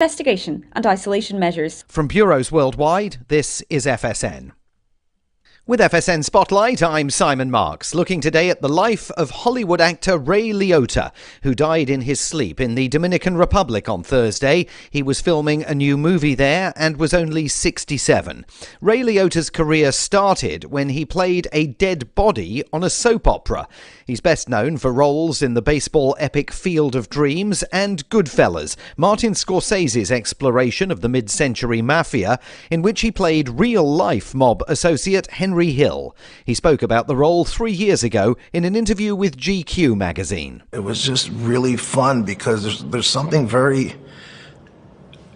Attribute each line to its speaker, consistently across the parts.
Speaker 1: investigation and isolation measures.
Speaker 2: From bureaus worldwide, this is FSN. With FSN Spotlight, I'm Simon Marks, looking today at the life of Hollywood actor Ray Liotta, who died in his sleep in the Dominican Republic on Thursday. He was filming a new movie there and was only 67. Ray Liotta's career started when he played a dead body on a soap opera. He's best known for roles in the baseball epic Field of Dreams and Goodfellas, Martin Scorsese's exploration of the mid-century mafia, in which he played real-life mob associate Henry Hill. He spoke about the role 3 years ago in an interview with GQ magazine.
Speaker 3: It was just really fun because there's something very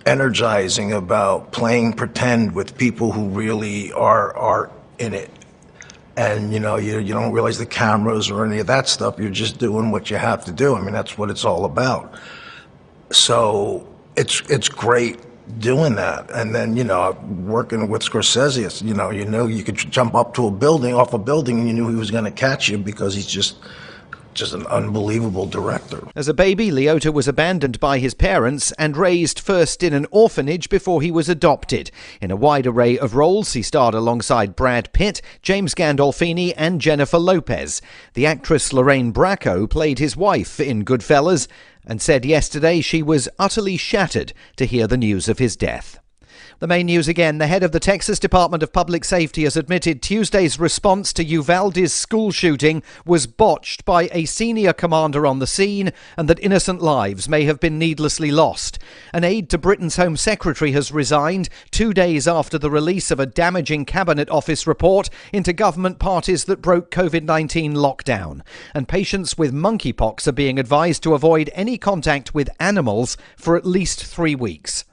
Speaker 3: energizing about playing pretend with people who really are in it. And, you don't realize the cameras or any of that stuff. You're just doing what you have to do. I mean, that's what it's all about. So it's great doing that. And then, working with Scorsese, it's, you could jump up to off a building and you knew he was going to catch you because he's just an unbelievable director.
Speaker 2: As a baby, Liotta was abandoned by his parents and raised first in an orphanage before he was adopted. In a wide array of roles, he starred alongside Brad Pitt, James Gandolfini and Jennifer Lopez. The actress Lorraine Bracco played his wife in Goodfellas and said yesterday she was utterly shattered to hear the news of his death. The main news again. The head of the Texas Department of Public Safety has admitted Tuesday's response to Uvalde's school shooting was botched by a senior commander on the scene and that innocent lives may have been needlessly lost. An aide to Britain's Home Secretary has resigned 2 days after the release of a damaging Cabinet Office report into government parties that broke COVID-19 lockdown. And patients with monkeypox are being advised to avoid any contact with animals for at least 3 weeks.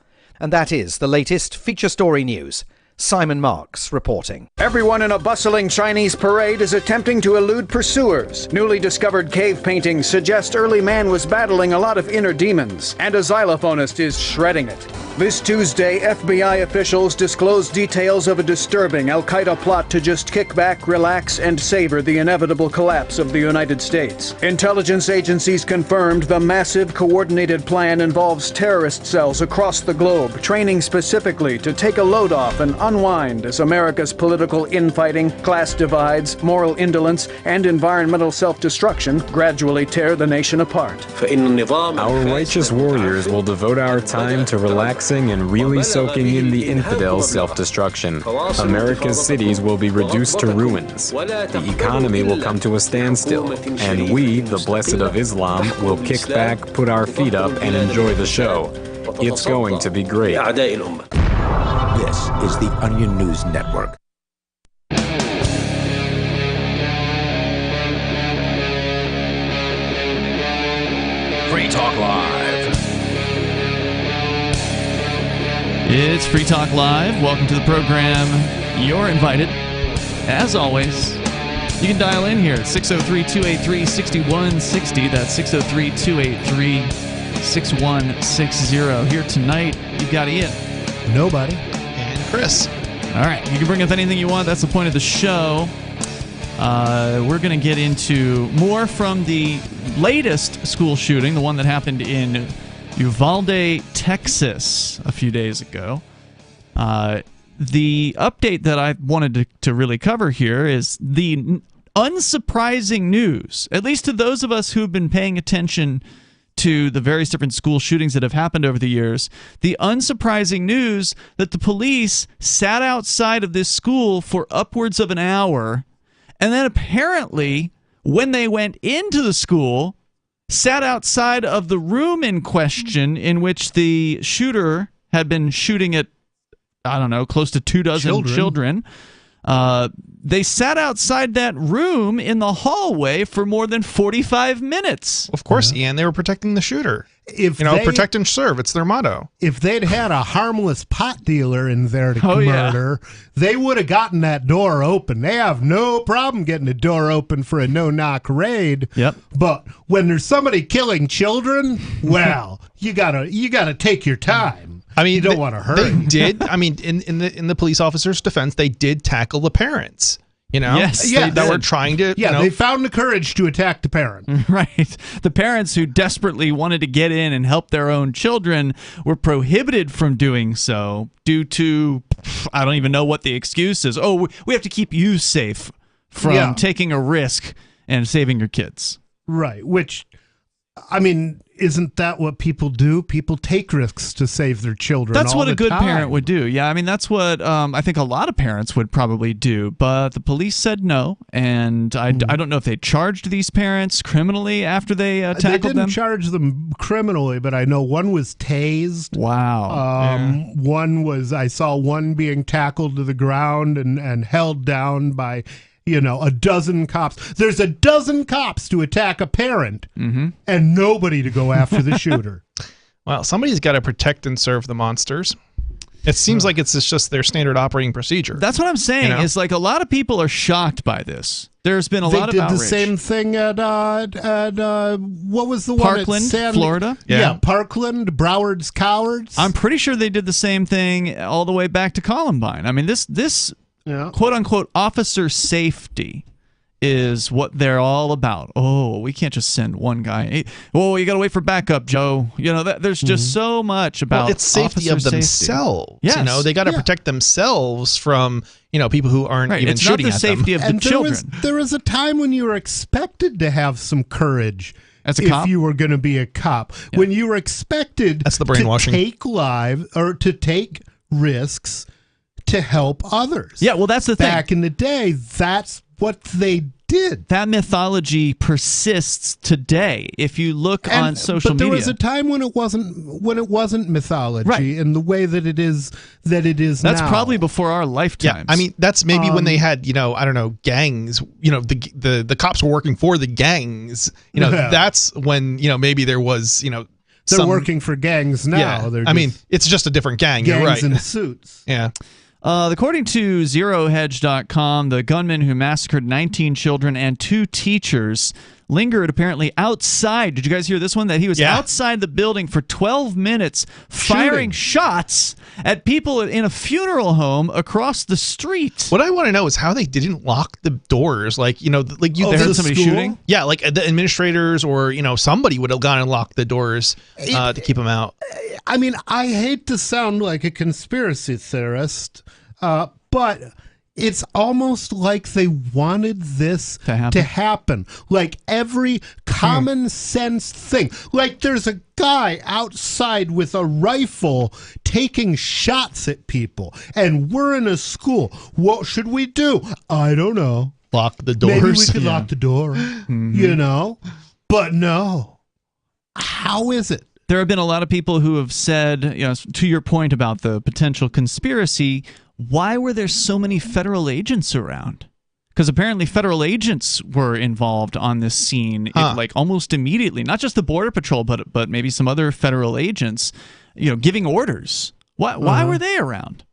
Speaker 2: And that is the latest feature story news. Simon Marks reporting.
Speaker 4: Everyone in a bustling Chinese parade is attempting to elude pursuers. Newly discovered cave paintings suggest early man was battling a lot of inner demons, and a xylophonist is shredding it. This Tuesday, FBI officials disclosed details of a disturbing al-Qaeda plot to just kick back, relax, and savor the inevitable collapse of the United States. Intelligence agencies confirmed the massive coordinated plan involves terrorist cells across the globe, training specifically to take a load off and unwind as America's political infighting, class divides, moral indolence, and environmental self-destruction gradually tear the nation apart.
Speaker 5: Our righteous warriors will devote our time to relaxing and really soaking in the infidel self-destruction. America's cities will be reduced to ruins. The economy will come to a standstill. And we, the blessed of Islam, will kick back, put our feet up, and enjoy the show. It's going to be great.
Speaker 6: This is the Onion News Network.
Speaker 7: Free Talk Live.
Speaker 8: It's Free Talk Live. Welcome to the program. You're invited. As always, you can dial in here at 603-283-6160. That's 603-283-6160. Here tonight, you've got Ian.
Speaker 9: Nobody.
Speaker 8: And Chris. All right. You can bring up anything you want. That's the point of the show. We're going to get into more from the latest school shooting, the one that happened in Uvalde, Texas, a few days ago. The update that I wanted to really cover here is the unsurprising news, at least to those of us who have been paying attention to the various different school shootings that have happened over the years, the unsurprising news that the police sat outside of this school for upwards of an hour, and then apparently, when they went into the school, sat outside of the room in question in which the shooter had been shooting at, I don't know, close to 24 children. They sat outside that room in the hallway for more than 45 minutes.
Speaker 9: Of course, Ian, they were protecting the shooter. Protect and serve. It's their motto.
Speaker 10: If they'd had a harmless pot dealer in there to murder, they would have gotten that door open. They have no problem getting the door open for a no-knock raid.
Speaker 8: Yep.
Speaker 10: But when there's somebody killing children, well, you gotta take your time.
Speaker 9: I mean,
Speaker 10: you don't want to hurt.
Speaker 9: They did. I mean, in the police officer's defense, they did tackle the parents.
Speaker 8: Yes,
Speaker 9: that were trying to.
Speaker 10: They found the courage to attack the parent.
Speaker 8: Right. The parents who desperately wanted to get in and help their own children were prohibited from doing so due to, I don't even know what the excuse is. Oh, we have to keep you safe from taking a risk and saving your kids.
Speaker 10: Right. Which, I mean, isn't that what people do? People take risks to save their children.
Speaker 8: That's
Speaker 10: all
Speaker 8: what a
Speaker 10: the
Speaker 8: good
Speaker 10: time.
Speaker 8: parent would do. Yeah, I mean, that's what I think a lot of parents would probably do. But the police said no, and I don't know if they charged these parents criminally after they tackled them.
Speaker 10: They didn't charge them criminally, but I know one was tased.
Speaker 8: Wow.
Speaker 10: I saw one being tackled to the ground and held down by a dozen cops. There's a dozen cops to attack a parent and nobody to go after the shooter.
Speaker 9: Well, somebody's got to protect and serve the monsters. It seems like it's just their standard operating procedure.
Speaker 8: That's what I'm saying. It's like a lot of people are shocked by this. There's been a lot of outrage.
Speaker 10: They did the same thing at what was the
Speaker 8: Parkland,
Speaker 10: one at
Speaker 8: Florida?
Speaker 10: Yeah, Parkland, Broward's Cowards.
Speaker 8: I'm pretty sure they did the same thing all the way back to Columbine. I mean, this quote-unquote officer safety is what they're all about. Oh, we can't just send one guy. Oh, you got to wait for backup, Joe. There's just so much about
Speaker 9: it's safety of themselves.
Speaker 8: Yes.
Speaker 9: They got to protect themselves from people who aren't even shooting at them.
Speaker 8: It's not the safety of the children.
Speaker 10: There was a time when you were expected to have some courage.
Speaker 8: As a cop?
Speaker 10: If you were going to be a cop, when you were expected
Speaker 9: That's the brainwashing.
Speaker 10: to take risks to help others.
Speaker 8: Yeah, well, that's the thing.
Speaker 10: Back in the day, that's what they did.
Speaker 8: That mythology persists today. If you look on social media,
Speaker 10: but there was a time when it wasn't mythology in the way that it is now.
Speaker 8: That's probably before our lifetimes.
Speaker 9: Yeah, I mean, that's maybe when they had I don't know, gangs. The cops were working for the gangs. That's when maybe there was
Speaker 10: they're working for gangs now.
Speaker 9: Yeah, I mean, it's just a different gang.
Speaker 10: Gangs
Speaker 9: You're right.
Speaker 10: in suits.
Speaker 9: Yeah.
Speaker 8: According to ZeroHedge.com, the gunman who massacred 19 children and 2 teachers lingered apparently outside. Did you guys hear this one? That he was outside the building for 12 minutes firing shots at people in a funeral home across the street.
Speaker 9: What I want to know is how they didn't lock the doors. They
Speaker 8: heard somebody shooting?
Speaker 9: Yeah, like the administrators or, somebody would have gone and locked the doors to keep them out.
Speaker 10: I mean, I hate to sound like a conspiracy theorist, but it's almost like they wanted this to happen. Like every common sense thing. Like there's a guy outside with a rifle taking shots at people, and we're in a school. What should we do? I don't know.
Speaker 9: Lock the doors.
Speaker 10: Maybe we could lock the door, But no. How is it?
Speaker 8: There have been a lot of people who have said, to your point about the potential conspiracy, why were there so many federal agents around? Because apparently federal agents were involved on this scene almost immediately. Not just the Border Patrol, but maybe some other federal agents, giving orders. Why were they around?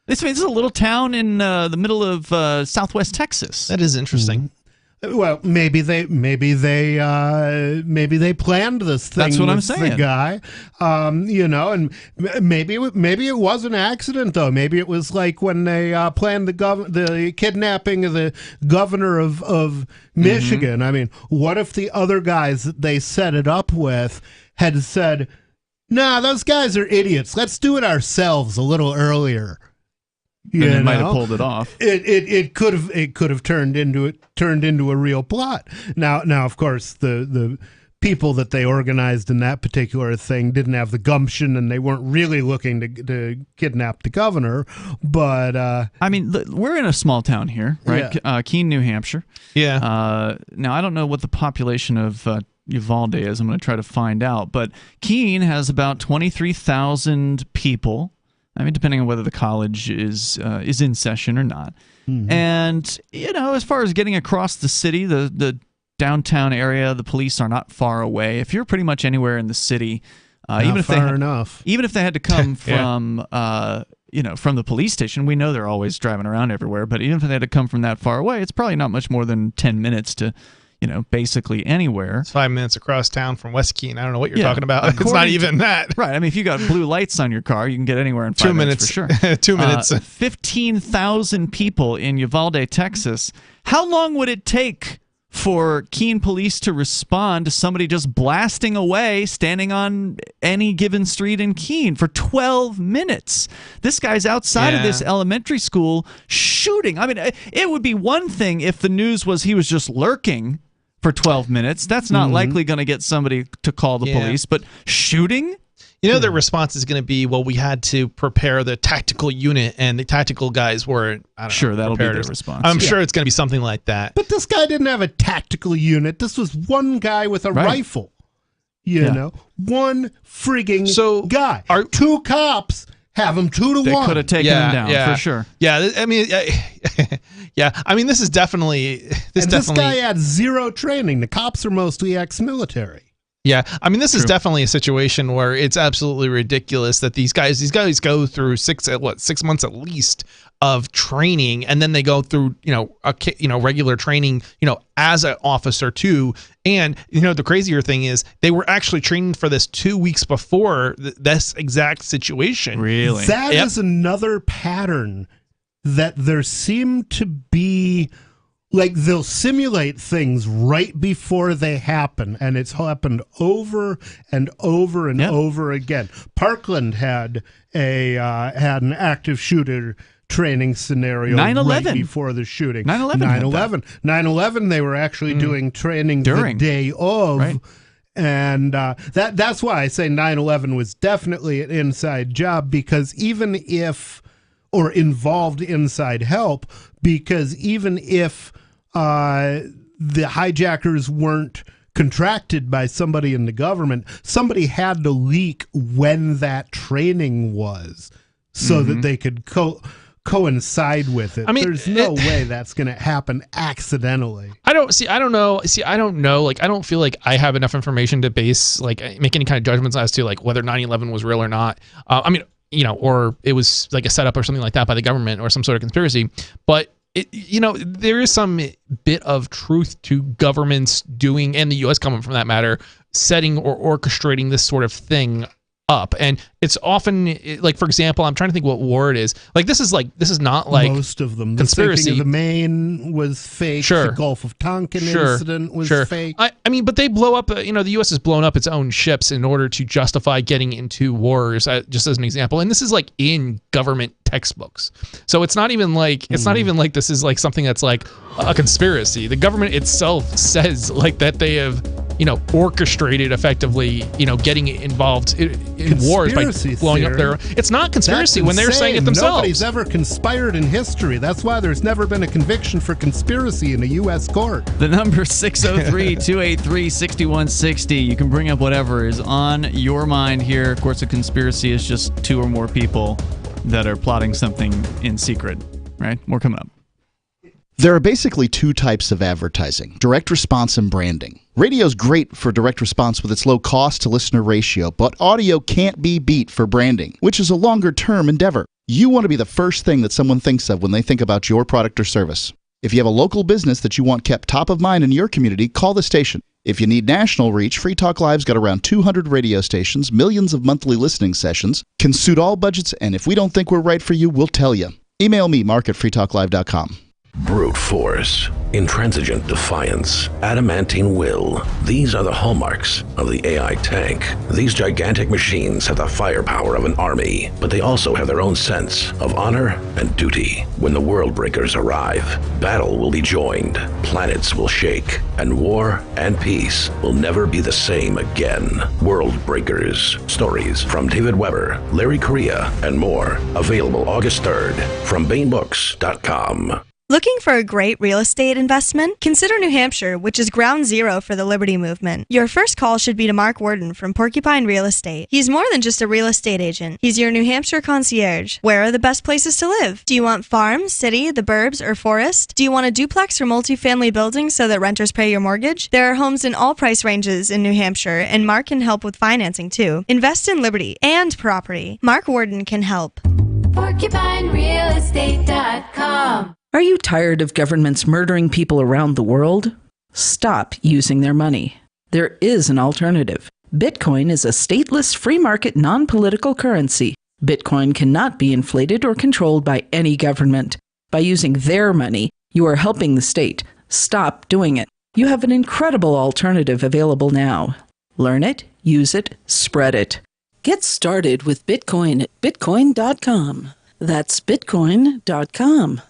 Speaker 8: This is a little town in the middle of southwest Texas.
Speaker 9: That is interesting.
Speaker 10: Well, maybe they planned this thing.
Speaker 8: That's what I'm
Speaker 10: with
Speaker 8: saying.
Speaker 10: The guy, and maybe it was an accident though. Maybe it was like when they planned the kidnapping of the governor of Michigan. I mean, what if the other guys that they set it up with had said, "Nah, those guys are idiots. Let's do it ourselves a little earlier."
Speaker 8: And they might have pulled it off.
Speaker 10: It could have turned into a real plot. Now of course the people that they organized in that particular thing didn't have the gumption, and they weren't really looking to kidnap the governor. But
Speaker 8: I mean, we're in a small town here, right?
Speaker 10: Yeah.
Speaker 8: Keene, New Hampshire.
Speaker 9: Yeah.
Speaker 8: Now I don't know what the population of Uvalde is. I'm going to try to find out. But Keene has about 23,000 people. I mean, depending on whether the college is in session or not. Mm-hmm. And, as far as getting across the city, the downtown area, the police are not far away. If you're pretty much anywhere in the city, even if they had to come from, from the police station, we know they're always driving around everywhere, but even if they had to come from that far away, it's probably not much more than 10 minutes to, basically anywhere.
Speaker 9: It's 5 minutes across town from West Keene. I don't know what you're talking about. It's not even that.
Speaker 8: Right. I mean, if you got blue lights on your car, you can get anywhere in 5 minutes for sure.
Speaker 9: 2 minutes.
Speaker 8: 15,000 people in Uvalde, Texas. How long would it take for Keene police to respond to somebody just blasting away, standing on any given street in Keene for 12 minutes? This guy's outside of this elementary school shooting. I mean, it would be one thing if the news was he was just lurking for 12 minutes. That's not likely going to get somebody to call the police, but shooting?
Speaker 9: Their response is going to be, well, we had to prepare the tactical unit, and the tactical guys weren't.
Speaker 8: That'll be their response.
Speaker 9: I'm sure it's going to be something like that.
Speaker 10: But this guy didn't have a tactical unit. This was one guy with a rifle. One frigging guy. Two cops have him 2 to 1.
Speaker 8: They could have taken him down for sure.
Speaker 9: Yeah, I mean, I mean, this is definitely
Speaker 10: this guy had zero training. The cops are mostly ex-military.
Speaker 9: Yeah, I mean, this is definitely a situation where it's absolutely ridiculous that these guys go through 6 months at least of training, and then they go through regular training as an officer too. And the crazier thing is they were actually training for this 2 weeks before this exact situation.
Speaker 8: Really,
Speaker 10: that is another pattern that there seemed to be. Like, they'll simulate things right before they happen, and it's happened over and over and over again. Parkland had an active shooter training scenario
Speaker 8: 9/11.
Speaker 10: right before the shooting.
Speaker 8: 9/11.
Speaker 10: 9/11, they were actually doing training the day of.
Speaker 8: Right.
Speaker 10: And that's why I say 9/11 was definitely an inside job, because or involved inside help, because even if the hijackers weren't contracted by somebody in the government, somebody had to leak when that training was so that they could coincide with it. I mean, there's no way that's going to happen accidentally.
Speaker 9: I don't know. Like, I don't feel like I have enough information to make any kind of judgments as to whether 9/11 was real or not. I mean, or it was like a setup or something like that by the government or some sort of conspiracy. But there is some bit of truth to governments doing, and the U.S. government for that matter, setting or orchestrating this sort of thing up. And it's often for example, I'm trying to think what war it is. This is not like
Speaker 10: most of them.
Speaker 9: Conspiracy.
Speaker 10: The sinking of the Maine was fake.
Speaker 9: Sure.
Speaker 10: The Gulf of Tonkin incident was fake.
Speaker 9: I mean, but they blow up. The U.S. has blown up its own ships in order to justify getting into wars. Just as an example, and this is in government textbooks. So it's not even like this is something that's a conspiracy. The government itself says that they have orchestrated effectively getting involved in wars by blowing up their. It's not conspiracy when they're saying it themselves.
Speaker 10: Nobody's ever conspired in history. That's why there's never been a conviction for conspiracy in a U.S. court.
Speaker 8: The number 603-283-6160. You can bring up whatever is on your mind here. Of course, a conspiracy is just 2 or more people that are plotting something in secret, right? More coming up.
Speaker 11: There are basically 2 types of advertising: direct response and branding. Radio's great for direct response with its low cost to listener ratio, but audio can't be beat for branding, which is a longer term endeavor. You want to be the first thing that someone thinks of when they think about your product or service. If you have a local business that you want kept top of mind in your community, call the station. If you need national reach, Free Talk Live's got around 200 radio stations, millions of monthly listening sessions, can suit all budgets, and if we don't think we're right for you, we'll tell you. Email me, mark@freetalklive.com.
Speaker 7: Brute force, intransigent defiance, adamantine will. These are the hallmarks of the AI tank. These gigantic machines have the firepower of an army, but they also have their own sense of honor and duty. When the world breakers arrive, battle will be joined, planets will shake, and war and peace will never be the same again. World Breakers. Stories from David Weber, Larry Correia, and more. Available August 3rd from BaneBooks.com.
Speaker 12: Looking for a great real estate investment? Consider New Hampshire, which is ground zero for the Liberty Movement. Your first call should be to Mark Worden from Porcupine Real Estate. He's more than just a real estate agent. He's your New Hampshire concierge. Where are the best places to live? Do you want farm, city, the burbs, or forest? Do you want a duplex or multifamily building so that renters pay your mortgage? There are homes in all price ranges in New Hampshire, and Mark can help with financing too. Invest in liberty and property. Mark Worden can help.
Speaker 13: PorcupineRealestate.com. Are you tired of governments murdering people around the world? stop using their money. There is an alternative. Bitcoin is a stateless, free market, non-political currency. Bitcoin cannot be inflated or controlled by any government. By using their money, you are helping the state. Stop doing it. You have an incredible alternative available now. Learn it, use it, spread it. Get started with Bitcoin at bitcoin.com. That's bitcoin.com.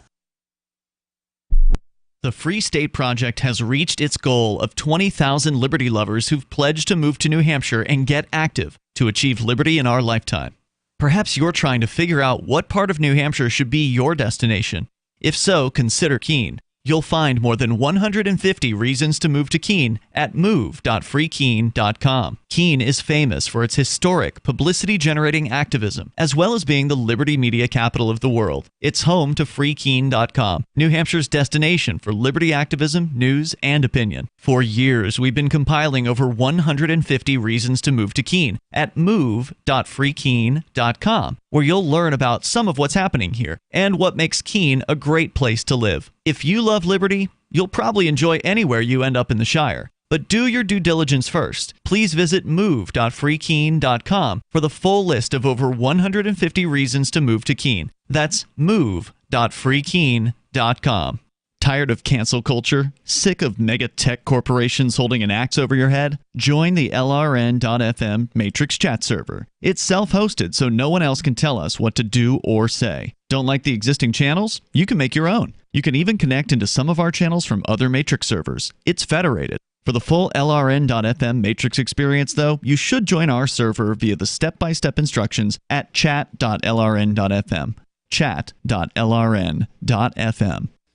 Speaker 8: The Free State Project has reached its goal of 20,000 liberty lovers who've pledged to move to New Hampshire and get active to achieve liberty in our lifetime. Perhaps you're trying to figure out what part of New Hampshire should be your destination. If so, consider Keene. You'll find more than 150 reasons to move to Keene at move.freekeene.com. Keene is famous for its historic, publicity-generating activism, as well as being the liberty media capital of the world. It's home to freekeene.com, New Hampshire's destination for liberty activism, news, and opinion. For years, we've been compiling over 150 reasons to move to Keene at move.freekeene.com, where you'll learn about some of what's happening here and what makes Keene a great place to live. If you love liberty, you'll probably enjoy anywhere you end up in the Shire. But do your due diligence first. Please visit move.freekeene.com for the full list of over 150 reasons to move to Keene. That's move.freekeene.com. Tired of cancel culture? Sick of mega tech corporations holding an axe over your head? Join the LRN.FM Matrix chat server. It's self-hosted, so no one else can tell us what to do or say. Don't like the existing channels? You can make your own. You can even connect into some of our channels from other Matrix servers. It's federated. For the full LRN.FM Matrix experience, though, you should join our server via the step-by-step instructions at chat.lrn.fm. Chat.lrn.fm.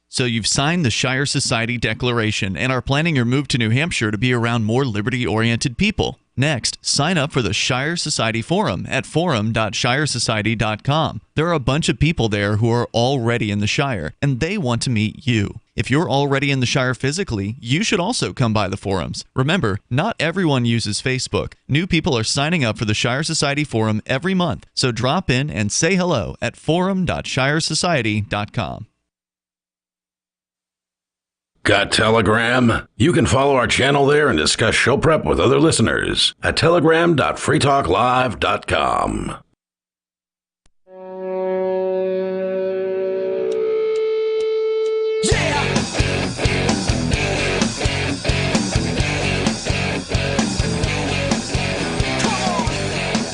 Speaker 8: So you've signed the Shire Society Declaration and are planning your move to New Hampshire to be around more liberty-oriented people. Next, sign up for the Shire Society Forum at forum.shiresociety.com. There are a bunch of people there who are already in the Shire, and they want to meet you. If you're already in the Shire physically, you should also come by the forums. Remember, not everyone uses Facebook. New people are signing up for the Shire Society Forum every month, so drop in and say hello at forum.shiresociety.com.
Speaker 7: Got Telegram? You can follow our channel there and discuss show prep with other listeners at telegram.freetalklive.com.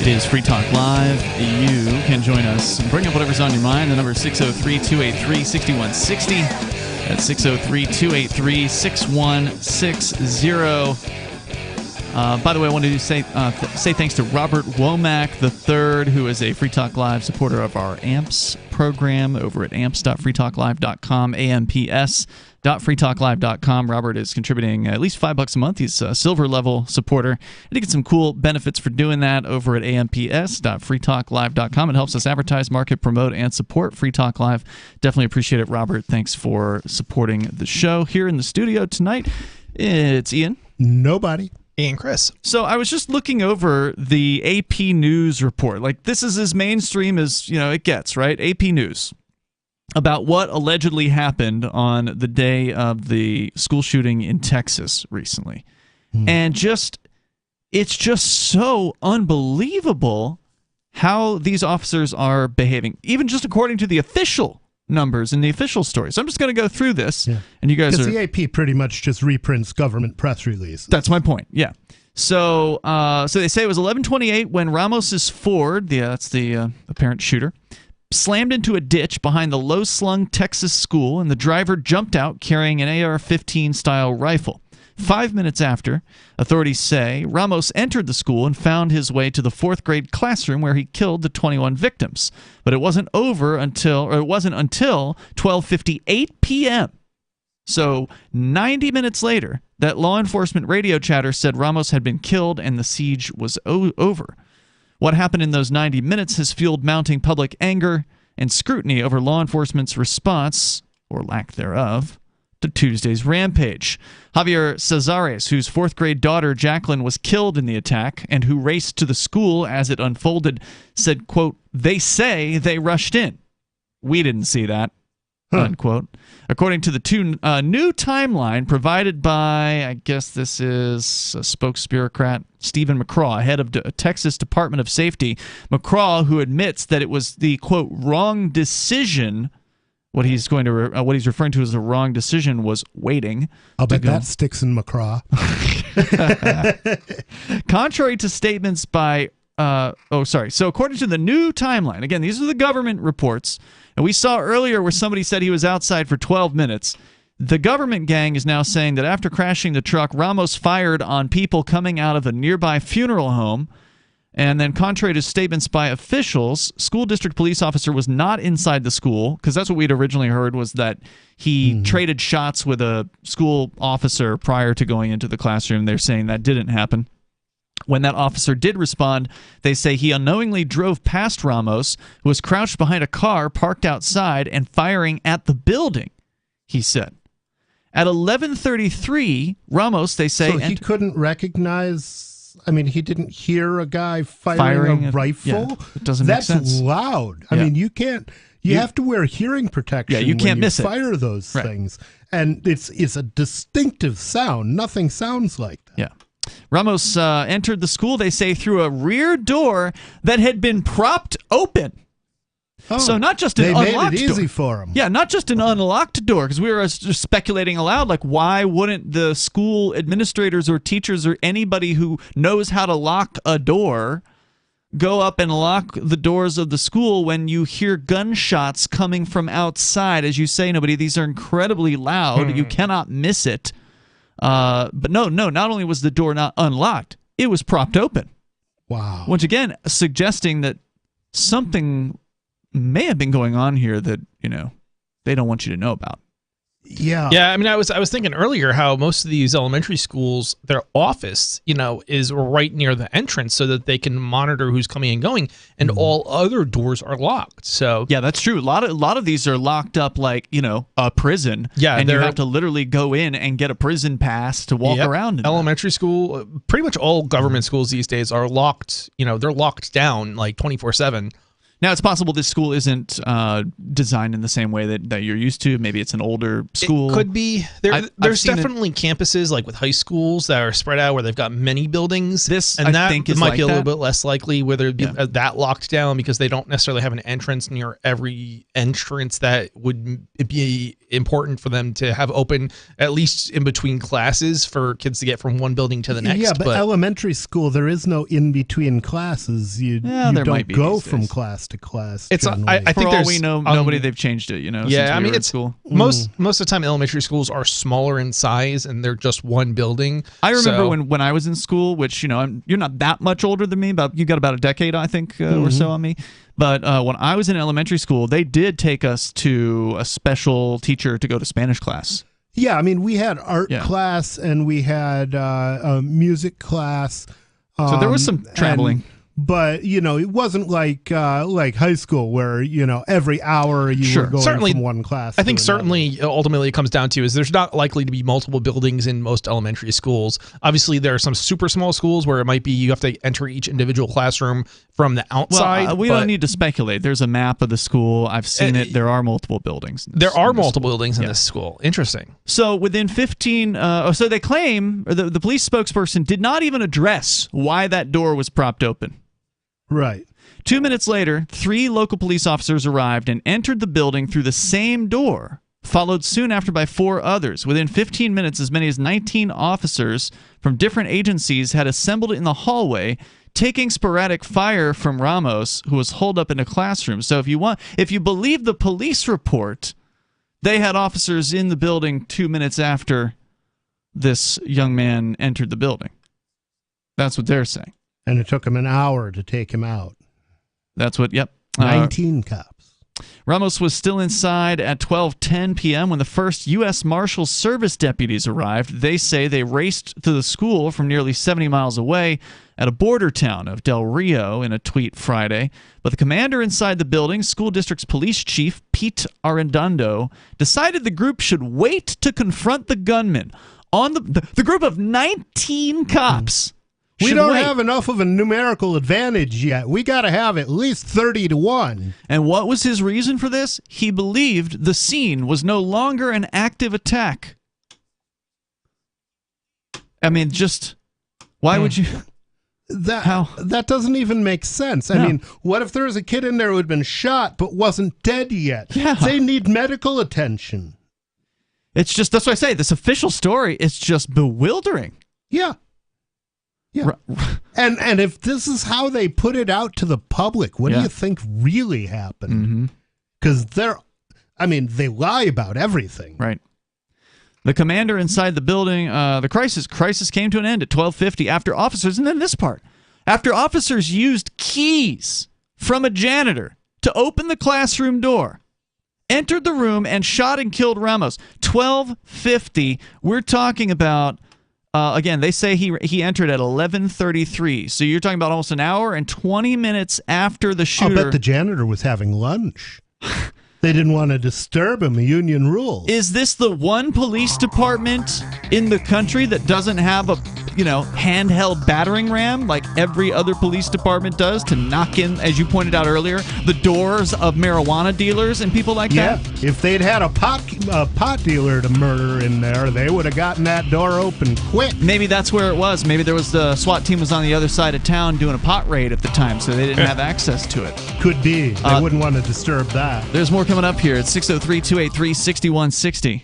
Speaker 8: It is Free Talk Live. You can join us and bring up whatever's on your mind. The number is 603-283-6160. That's 603-283-6160. By the way, I wanted to say thanks to Robert Womack III, who is a Free Talk Live supporter of our AMPS program over at amps.freetalklive.com, amps.freetalklive.com. Robert is contributing at least $5 a month. He's a silver level supporter. And you get some cool benefits for doing that over at amps.freetalklive.com. It helps us advertise, market, promote, and support Free Talk Live. Definitely appreciate it, Robert. Thanks for supporting the show. Here in the studio tonight, it's Ian.
Speaker 10: Nobody.
Speaker 9: And Chris.
Speaker 8: So I was just looking over the AP News report. Like, this is as mainstream as, it gets, right? AP News. About what allegedly happened on the day of the school shooting in Texas recently. And it's just so unbelievable how these officers are behaving, even just according to the official numbers in the official story. So I'm just going to go through this, and you guys are...
Speaker 10: Because the AP pretty much just reprints government press release.
Speaker 8: That's my point, yeah. So they say it was 11:28 when Ramos's Ford, that's the apparent shooter, slammed into a ditch behind the low-slung Texas school, and the driver jumped out carrying an AR-15 style rifle. 5 minutes after, authorities say, Ramos entered the school and found his way to the fourth grade classroom where he killed the 21 victims. But it wasn't until 12:58 p.m. So 90 minutes later, that law enforcement radio chatter said Ramos had been killed and the siege was over. What happened in those 90 minutes has fueled mounting public anger and scrutiny over law enforcement's response, or lack thereof, to Tuesday's rampage. Javier Cazares, whose fourth-grade daughter Jacqueline was killed in the attack and who raced to the school as it unfolded, said, quote, "They say they rushed in. We didn't see that. unquote. According to the new timeline provided by, I guess this is a spokesbureaucrat, Stephen McCraw, head of Texas Department of Safety. McCraw, who admits that it was the, quote, wrong decision. What he's referring to as a wrong decision was waiting.
Speaker 10: I'll bet that sticks in McCraw.
Speaker 8: Contrary to statements by So according to the new timeline, again, these are the government reports, and we saw earlier where somebody said he was outside for 12 minutes. The government gang is now saying that after crashing the truck, Ramos fired on people coming out of a nearby funeral home. And then contrary to statements by officials, school district police officer was not inside the school, because that's what we'd originally heard, was that he traded shots with a school officer prior to going into the classroom. They're saying that didn't happen. When that officer did respond, they say he unknowingly drove past Ramos, who was crouched behind a car parked outside and firing at the building, he said. At 11:33, Ramos, they say...
Speaker 10: So he couldn't recognize... I mean, he didn't hear a guy firing a rifle?
Speaker 8: Yeah, it doesn't make sense.
Speaker 10: That's loud. I mean, you can't... You have to wear hearing protection
Speaker 8: you can't miss
Speaker 10: fire those things. And it's a distinctive sound. Nothing sounds like that.
Speaker 8: Yeah. Ramos entered the school, they say, through a rear door that had been propped open.
Speaker 10: Oh,
Speaker 8: so not just an unlocked door.
Speaker 10: They made it easy for him.
Speaker 8: Yeah, not just an unlocked door, because we were just speculating aloud, like, why wouldn't the school administrators or teachers or anybody who knows how to lock a door go up and lock the doors of the school when you hear gunshots coming from outside? As you say, nobody, these are incredibly loud. You cannot miss it. But no, not only was the door not unlocked, it was propped open.
Speaker 10: Wow.
Speaker 8: Once again, suggesting that something may have been going on here that, they don't want you to know about.
Speaker 10: Yeah.
Speaker 9: Yeah, I mean, I was thinking earlier how most of these elementary schools, their office, is right near the entrance so that they can monitor who's coming and going, and all other doors are locked. So
Speaker 8: yeah, that's true. A lot of these are locked up like, a prison.
Speaker 9: Yeah,
Speaker 8: and you have to literally go in and get a prison pass to walk around in
Speaker 9: elementary school, pretty much all government schools these days are locked, they're locked down like 24/7.
Speaker 8: Now, it's possible this school isn't designed in the same way that you're used to. Maybe it's an older school.
Speaker 9: It could be. There's definitely campuses like with high schools that are spread out where they've got many buildings.
Speaker 8: I think
Speaker 9: might be a little bit less likely where there'd be that locked down because they don't necessarily have an entrance near every entrance that would be important for them to have open, at least in between classes, for kids to get from one building to the next.
Speaker 10: Yeah, but elementary school, there is no in between classes. You don't go from class to class.
Speaker 9: It's I think
Speaker 8: for
Speaker 9: there's
Speaker 8: all we know, nobody they've changed it.
Speaker 9: Yeah,
Speaker 8: I mean,
Speaker 9: it's
Speaker 8: school.
Speaker 9: Most of the time elementary schools are smaller in size and they're just one building.
Speaker 8: I remember when I was in school, which you're not that much older than me, but you got about a decade, I think, or so on me. But when I was in elementary school, they did take us to a special teacher to go to Spanish class.
Speaker 10: Yeah, I mean, we had art class and we had a music class.
Speaker 8: So there was some traveling.
Speaker 10: But, it wasn't like high school where, every hour you were going from one class.
Speaker 9: I think certainly ultimately it comes down to is there's not likely to be multiple buildings in most elementary schools. Obviously, there are some super small schools where it might be you have to enter each individual classroom from the outside.
Speaker 8: Well, we don't need to speculate. There's a map of the school. I've seen it. There are multiple buildings.
Speaker 9: There are multiple buildings in this school. Interesting.
Speaker 8: So within 15, so they claim, or the police spokesperson did not even address why that door was propped open.
Speaker 10: Right.
Speaker 8: 2 minutes later, 3 local police officers arrived and entered the building through the same door, followed soon after by 4 others. Within 15 minutes, as many as 19 officers from different agencies had assembled in the hallway, taking sporadic fire from Ramos, who was holed up in a classroom. So if you believe the police report, they had officers in the building 2 minutes after this young man entered the building. That's what they're saying.
Speaker 10: And it took him an hour to take him out.
Speaker 8: That's what,
Speaker 10: 19 cops.
Speaker 8: Ramos was still inside at 12:10 p.m. when the first U.S. Marshal Service deputies arrived. They say they raced to the school from nearly 70 miles away at a border town of Del Rio in a tweet Friday. But the commander inside the building, school district's police chief, Pete Arredondo, decided the group should wait to confront the gunman. On the group of 19 cops
Speaker 10: We don't have enough of a numerical advantage yet. We got to have at least 30-1.
Speaker 8: And what was his reason for this? He believed the scene was no longer an active attack. I mean, just why would you?
Speaker 10: That doesn't even make sense. I mean, what if there was a kid in there who had been shot but wasn't dead yet?
Speaker 8: Yeah.
Speaker 10: They need medical attention.
Speaker 8: It's just, that's why I say this official story is just bewildering.
Speaker 10: Yeah. Yeah. And if this is how they put it out to the public, what do you think really happened? Because they lie about everything.
Speaker 8: Right. The commander inside the building, the crisis came to an end at 12:50 after officers, and then this part, after officers used keys from a janitor to open the classroom door, entered the room and shot and killed Ramos. 12:50. We're talking about, again, they say he entered at 11:33. So you're talking about almost an hour and 20 minutes after the shooter.
Speaker 10: I'll bet the janitor was having lunch. They didn't want to disturb him, union rules.
Speaker 8: Is this the one police department in the country that doesn't have a, handheld battering ram like every other police department does to knock in, as you pointed out earlier, the doors of marijuana dealers and people like that?
Speaker 10: Yeah, if they'd had a pot dealer to murder in there, they would have gotten that door open quick.
Speaker 8: Maybe that's where it was. Maybe there was the SWAT team was on the other side of town doing a pot raid at the time, so they didn't have access to it.
Speaker 10: Could be. They wouldn't want to disturb that.
Speaker 8: There's more coming up here at 603-283-6160.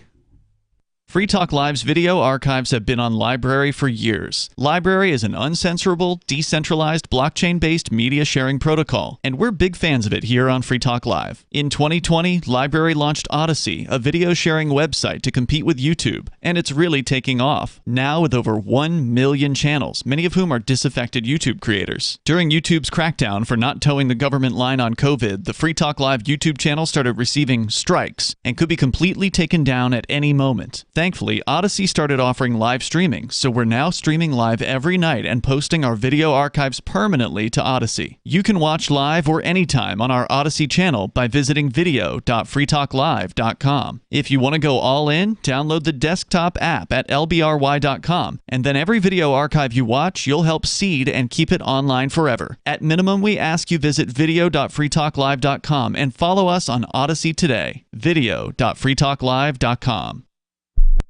Speaker 8: Free Talk Live's video archives have been on Library for years. Library is an uncensorable, decentralized, blockchain-based media sharing protocol, and we're big fans of it here on Free Talk Live. In 2020, Library launched Odyssey, a video sharing website to compete with YouTube, and it's really taking off, now with over 1 million channels, many of whom are disaffected YouTube creators. During YouTube's crackdown for not towing the government line on COVID, the Free Talk Live YouTube channel started receiving strikes and could be completely taken down at any moment. Thankfully, Odyssey started offering live streaming, so we're now streaming live every night and posting our video archives permanently to Odyssey. You can watch live or anytime on our Odyssey channel by visiting video.freetalklive.com. If you want to go all in, download the desktop app at lbry.com, and then every video archive you watch, you'll help seed and keep it online forever. At minimum, we ask you visit video.freetalklive.com and follow us on Odyssey today. video.freetalklive.com.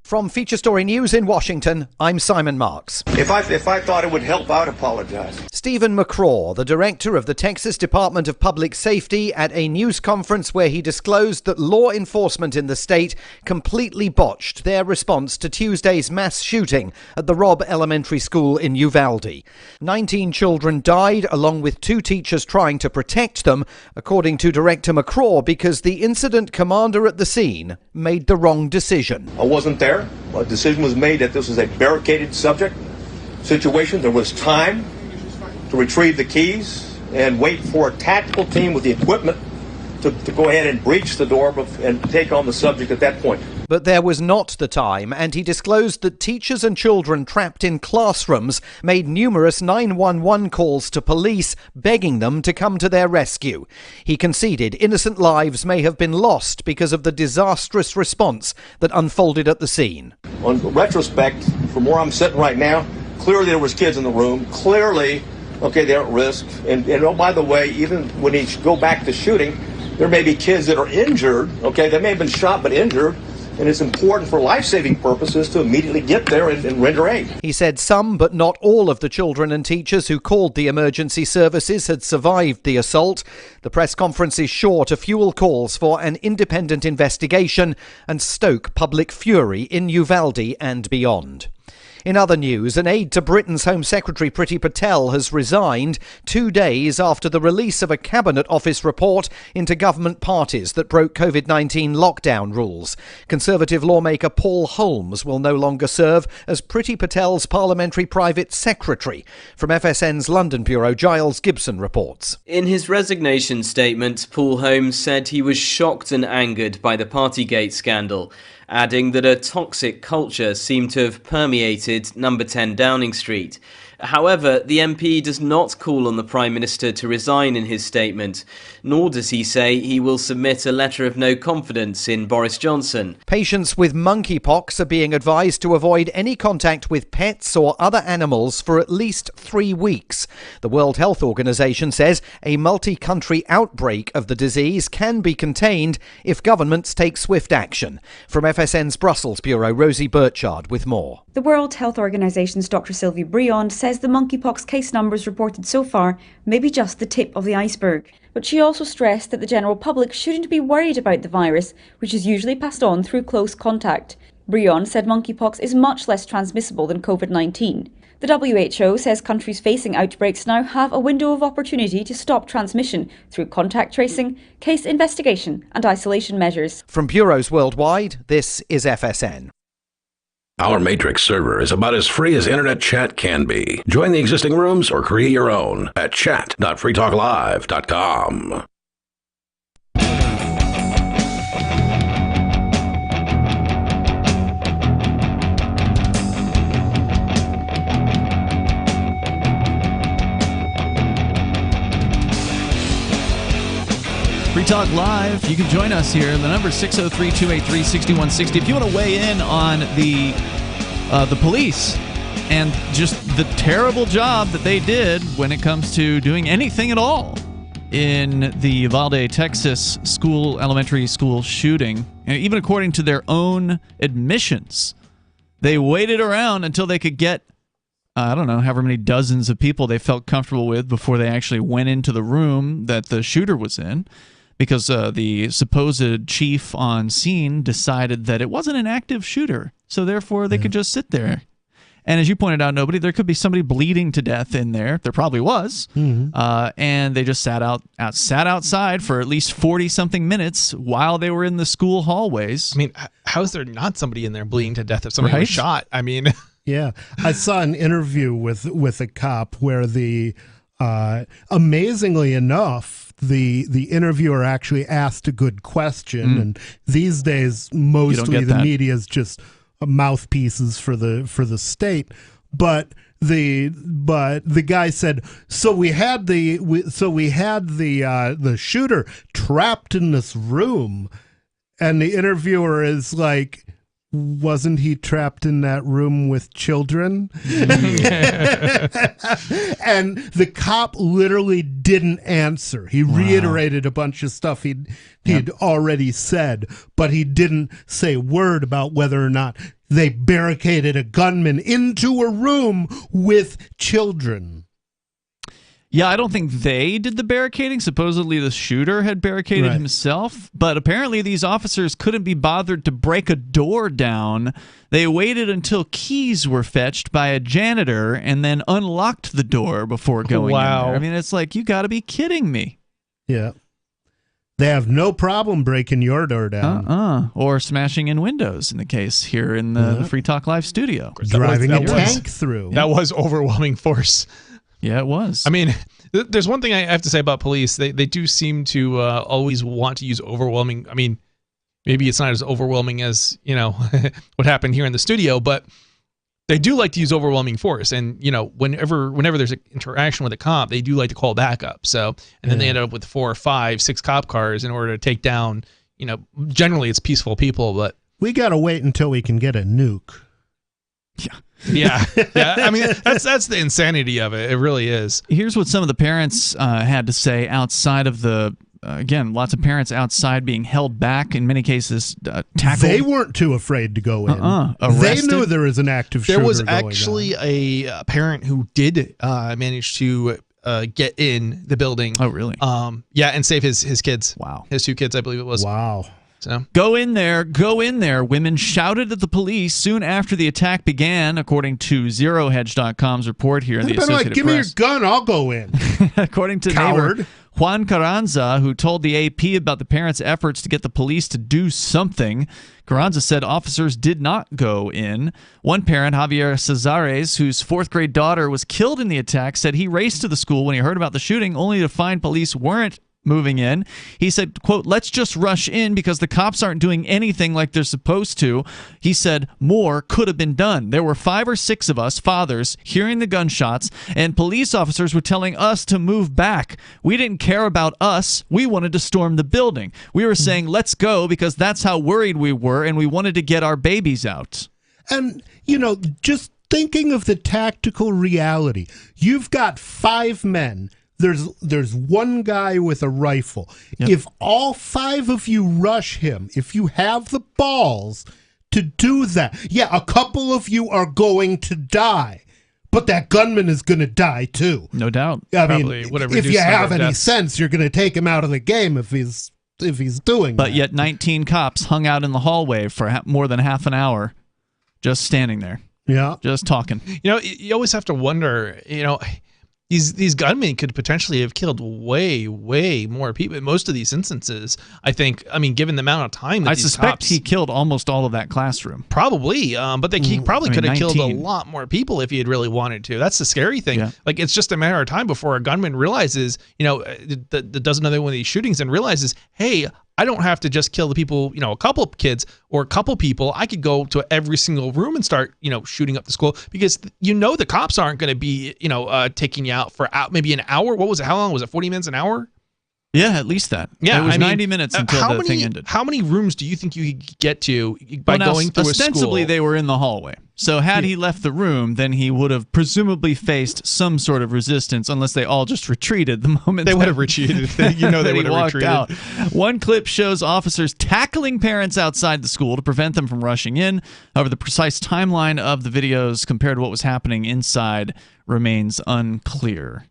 Speaker 2: From Feature Story News in Washington, I'm Simon Marks.
Speaker 14: If I thought it would help, I'd apologize.
Speaker 2: Stephen McCraw, the director of the Texas Department of Public Safety, at a news conference where he disclosed that law enforcement in the state completely botched their response to Tuesday's mass shooting at the Robb Elementary School in Uvalde. 19 children died, along with 2 teachers trying to protect them, according to Director McCraw, because the incident commander at the scene made the wrong decision.
Speaker 14: I wasn't there. A decision was made that this was a barricaded situation. There was time to retrieve the keys and wait for a tactical team with the equipment to go ahead and breach the door and take on the subject at that point.
Speaker 2: But there was not the time, and he disclosed that teachers and children trapped in classrooms made numerous 911 calls to police, begging them to come to their rescue. He conceded innocent lives may have been lost because of the disastrous response that unfolded at the scene.
Speaker 14: On retrospect, from where I'm sitting right now, clearly there was kids in the room. Clearly, they're at risk. And oh, by the way, even when you go back to shooting, there may be kids that are injured. They may have been shot but injured. And it's important for life-saving purposes to immediately get there and render aid.
Speaker 2: He said some, but not all, of the children and teachers who called the emergency services had survived the assault. The press conference is sure to fuel calls for an independent investigation and stoke public fury in Uvalde and beyond. In other news, an aide to Britain's Home Secretary Priti Patel has resigned 2 days after the release of a Cabinet Office report into government parties that broke COVID-19 lockdown rules. Conservative lawmaker Paul Holmes will no longer serve as Priti Patel's Parliamentary Private Secretary. From FSN's London Bureau, Giles Gibson reports.
Speaker 15: In his resignation statement, Paul Holmes said he was shocked and angered by the Partygate scandal, adding that a toxic culture seemed to have permeated number 10 Downing Street. However, the MP does not call on the Prime Minister to resign in his statement, nor does he say he will submit a letter of no confidence in Boris Johnson.
Speaker 2: Patients with monkeypox are being advised to avoid any contact with pets or other animals for at least 3 weeks. The World Health Organization says a multi-country outbreak of the disease can be contained if governments take swift action. From FSN's Brussels Bureau, Rosie Burchard with more.
Speaker 1: The World Health Organization's Dr. Sylvie Briand says the monkeypox case numbers reported so far may be just the tip of the iceberg. But she also stressed that the general public shouldn't be worried about the virus, which is usually passed on through close contact. Briand said monkeypox is much less transmissible than COVID-19. The WHO says countries facing outbreaks now have a window of opportunity to stop transmission through contact tracing, case investigation and isolation measures.
Speaker 2: From bureaus worldwide, this is FSN.
Speaker 7: Our Matrix server is about as free as internet chat can be. Join the existing rooms or create your own at chat.freetalklive.com.
Speaker 8: Free Talk Live. You can join us here. The number is 603-283-6160. If you want to weigh in on the police and just the terrible job that they did when it comes to doing anything at all in the Uvalde, Texas elementary school shooting, and even according to their own admissions, they waited around until they could get I don't know, however many dozens of people they felt comfortable with before they actually went into the room that the shooter was in, because the supposed chief on scene decided that it wasn't an active shooter, so therefore they could just sit there. And as you pointed out, there could be somebody bleeding to death in there. There probably was. And they just sat outside for at least 40-something minutes while they were in the school hallways.
Speaker 9: I mean, how is there not somebody in there bleeding to death if somebody was shot? I mean...
Speaker 10: Yeah, I saw an interview with a cop where amazingly enough, the interviewer actually asked a good question, and these days mostly the media is just mouthpieces for the state. But the guy said, so we had the shooter trapped in this room, and the interviewer is like, wasn't he trapped in that room with children? And the cop literally didn't answer. He reiterated a bunch of stuff he'd already said, but he didn't say a word about whether or not they barricaded a gunman into a room with children.
Speaker 8: Yeah, I don't think they did the barricading. Supposedly the shooter had barricaded himself, but apparently these officers couldn't be bothered to break a door down. They waited until keys were fetched by a janitor and then unlocked the door before going in there. I mean, it's like, you got to be kidding me.
Speaker 10: Yeah. They have no problem breaking your door down.
Speaker 8: Or smashing in windows in the case here in the Free Talk Live studio.
Speaker 10: Driving a tank through.
Speaker 9: That was overwhelming force.
Speaker 8: Yeah, it was.
Speaker 9: I mean, there's one thing I have to say about police. They do seem to always want to use overwhelming. I mean, maybe it's not as overwhelming as, what happened here in the studio, but they do like to use overwhelming force. And, whenever there's an interaction with a cop, they do like to call backup. So, and then they end up with 4, 5, 6 cop cars in order to take down, generally it's peaceful people, but.
Speaker 10: We got to wait until we can get a nuke.
Speaker 8: Yeah.
Speaker 9: I mean, that's the insanity of it. It really is.
Speaker 8: Here's what some of the parents had to say outside of the. Again, lots of parents outside being held back, in many cases tackled.
Speaker 10: They weren't too afraid to go in. They knew there was an active shooter
Speaker 9: going on.
Speaker 10: There
Speaker 9: was actually a parent who did manage to get in the building.
Speaker 8: Oh, really?
Speaker 9: And save his kids.
Speaker 8: Wow.
Speaker 9: His 2 kids, I believe it was.
Speaker 10: Wow.
Speaker 9: So.
Speaker 8: Go in there. Women shouted at the police soon after the attack began, according to ZeroHedge.com's report here in the Associated Press.
Speaker 10: Give me your gun, I'll go in.
Speaker 8: According to neighbor Juan Carranza, who told the AP about the parents' efforts to get the police to do something, Carranza said officers did not go in. One parent, Javier Cesares, whose 4th-grade daughter was killed in the attack, said he raced to the school when he heard about the shooting, only to find police weren't moving in. He said, quote, "Let's just rush in because the cops aren't doing anything like they're supposed to." He said more could have been done. There were 5 or 6 of us, fathers, hearing the gunshots, and police officers were telling us to move back. We didn't care about us. We wanted to storm the building. We were saying, let's go, because that's how worried we were, and we wanted to get our babies out.
Speaker 10: And, just thinking of the tactical reality, you've got 5 men. There's one guy with a rifle. Yep. If all 5 of you rush him, if you have the balls to do that, a couple of you are going to die. But that gunman is going to die too.
Speaker 8: No doubt.
Speaker 10: I mean, if you have any sense, you're going to take him out of the game if he's doing that.
Speaker 8: But yet 19 cops hung out in the hallway for more than half an hour, just standing there.
Speaker 10: Yeah.
Speaker 8: Just talking.
Speaker 9: You always have to wonder, these gunmen could potentially have killed way, way more people. In most of these instances, given the amount of time that
Speaker 8: I suspect he killed almost all of that classroom.
Speaker 9: Probably, but he probably could have killed a lot more people if he had really wanted to. That's the scary thing. Yeah. Like, it's just a matter of time before a gunman realizes, does another one of these shootings and realizes, hey, I don't have to just kill the people, a couple of kids or a couple people. I could go to every single room and start, shooting up the school, because the cops aren't going to be, taking you out for maybe an hour. What was it? How long was it? 40 minutes, an hour?
Speaker 8: Yeah, at least that.
Speaker 9: Yeah,
Speaker 8: it was 90 minutes until the thing ended.
Speaker 9: How many rooms do you think you could get to by going through a school?
Speaker 8: Ostensibly, they were in the hallway. So had he left the room, then he would have presumably faced some sort of resistance, unless they all just retreated the moment
Speaker 9: they would have retreated. They would have retreated.
Speaker 8: Out. One clip shows officers tackling parents outside the school to prevent them from rushing in. However, the precise timeline of the videos compared to what was happening inside remains unclear.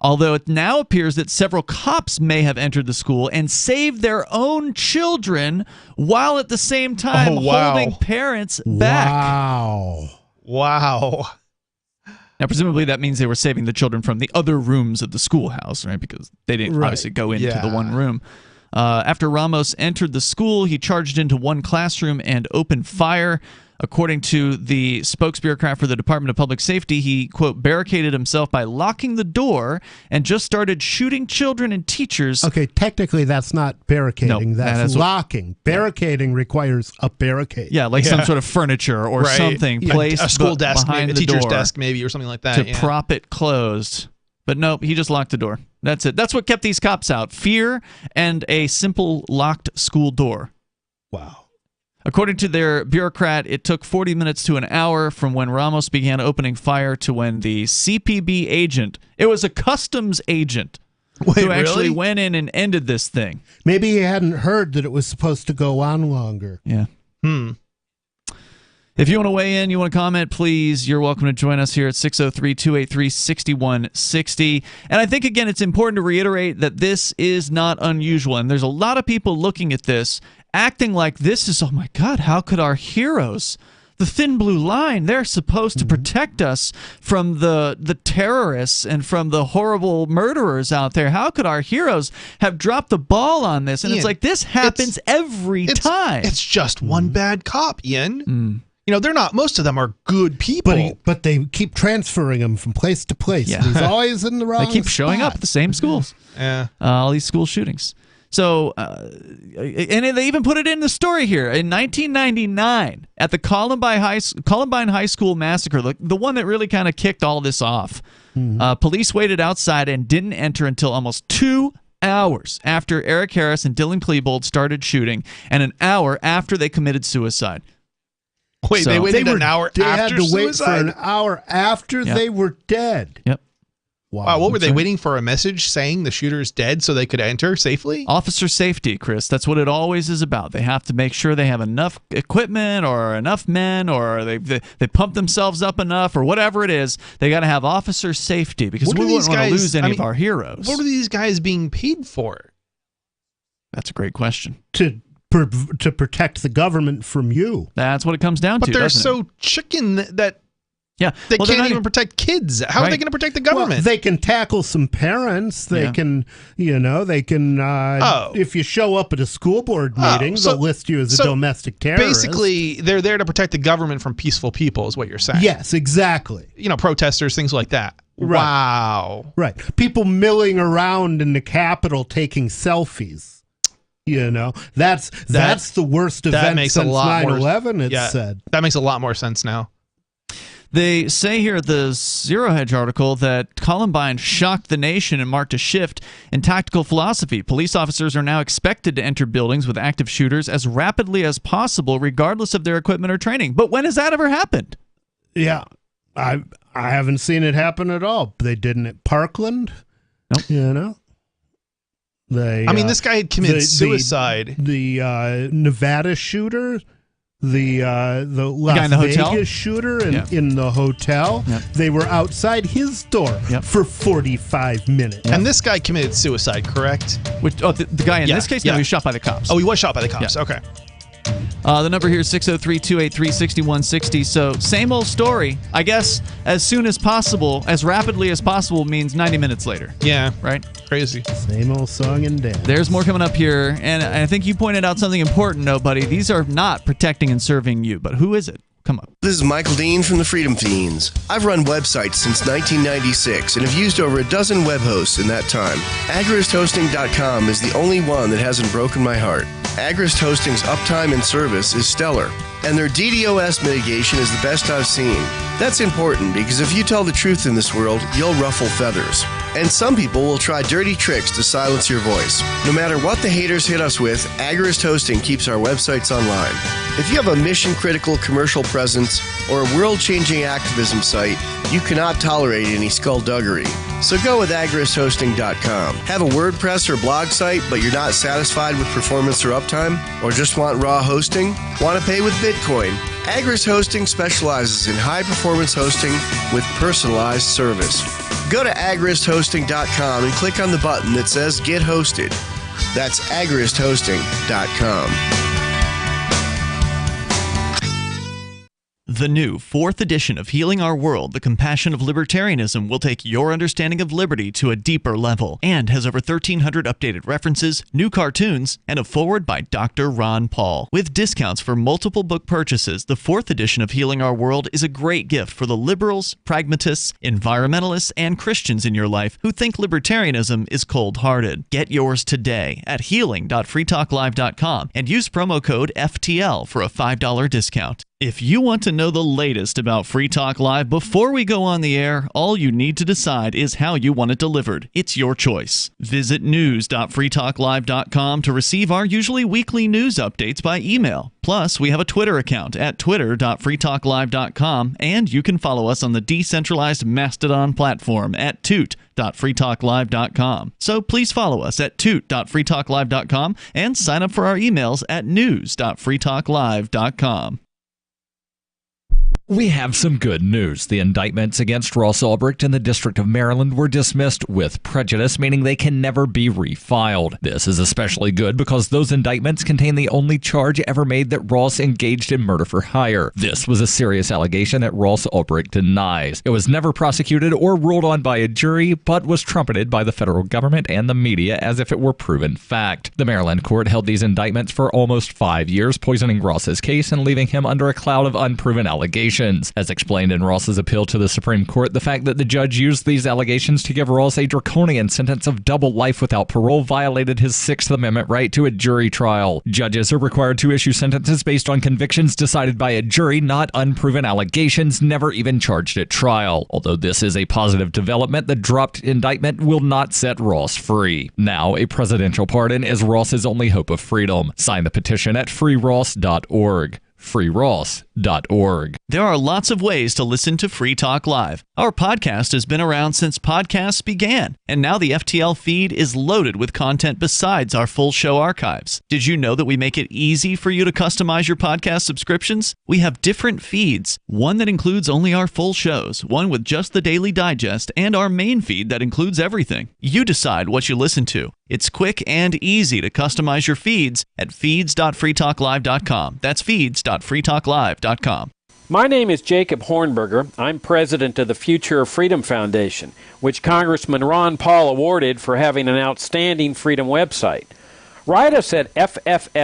Speaker 8: Although it now appears that several cops may have entered the school and saved their own children while at the same time holding parents back.
Speaker 10: Wow.
Speaker 8: Now, presumably that means they were saving the children from the other rooms of the schoolhouse, right? Because they didn't obviously go into the one room. After Ramos entered the school, he charged into one classroom and opened fire. According to the spokesbureaucrat for the Department of Public Safety, he, quote, barricaded himself by locking the door and just started shooting children and teachers.
Speaker 10: Okay, technically that's not barricading, that's locking. Barricading requires a barricade.
Speaker 8: Yeah, like some sort of furniture or something placed
Speaker 9: a school desk,
Speaker 8: behind
Speaker 9: maybe,
Speaker 8: the
Speaker 9: a teacher's
Speaker 8: door
Speaker 9: desk maybe, or something like that.
Speaker 8: To prop it closed. But nope, he just locked the door. That's it. That's what kept these cops out. Fear and a simple locked school door.
Speaker 10: Wow.
Speaker 8: According to their bureaucrat, it took 40 minutes to an hour from when Ramos began opening fire to when the CPB agent, it was a customs agent, who actually went in and ended this thing.
Speaker 10: Maybe he hadn't heard that it was supposed to go on longer.
Speaker 8: Yeah. If you want to weigh in, you want to comment, please, you're welcome to join us here at 603-283-6160. And I think, again, it's important to reiterate that this is not unusual. And there's a lot of people looking at this, acting like this is, oh my God, how could our heroes, the thin blue line, they're supposed to protect us from the terrorists and from the horrible murderers out there. How could our heroes have dropped the ball on this? And it's like, this happens every time.
Speaker 9: It's just one bad cop, Ian. They're not, most of them are good people.
Speaker 10: But they keep transferring him from place to place. Yeah. He's always in the wrong
Speaker 8: They keep showing
Speaker 10: spot.
Speaker 8: up at the same schools.
Speaker 9: Yeah.
Speaker 8: All these school shootings. So, and they even put it in the story here. In 1999, at the Columbine High School massacre, the one that really kind of kicked all this off, police waited outside and didn't enter until almost 2 hours after Eric Harris and Dylan Klebold started shooting, and an hour after they committed suicide.
Speaker 9: Wait, they waited an hour
Speaker 10: they
Speaker 9: after
Speaker 10: had to
Speaker 9: suicide?
Speaker 10: wait for an hour after they were dead.
Speaker 8: Yep.
Speaker 9: Wow, what were they waiting for? A message saying the shooter's dead so they could enter safely?
Speaker 8: Officer safety, Chris. That's what it always is about. They have to make sure they have enough equipment or enough men, or they pump themselves up enough, or whatever it is. They got to have officer safety, because we wouldn't want to lose any of our heroes.
Speaker 9: What are these guys being paid for?
Speaker 8: That's a great question.
Speaker 10: To protect the government from you.
Speaker 8: That's what it comes down to.
Speaker 9: But they're so chicken that they can't even protect kids. How are they going to protect the government?
Speaker 10: Well, they can tackle some parents. They can, if you show up at a school board meeting, they'll list you as a domestic terrorist.
Speaker 9: Basically, they're there to protect the government from peaceful people, is what you're saying.
Speaker 10: Yes, exactly.
Speaker 9: Protesters, things like that. Wow.
Speaker 10: Right. People milling around in the Capitol taking selfies. That's the worst event since 9/11, it's said.
Speaker 9: That makes a lot more sense now.
Speaker 8: They say here at the Zero Hedge article that Columbine shocked the nation and marked a shift in tactical philosophy. Police officers are now expected to enter buildings with active shooters as rapidly as possible, regardless of their equipment or training. But when has that ever happened?
Speaker 10: Yeah, I haven't seen it happen at all. They didn't at Parkland.
Speaker 8: Nope.
Speaker 9: This guy had committed suicide.
Speaker 10: The Nevada shooter. The Las
Speaker 8: guy in the
Speaker 10: Vegas
Speaker 8: hotel?
Speaker 10: shooter in the hotel.
Speaker 8: Yep.
Speaker 10: They were outside his door for 45 minutes.
Speaker 9: And this guy committed suicide, correct?
Speaker 8: The guy in this case? No, he was shot by the cops.
Speaker 9: Oh, he was shot by the cops.
Speaker 8: Yeah.
Speaker 9: Okay.
Speaker 8: The number here is 603-283-6160. So same old story. I guess as soon as possible, as rapidly as possible means 90 minutes later.
Speaker 9: Yeah.
Speaker 8: Right?
Speaker 9: Crazy.
Speaker 10: Same old song and dance.
Speaker 8: There's more coming up here. And I think you pointed out something important, Nobody. These are not protecting and serving you. But who is it? Come on.
Speaker 16: This is Michael Dean from the Freedom Fiends. I've run websites since 1996 and have used over a dozen web hosts in that time. AgristHosting.com is the only one that hasn't broken my heart. Agrist Hosting's uptime and service is stellar, and their DDoS mitigation is the best I've seen. That's important because if you tell the truth in this world, you'll ruffle feathers. And some people will try dirty tricks to silence your voice. No matter what the haters hit us with, Agrist Hosting keeps our websites online. If you have a mission-critical commercial presence or a world-changing activism site, you cannot tolerate any skullduggery. So go with AgristHosting.com. Have a WordPress or blog site, but you're not satisfied with performance or uptime? Or just want raw hosting? Want to pay with Bitcoin? Agrist Hosting specializes in high-performance hosting with personalized service. Go to AgristHosting.com and click on the button that says Get Hosted. That's AgristHosting.com.
Speaker 8: The new 4th edition of Healing Our World, The Compassion of Libertarianism, will take your understanding of liberty to a deeper level and has over 1,300 updated references, new cartoons, and a foreword by Dr. Ron Paul. With discounts for multiple book purchases, the 4th edition of Healing Our World is a great gift for the liberals, pragmatists, environmentalists, and Christians in your life who think libertarianism is cold-hearted. Get yours today at healing.freetalklive.com and use promo code FTL for a $5 discount. If you want to know the latest about Free Talk Live before we go on the air, all you need to decide is how you want it delivered. It's your choice. Visit news.freetalklive.com to receive our usually weekly news updates by email. Plus, we have a Twitter account at twitter.freetalklive.com, and you can follow us on the decentralized Mastodon platform at toot.freetalklive.com. So please follow us at toot.freetalklive.com and sign up for our emails at news.freetalklive.com.
Speaker 17: We have some good news. The indictments against Ross Ulbricht in the District of Maryland were dismissed with prejudice, meaning they can never be refiled. This is especially good because those indictments contain the only charge ever made that Ross engaged in murder for hire. This was a serious allegation that Ross Ulbricht denies. It was never prosecuted or ruled on by a jury, but was trumpeted by the federal government and the media as if it were proven fact. The Maryland court held these indictments for almost 5 years, poisoning Ross's case and leaving him under a cloud of unproven allegations. As explained in Ross's appeal to the Supreme Court, the fact that the judge used these allegations to give Ross a draconian sentence of double life without parole violated his Sixth Amendment right to a jury trial. Judges are required to issue sentences based on convictions decided by a jury, not unproven allegations never even charged at trial. Although this is a positive development, the dropped indictment will not set Ross free. Now, a presidential pardon is Ross's only hope of freedom. Sign the petition at freeross.org. freeross.org.
Speaker 8: There are lots of ways to listen to Free Talk Live. Our podcast has been around since podcasts began, and now the FTL feed is loaded with content besides our full show archives. Did you know that we make it easy for you to customize your podcast subscriptions? We have different feeds, one that includes only our full shows, one with just the Daily Digest, and our main feed that includes everything. You decide what you listen to. It's quick and easy to customize your feeds at feeds.freetalklive.com. That's feeds.freetalklive.com.
Speaker 18: My name is Jacob Hornberger. I'm president of the Future of Freedom Foundation, which Congressman Ron Paul awarded for having an outstanding freedom website. Write us at fff@fff.org,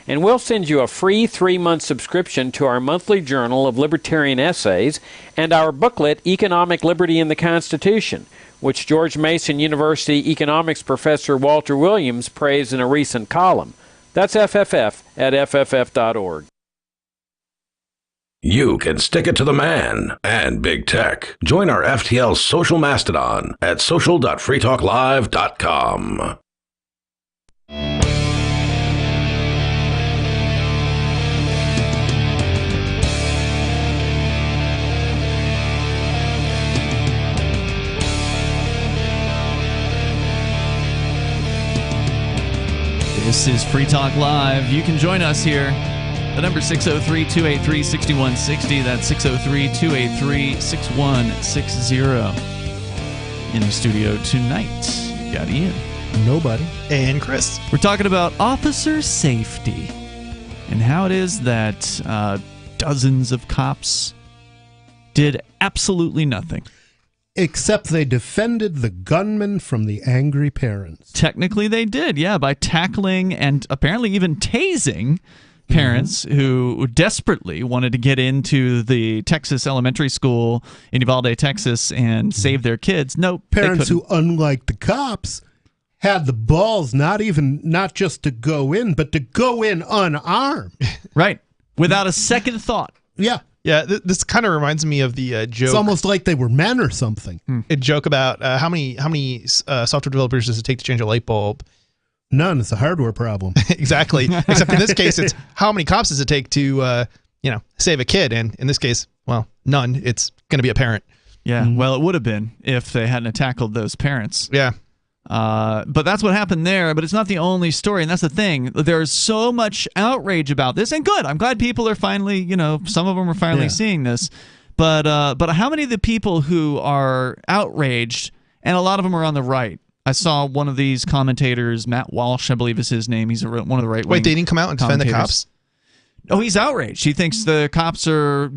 Speaker 18: and we'll send you a free 3-month subscription to our monthly journal of libertarian essays and our booklet, Economic Liberty in the Constitution, which George Mason University economics professor Walter Williams praised in a recent column. That's fff@fff.org.
Speaker 7: You can stick it to the man and big tech. Join our FTL social mastodon at social.freetalklive.com.
Speaker 8: This is Free Talk Live. You can join us here. The number 603-283-6160. That's 603-283-6160. In the studio tonight, got Ian.
Speaker 10: Nobody.
Speaker 9: And Chris.
Speaker 8: We're talking about officer safety and how it is that dozens of cops did absolutely nothing.
Speaker 10: Except they defended the gunman from the angry parents.
Speaker 8: Technically they did, yeah, by tackling and apparently even tasing parents who desperately wanted to get into the Texas elementary school in Uvalde, Texas, and save their kids. No,
Speaker 10: parents who, unlike the cops, had the balls not just to go in, but to go in unarmed.
Speaker 8: Right, without a second thought.
Speaker 10: Yeah.
Speaker 9: Yeah, this kind of reminds me of the joke.
Speaker 10: It's almost like they were men or something.
Speaker 9: A joke about how many software developers does it take to change a light bulb?
Speaker 10: None. It's a hardware problem.
Speaker 9: Exactly. Except in this case, it's how many cops does it take to, save a kid? And in this case, well, none. It's going to be a parent.
Speaker 8: Yeah. Well, it would have been if they hadn't tackled those parents.
Speaker 9: Yeah.
Speaker 8: But that's what happened there. But it's not the only story, and that's the thing. There's so much outrage about this, and good. I'm glad people are finally, some of them are finally seeing this. But how many of the people who are outraged, and a lot of them are on the right. I saw one of these commentators, Matt Walsh, I believe is his name. He's one of the right-wing.
Speaker 9: Wait, they didn't come out and defend the cops?
Speaker 8: Oh, he's outraged. He thinks the cops are,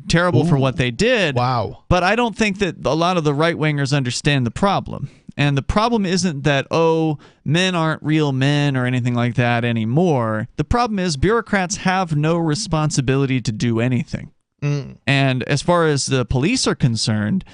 Speaker 8: terrible for what they did.
Speaker 9: Wow.
Speaker 8: But I don't think that a lot of the right-wingers understand the problem. And the problem isn't that, men aren't real men or anything like that anymore. The problem is bureaucrats have no responsibility to do anything. And as far as the police are concerned,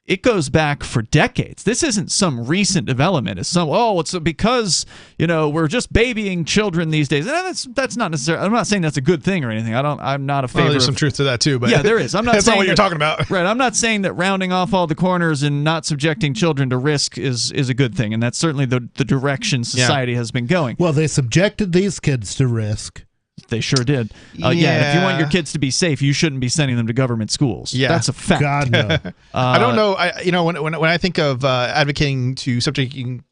Speaker 8: it goes back for decades. This isn't some recent development. It's it's because, we're just babying children these days. And that's not necessarily, I'm not saying that's a good thing or anything. I'm not a favor.
Speaker 9: Well, there's some truth to that too, but
Speaker 8: yeah, there is. I'm not
Speaker 9: that's
Speaker 8: saying
Speaker 9: not what you're talking about.
Speaker 8: Right. I'm not saying that rounding off all the corners and not subjecting children to risk is a good thing. And that's certainly the direction society has been going.
Speaker 10: Well, they subjected these kids to risk.
Speaker 8: They sure did. If you want your kids to be safe, you shouldn't be sending them to government schools. Yeah, that's a fact.
Speaker 10: God, no.
Speaker 9: I don't know. When I think of advocating to subjecting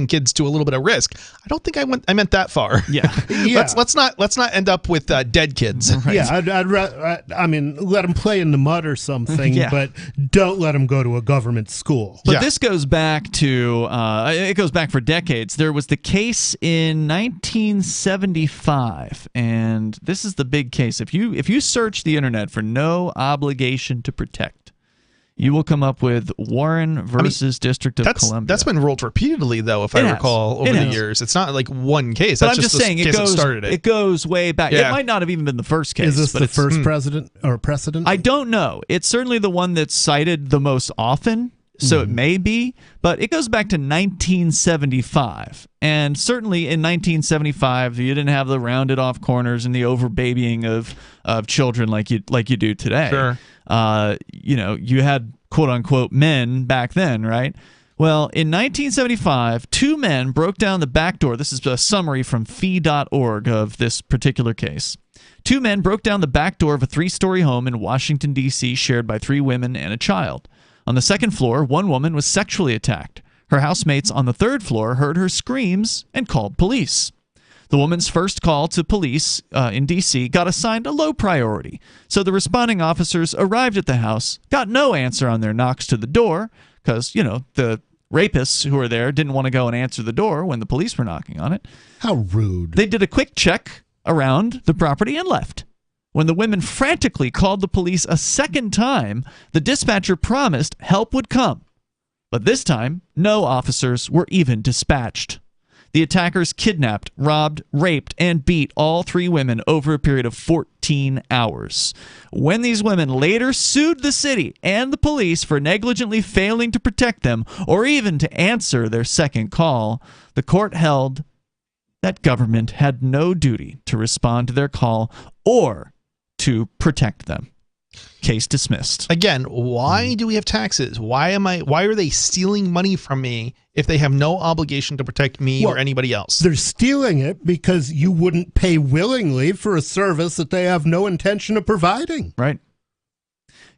Speaker 9: kids to a little bit of risk, I don't think I meant that far.
Speaker 8: Yeah.
Speaker 9: Let's not end up with dead kids.
Speaker 10: Right. Yeah, let them play in the mud or something, but don't let them go to a government school.
Speaker 8: But this goes back to it goes back for decades. There was the case in 1975. And this is the big case. If you search the internet for no obligation to protect, you will come up with Warren versus District of Columbia.
Speaker 9: That's been ruled repeatedly, though, if I recall, over the years. It's not like one case.
Speaker 8: But
Speaker 9: that's
Speaker 8: I'm just saying
Speaker 9: it started it.
Speaker 8: It goes way back.
Speaker 9: Yeah.
Speaker 8: It might not have even been the first case.
Speaker 10: Is this the first president or precedent?
Speaker 8: I don't know. It's certainly the one that's cited the most often. So it may be, but it goes back to 1975. And certainly in 1975, you didn't have the rounded off corners and the over-babying of children like you do today.
Speaker 9: Sure.
Speaker 8: You had quote-unquote men back then, right? Well, in 1975, 2 men broke down the back door. This is a summary from fee.org of this particular case. 2 men broke down the back door of a 3-story home in Washington, D.C., shared by 3 women and a child. On the second floor, 1 woman was sexually attacked. Her housemates on the 3rd floor heard her screams and called police. The woman's first call to police in D.C. got assigned a low priority, so the responding officers arrived at the house, got no answer on their knocks to the door, because, the rapists who were there didn't want to go and answer the door when the police were knocking on it.
Speaker 10: How rude.
Speaker 8: They did a quick check around the property and left. When the women frantically called the police a second time, the dispatcher promised help would come. But this time, no officers were even dispatched. The attackers kidnapped, robbed, raped, and beat all 3 women over a period of 14 hours. When these women later sued the city and the police for negligently failing to protect them or even to answer their second call, the court held that government had no duty to respond to their call or to protect them. Case dismissed.
Speaker 9: Again, why do we have taxes? Why are they stealing money from me if they have no obligation to protect me or anybody else?
Speaker 10: They're stealing it because you wouldn't pay willingly for a service that they have no intention of providing.
Speaker 8: Right.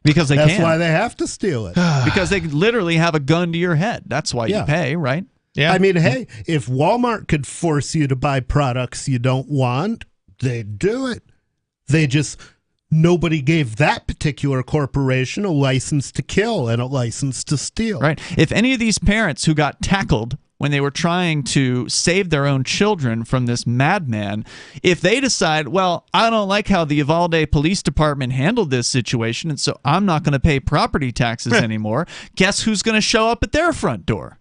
Speaker 8: Because they
Speaker 10: That's
Speaker 8: can.
Speaker 10: why they have to steal it.
Speaker 8: Because they literally have a gun to your head. That's why you pay, right?
Speaker 9: Yeah.
Speaker 10: I mean, hey, if Walmart could force you to buy products you don't want, they'd do it. Nobody gave that particular corporation a license to kill and a license to steal.
Speaker 8: Right. If any of these parents who got tackled when they were trying to save their own children from this madman, if they decide, well, I don't like how the Uvalde Police Department handled this situation, and so I'm not going to pay property taxes anymore, guess who's going to show up at their front door?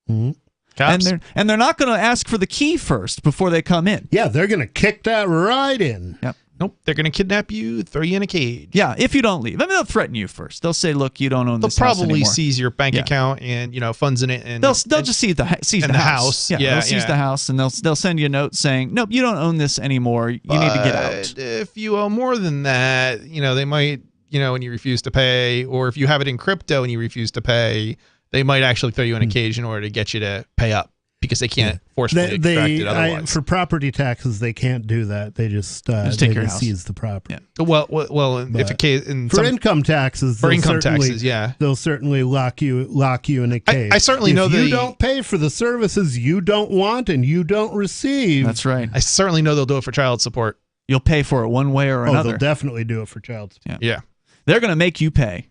Speaker 10: Mm-hmm.
Speaker 8: And they're not going to ask for the key first before they come in.
Speaker 10: Yeah, they're going to kick that right in.
Speaker 8: Yep.
Speaker 9: Nope, they're going to kidnap you, throw you in a cage.
Speaker 8: Yeah, if you don't leave. I mean, they'll threaten you first. They'll say, look, you don't own this house anymore.
Speaker 9: They'll probably seize your bank account and, funds in it. And
Speaker 8: they'll just seize the house. Yeah, they'll seize the house, and they'll send you a note saying, nope, you don't own this anymore. You need to get out.
Speaker 9: If you owe more than that, they might, and you refuse to pay, or if you have it in crypto and you refuse to pay, they might actually throw you in a cage in order to get you to pay up. Because they can't forcefully extract it otherwise.
Speaker 10: For property taxes, they can't do that. They just
Speaker 8: take your house.
Speaker 10: Seize the property.
Speaker 9: Yeah. Well, if a case
Speaker 10: for income taxes, they'll certainly lock you in a cage.
Speaker 9: I certainly know that
Speaker 10: you don't pay for the services you don't want and you don't receive.
Speaker 8: That's right.
Speaker 9: I certainly know they'll do it for child support.
Speaker 8: You'll pay for it one way or another.
Speaker 10: They'll definitely do it for child support.
Speaker 9: Yeah.
Speaker 8: They're going to make you pay.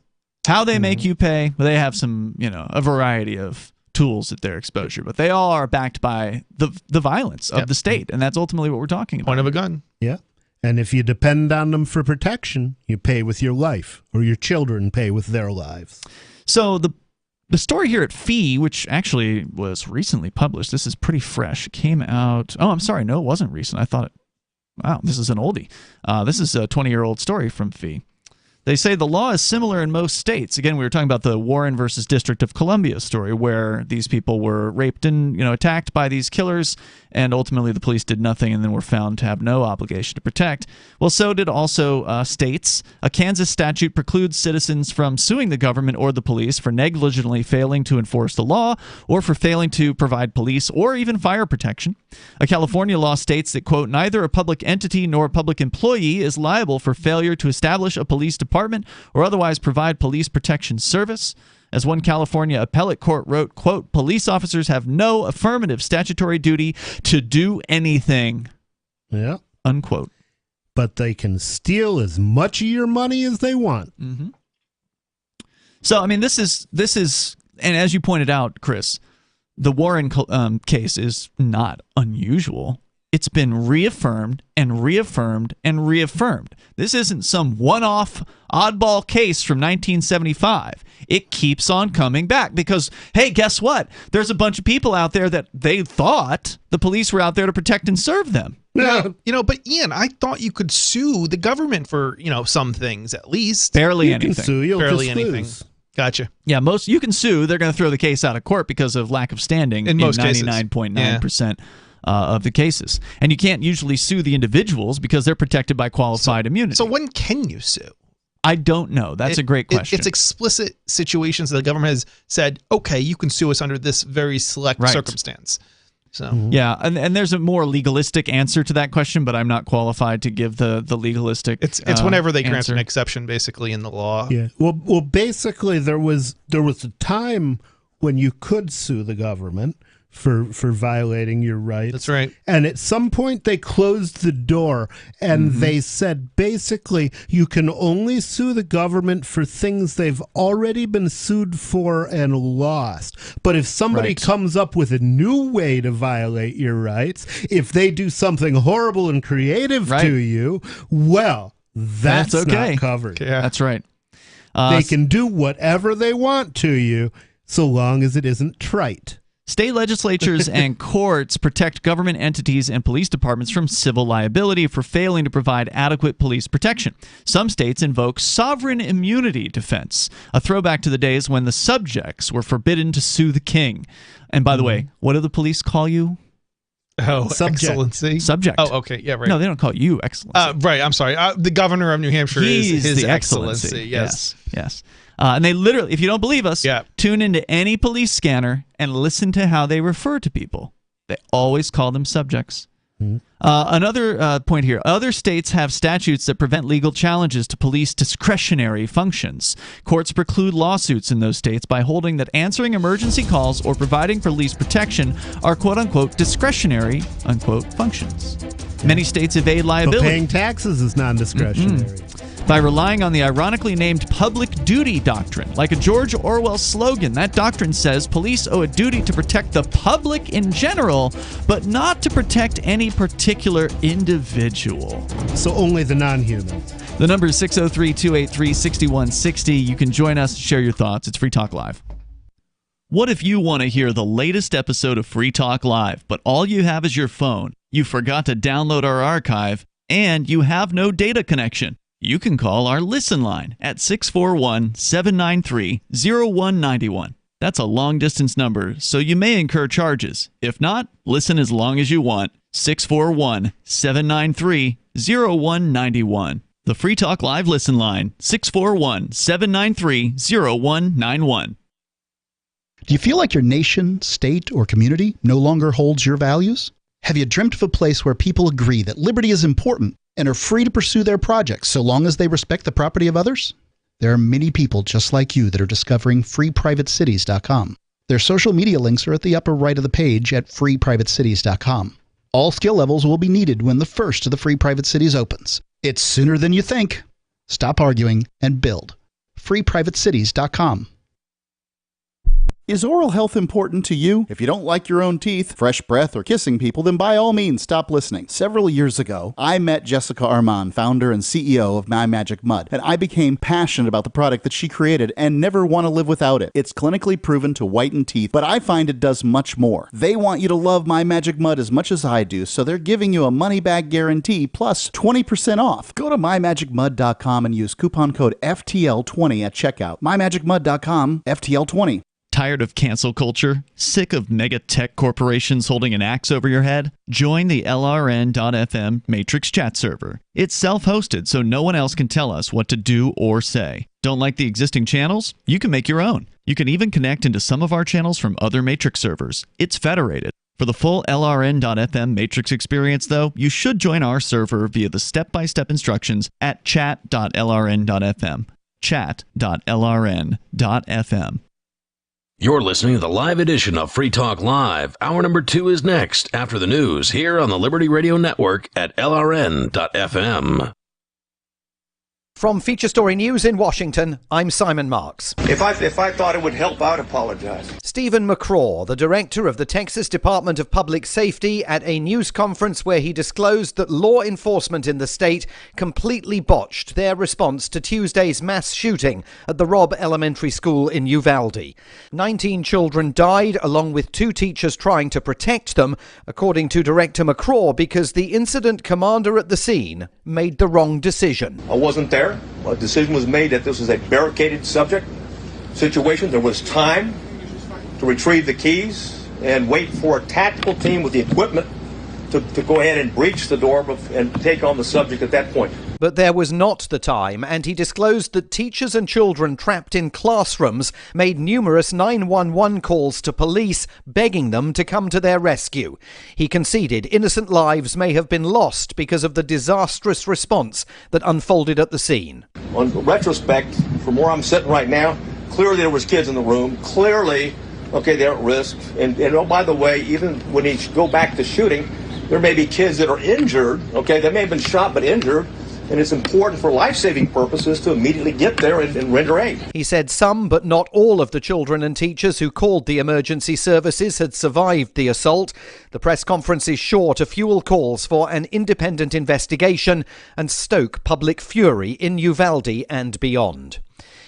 Speaker 8: How they make you pay? Well, they have some, a variety of tools at their exposure, but they all are backed by the violence of the state, and that's ultimately what we're talking about.
Speaker 9: Point of a gun.
Speaker 10: Yeah. And if you depend on them for protection, you pay with your life, or your children pay with their lives.
Speaker 8: So the story here at Fee, which actually was recently published, this is pretty fresh. It came out, I'm sorry, no, it wasn't recent. I thought wow, this is an oldie. This is a 20-year-old story from Fee. They say the law is similar in most states. Again, we were talking about the Warren versus District of Columbia story, where these people were raped and attacked by these killers, and ultimately the police did nothing and then were found to have no obligation to protect. Well, so did also states. A Kansas statute precludes citizens from suing the government or the police for negligently failing to enforce the law or for failing to provide police or even fire protection. A California law states that, quote, neither a public entity nor a public employee is liable for failure to establish a police department or otherwise provide police protection service. As one California appellate court wrote, quote, police officers have no affirmative statutory duty to do anything.
Speaker 10: Yeah.
Speaker 8: Unquote.
Speaker 10: But they can steal as much of your money as they want.
Speaker 8: Mm-hmm. So, I mean, this is, and as you pointed out, Chris, the Warren case is not unusual. It's been reaffirmed and reaffirmed and reaffirmed. This isn't some one-off oddball case from 1975. It keeps on coming back because, hey, guess what? There's a bunch of people out there that they thought the police were out there to protect and serve them.
Speaker 9: Yeah. But Ian, I thought you could sue the government for, some things at least.
Speaker 8: Barely
Speaker 10: anything.
Speaker 8: Can
Speaker 10: sue,
Speaker 9: barely anything.
Speaker 10: Lose.
Speaker 9: Gotcha.
Speaker 8: Yeah, most you can sue. They're going to throw the case out of court because of lack of standing in
Speaker 9: most
Speaker 8: 99.9%. Of the cases. And you can't usually sue the individuals because they're protected by qualified immunity.
Speaker 9: So when can you sue?
Speaker 8: I don't know. That's a great question.
Speaker 9: It's explicit situations that the government has said, okay, you can sue us under this very select circumstance. So
Speaker 8: yeah, and there's a more legalistic answer to that question, but I'm not qualified to give the legalistic
Speaker 9: It's whenever they grant
Speaker 8: answer.
Speaker 9: an exception, basically, in the law.
Speaker 10: Yeah. Well, basically, there was a time when you could sue the government for violating your rights.
Speaker 9: That's right.
Speaker 10: And at some point they closed the door and they said basically you can only sue the government for things they've already been sued for and lost. But if somebody comes up with a new way to violate your rights, if they do something horrible and creative to you, well, that's
Speaker 8: okay.
Speaker 10: not covered.
Speaker 8: Yeah. That's right.
Speaker 10: They can do whatever they want to you. so long as it isn't trite.
Speaker 8: State legislatures and courts protect government entities and police departments from civil liability for failing to provide adequate police protection. Some states invoke sovereign immunity defense, a throwback to the days when the subjects were forbidden to sue the king. And by the way, what do the police call you?
Speaker 9: Oh,
Speaker 10: Subject.
Speaker 9: Excellency.
Speaker 8: Subject.
Speaker 9: Oh, okay. Yeah, right.
Speaker 8: No, they don't call you Excellency.
Speaker 9: Right, I'm sorry. The governor of New Hampshire is His
Speaker 8: the
Speaker 9: Excellency. Yes.
Speaker 8: Yes. And they literally, if you don't believe us, tune into any police scanner and listen to how they refer to people. They always call them subjects. Another point here. Other states have statutes that prevent legal challenges to police discretionary functions. Courts preclude lawsuits in those states by holding that answering emergency calls or providing police protection are quote-unquote discretionary, unquote, functions. Many states evade liability.
Speaker 10: But paying taxes is non-discretionary.
Speaker 8: By relying on the ironically named public duty doctrine. Like a George Orwell slogan, that doctrine says police owe a duty to protect the public in general, but not to protect any particular individual.
Speaker 10: So only the non-human.
Speaker 8: The number is 603-283-6160. You can join us and share your thoughts. It's Free Talk Live. What if you want to hear the latest episode of Free Talk Live, but all you have is your phone, you forgot to download our archive, and you have no data connection? You can call our Listen line at 641-793-0191. That's a long-distance number, so you may incur charges. If not, listen as long as you want. 641-793-0191. The Free Talk Live Listen line, 641-793-0191.
Speaker 11: Do you feel like your nation, state, or community no longer holds your values? Have you dreamt of a place where people agree that liberty is important and are free to pursue their projects so long as they respect the property of others? There are many people just like you that are discovering freeprivatecities.com. Their social media links are at the upper right of the page at freeprivatecities.com. All skill levels will be needed when the first of the Free Private Cities opens. It's sooner than you think. Stop arguing and build. freeprivatecities.com. Is oral health important to you? If you don't like your own teeth, fresh breath, or kissing people, then by all means stop listening. Several years ago, I met Jessica Armand, founder and CEO of My Magic Mud, and I became passionate about the product that she created and never want to live without it. It's clinically proven to whiten teeth, but I find it does much more. They want you to love My Magic Mud as much as I do, so they're giving you a money-back guarantee plus 20% off. Go to mymagicmud.com and use coupon code FTL20 at checkout. mymagicmud.com, FTL20.
Speaker 8: Tired of cancel culture? Sick of mega tech corporations holding an axe over your head? Join the LRN.FM Matrix chat server. It's self-hosted, so no one else can tell us what to do or say. Don't like the existing channels? You can make your own. You can even connect into some of our channels from other Matrix servers. It's federated. For the full LRN.FM Matrix experience, though, you should join our server via the step-by-step instructions at chat.lrn.fm. chat.lrn.fm.
Speaker 7: You're listening to the live edition of Free Talk Live. Hour number 2 is next after the news here on the Liberty Radio Network at LRN.FM.
Speaker 2: From Feature Story News in Washington, I'm Simon Marks.
Speaker 14: If I thought it would help, I'd apologize.
Speaker 2: Stephen McCraw, the director of the Texas Department of Public Safety, at a news conference where he disclosed that law enforcement in the state completely botched their response to Tuesday's mass shooting at the Robb Elementary School in Uvalde. 19 children died, along with 2 teachers trying to protect them, according to Director McCraw, because the incident commander at the scene made the wrong decision.
Speaker 14: I wasn't there. A decision was made that this was a barricaded situation. There was time to retrieve the keys and wait for a tactical team with the equipment to go ahead and breach the door and take on the subject at that point.
Speaker 2: But there was not the time, and he disclosed that teachers and children trapped in classrooms made numerous 911 calls to police, begging them to come to their rescue. He conceded innocent lives may have been lost because of the disastrous response that unfolded at the scene.
Speaker 14: On retrospect, from where I'm sitting right now, clearly there was kids in the room. Clearly, they're at risk. And oh, by the way, even when you go back to shooting, there may be kids that are injured. They may have been shot but injured. And it's important for life-saving purposes to immediately get there and render aid.
Speaker 2: He said some, but not all, of the children and teachers who called the emergency services had survived the assault. The press conference is sure to fuel calls for an independent investigation and stoke public fury in Uvalde and beyond.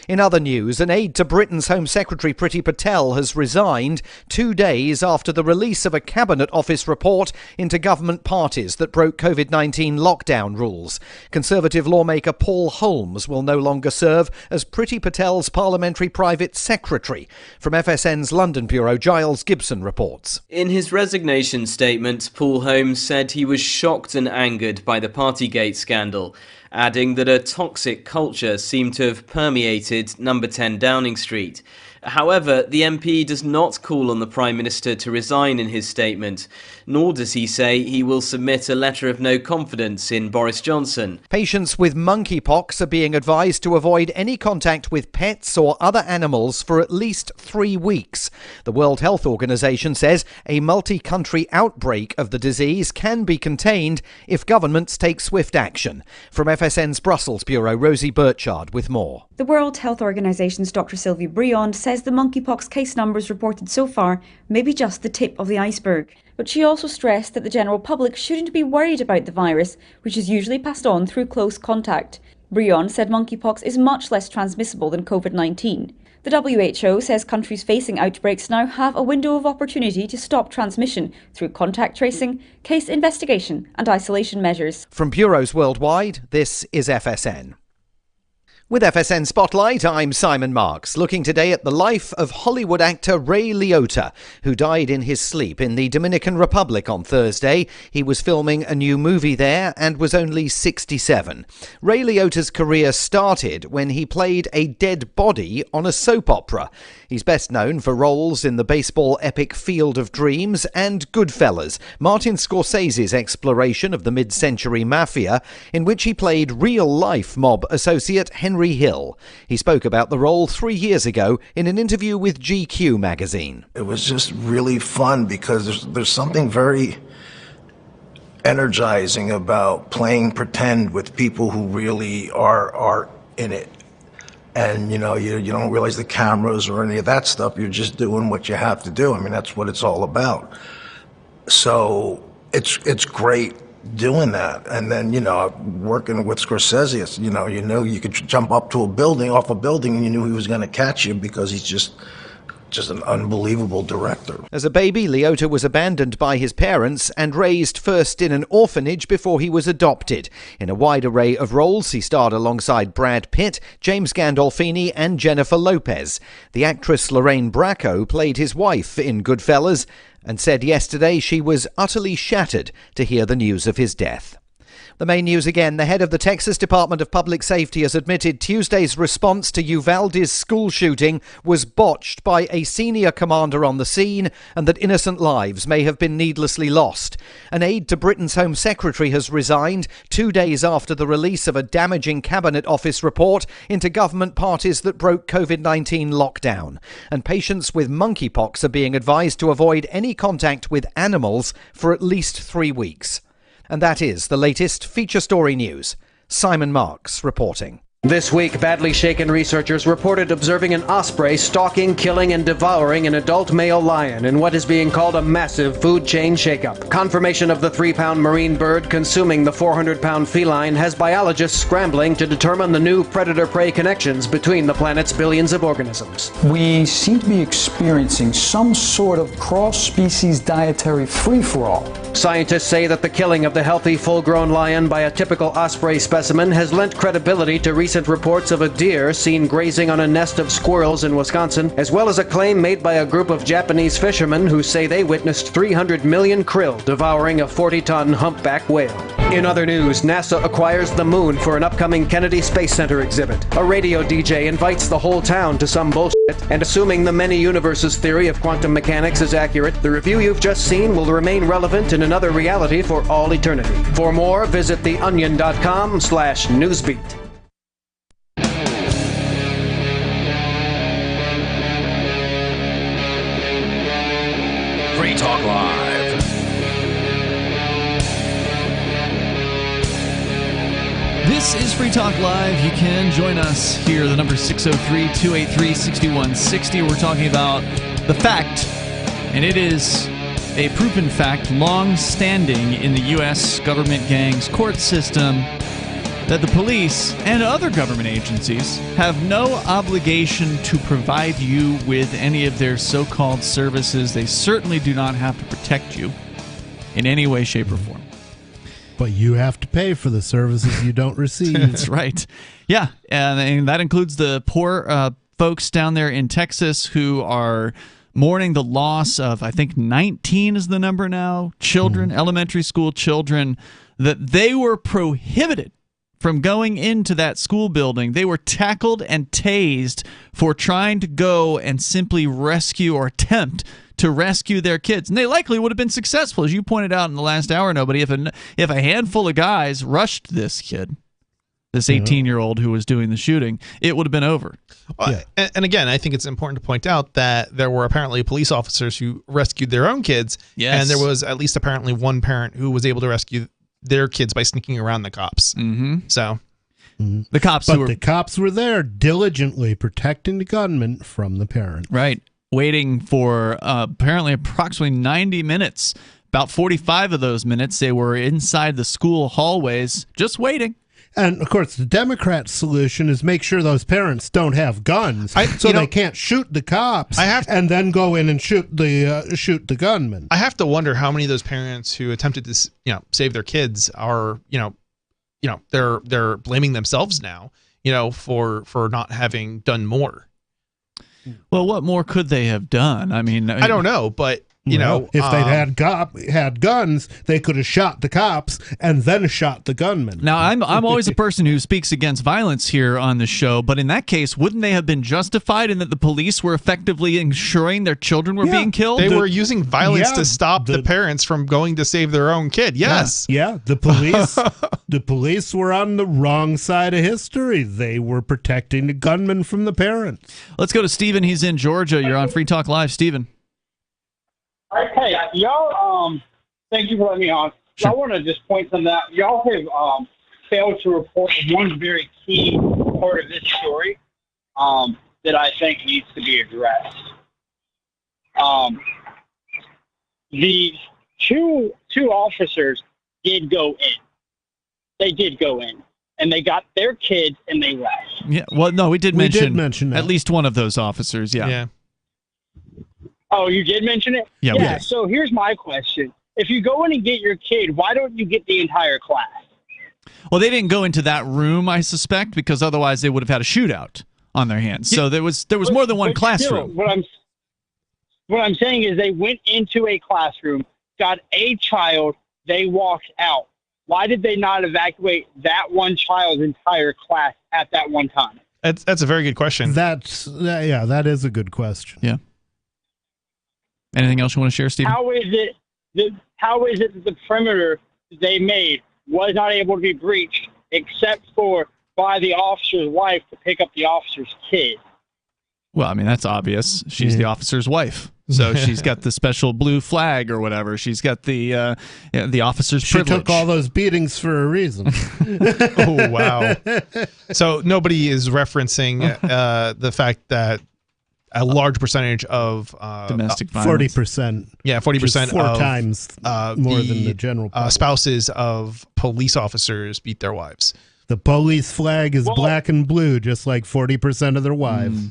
Speaker 2: In other news, an aide to Britain's Home Secretary Priti Patel has resigned 2 days after the release of a Cabinet Office report into government parties that broke COVID-19 lockdown rules. Conservative lawmaker Paul Holmes will no longer serve as Priti Patel's Parliamentary Private Secretary. From FSN's London bureau, Giles Gibson reports.
Speaker 15: In his resignation statement, Paul Holmes said he was shocked and angered by the Partygate scandal, adding that a toxic culture seemed to have permeated number 10 Downing Street. However, the MP does not call on the Prime Minister to resign in his statement, nor does he say he will submit a letter of no confidence in Boris Johnson.
Speaker 2: Patients with monkeypox are being advised to avoid any contact with pets or other animals for at least 3 weeks. The World Health Organization says a multi-country outbreak of the disease can be contained if governments take swift action. From FSN's Brussels bureau, Rosie Burchard with more.
Speaker 1: The World Health Organization's Dr. Sylvie Briand says the monkeypox case numbers reported so far may be just the tip of the iceberg. But she also stressed that the general public shouldn't be worried about the virus, which is usually passed on through close contact. Briand said monkeypox is much less transmissible than COVID-19. The WHO says countries facing outbreaks now have a window of opportunity to stop transmission through contact tracing, case investigation and isolation measures.
Speaker 2: From bureaus worldwide, this is FSN. With FSN Spotlight, I'm Simon Marks, looking today at the life of Hollywood actor Ray Liotta, who died in his sleep in the Dominican Republic on Thursday. He was filming a new movie there and was only 67. Ray Liotta's career started when he played a dead body on a soap opera. He's best known for roles in the baseball epic Field of Dreams and Goodfellas, Martin Scorsese's exploration of the mid-century mafia, in which he played real-life mob associate Henry Hill. He spoke about the role 3 years ago in an interview with GQ magazine.
Speaker 3: It was just really fun because there's something very energizing about playing pretend with people who really are in it. And, you don't realize the cameras or any of that stuff. You're just doing what you have to do. I mean, that's what it's all about. So it's great doing that. And then, working with Scorsese, you could jump up to off a building and you knew he was going to catch you because he's just an unbelievable director.
Speaker 2: As a baby, Liotta was abandoned by his parents and raised first in an orphanage before he was adopted. In a wide array of roles, he starred alongside Brad Pitt, James Gandolfini and Jennifer Lopez. The actress Lorraine Bracco played his wife in Goodfellas and said yesterday she was utterly shattered to hear the news of his death. The main news again. The head of the Texas Department of Public Safety has admitted Tuesday's response to Uvalde's school shooting was botched by a senior commander on the scene and that innocent lives may have been needlessly lost. An aide to Britain's Home Secretary has resigned 2 days after the release of a damaging Cabinet Office report into government parties that broke COVID-19 lockdown. And patients with monkeypox are being advised to avoid any contact with animals for at least 3 weeks. And that is the latest feature story news. Simon Marks reporting.
Speaker 18: This week, badly shaken researchers reported observing an osprey stalking, killing, and devouring an adult male lion in what is being called a massive food chain shakeup. Confirmation of the 3-pound marine bird consuming the 400-pound feline has biologists scrambling to determine the new predator-prey connections between the planet's billions of organisms.
Speaker 19: We seem to be experiencing some sort of cross-species dietary free-for-all.
Speaker 18: Scientists say that the killing of the healthy, full-grown lion by a typical osprey specimen has lent credibility to recent reports of a deer seen grazing on a nest of squirrels in Wisconsin, as well as a claim made by a group of Japanese fishermen who say they witnessed 300 million krill devouring a 40-ton humpback whale. In other news, NASA acquires the moon for an upcoming Kennedy Space Center exhibit. A radio DJ invites the whole town to some bullshit, and assuming the many universes theory of quantum mechanics is accurate, the review you've just seen will remain relevant in another reality for all eternity. For more, visit theonion.com/newsbeat.
Speaker 17: Free Talk Live.
Speaker 8: This is Free Talk Live. You can join us here. The number 603-283-6160. We're talking about the fact, and it is a proven fact, long-standing in the U.S. government gang's court system, that the police and other government agencies have no obligation to provide you with any of their so-called services. They certainly do not have to protect you in any way, shape, or form.
Speaker 10: But you have to pay for the services you don't receive.
Speaker 8: That's right. Yeah, and that includes the poor folks down there in Texas who are mourning the loss of, I think 19 is the number now, children, elementary school children, that they were prohibited from going into that school building. They were tackled and tased for trying to go and simply rescue or attempt to rescue their kids. And they likely would have been successful, as you pointed out in the last hour, Nobody. If a handful of guys rushed this kid, this 18-year-old who was doing the shooting, it would have been over.
Speaker 9: And again, I think it's important to point out that there were apparently police officers who rescued their own kids.
Speaker 8: Yes.
Speaker 9: And there was at least apparently one parent who was able to rescue their kids by sneaking around the cops.
Speaker 8: Mm-hmm.
Speaker 9: So
Speaker 8: the cops
Speaker 10: the cops were there diligently protecting the gunman from the parent.
Speaker 8: Right. Waiting for approximately 90 minutes. About 45 of those minutes, they were inside the school hallways just waiting.
Speaker 10: And, of course, the Democrat solution is make sure those parents don't have guns so they can't shoot the cops and then go in and shoot the gunman.
Speaker 9: I have to wonder how many of those parents who attempted to save their kids are they're blaming themselves now for not having done more.
Speaker 8: Well, what more could they have done? I mean,
Speaker 9: I don't know, but
Speaker 10: if they'd had guns, they could have shot the cops and then shot the gunman.
Speaker 8: Now, I'm always a person who speaks against violence here on the show, but in that case, wouldn't they have been justified in that the police were effectively ensuring their children were being killed?
Speaker 9: They were using violence to stop the parents from going to save their own kid. Yes.
Speaker 10: Yeah, the police were on the wrong side of history. They were protecting the gunman from the parents.
Speaker 8: Let's go to Steven. He's in Georgia. You're on Free Talk Live, Steven.
Speaker 20: Hey, y'all, thank you for letting me on.
Speaker 8: Sure.
Speaker 20: I want to just point something out. Y'all have failed to report one very key part of this story that I think needs to be addressed. The two officers did go in. They did go in. And they got their kids and they left.
Speaker 8: Yeah, well, no, we did mention
Speaker 10: that.
Speaker 8: At least one of those officers, yeah.
Speaker 20: Oh, you did mention it?
Speaker 8: Yeah, we did.
Speaker 20: So here's my question. If you go in and get your kid, why don't you get the entire class?
Speaker 8: Well, they didn't go into that room, I suspect, because otherwise they would have had a shootout on their hands. So there was more than one classroom.
Speaker 20: Still, what I'm saying is they went into a classroom, got a child, they walked out. Why did they not evacuate that one child's entire class at that one time?
Speaker 9: That's a very good question.
Speaker 10: That is a good question.
Speaker 8: Yeah. Anything else you want to share, Stephen?
Speaker 20: How is it that the perimeter they made was not able to be breached except for by the officer's wife to pick up the officer's kid?
Speaker 8: Well, I mean, that's obvious. She's the officer's wife. So she's got the special blue flag or whatever. She's got the officer's privilege.
Speaker 10: She took all those beatings for a reason.
Speaker 9: Oh, wow. So nobody is referencing the fact that a large percentage of
Speaker 8: domestic violence,
Speaker 10: 40%.
Speaker 9: Yeah, 40%
Speaker 10: four
Speaker 9: of
Speaker 10: times more than the general public.
Speaker 9: Spouses of police officers beat their wives.
Speaker 10: The police flag is black and blue, just like 40% of their wives.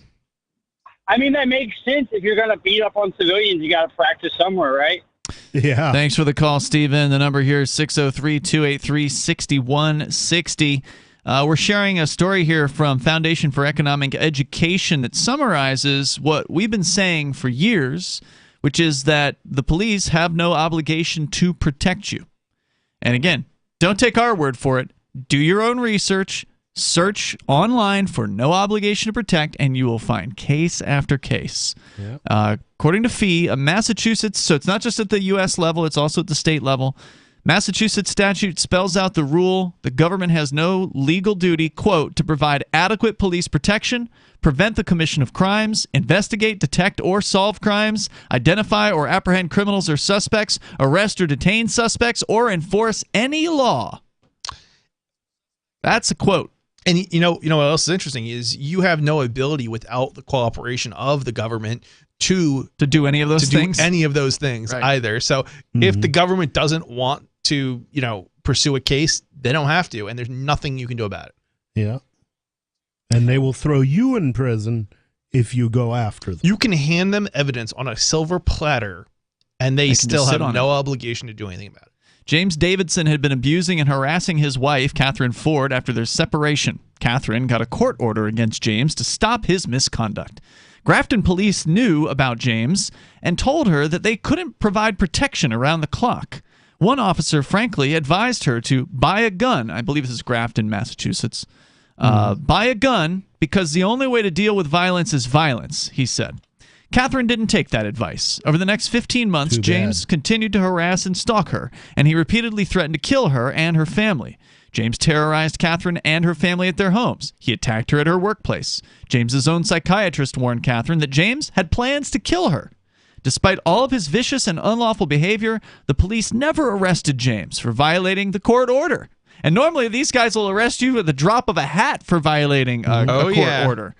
Speaker 20: I mean, that makes sense. If you're going to beat up on civilians, you got to practice somewhere, right?
Speaker 10: Yeah.
Speaker 8: Thanks for the call, Stephen. The number here is 603-283-6160. We're sharing a story here from Foundation for Economic Education that summarizes what we've been saying for years, which is that the police have no obligation to protect you. And again, don't take our word for it. Do your own research. Search online for no obligation to protect, and you will find case after case.
Speaker 10: Yep.
Speaker 8: According to FEE, Massachusetts, so it's not just at the U.S. level, it's also at the state level. Massachusetts statute spells out the rule: the government has no legal duty, quote, to provide adequate police protection, prevent the commission of crimes, investigate, detect, or solve crimes, identify or apprehend criminals or suspects, arrest or detain suspects, or enforce any law. That's a quote.
Speaker 9: And you know what else is interesting is you have no ability without the cooperation of the government to
Speaker 8: do any of those things.
Speaker 9: Either. So if the government doesn't want to, pursue a case, they don't have to, and there's nothing you can do about it.
Speaker 10: Yeah. And they will throw you in prison if you go after them.
Speaker 9: You can hand them evidence on a silver platter, and they still have no obligation to do anything about it.
Speaker 8: James Davidson had been abusing and harassing his wife, Catherine Ford, after their separation. Catherine got a court order against James to stop his misconduct. Grafton police knew about James and told her that they couldn't provide protection around the clock. One officer, frankly, advised her to buy a gun. I believe this is Grafton, Massachusetts. Buy a gun because the only way to deal with violence is violence, he said. Catherine didn't take that advice. Over the next 15 months, James continued to harass and stalk her, and he repeatedly threatened to kill her and her family. James terrorized Catherine and her family at their homes. He attacked her at her workplace. James's own psychiatrist warned Catherine that James had plans to kill her. Despite all of his vicious and unlawful behavior, the police never arrested James for violating the court order. And normally these guys will arrest you with the drop of a hat for violating a court order.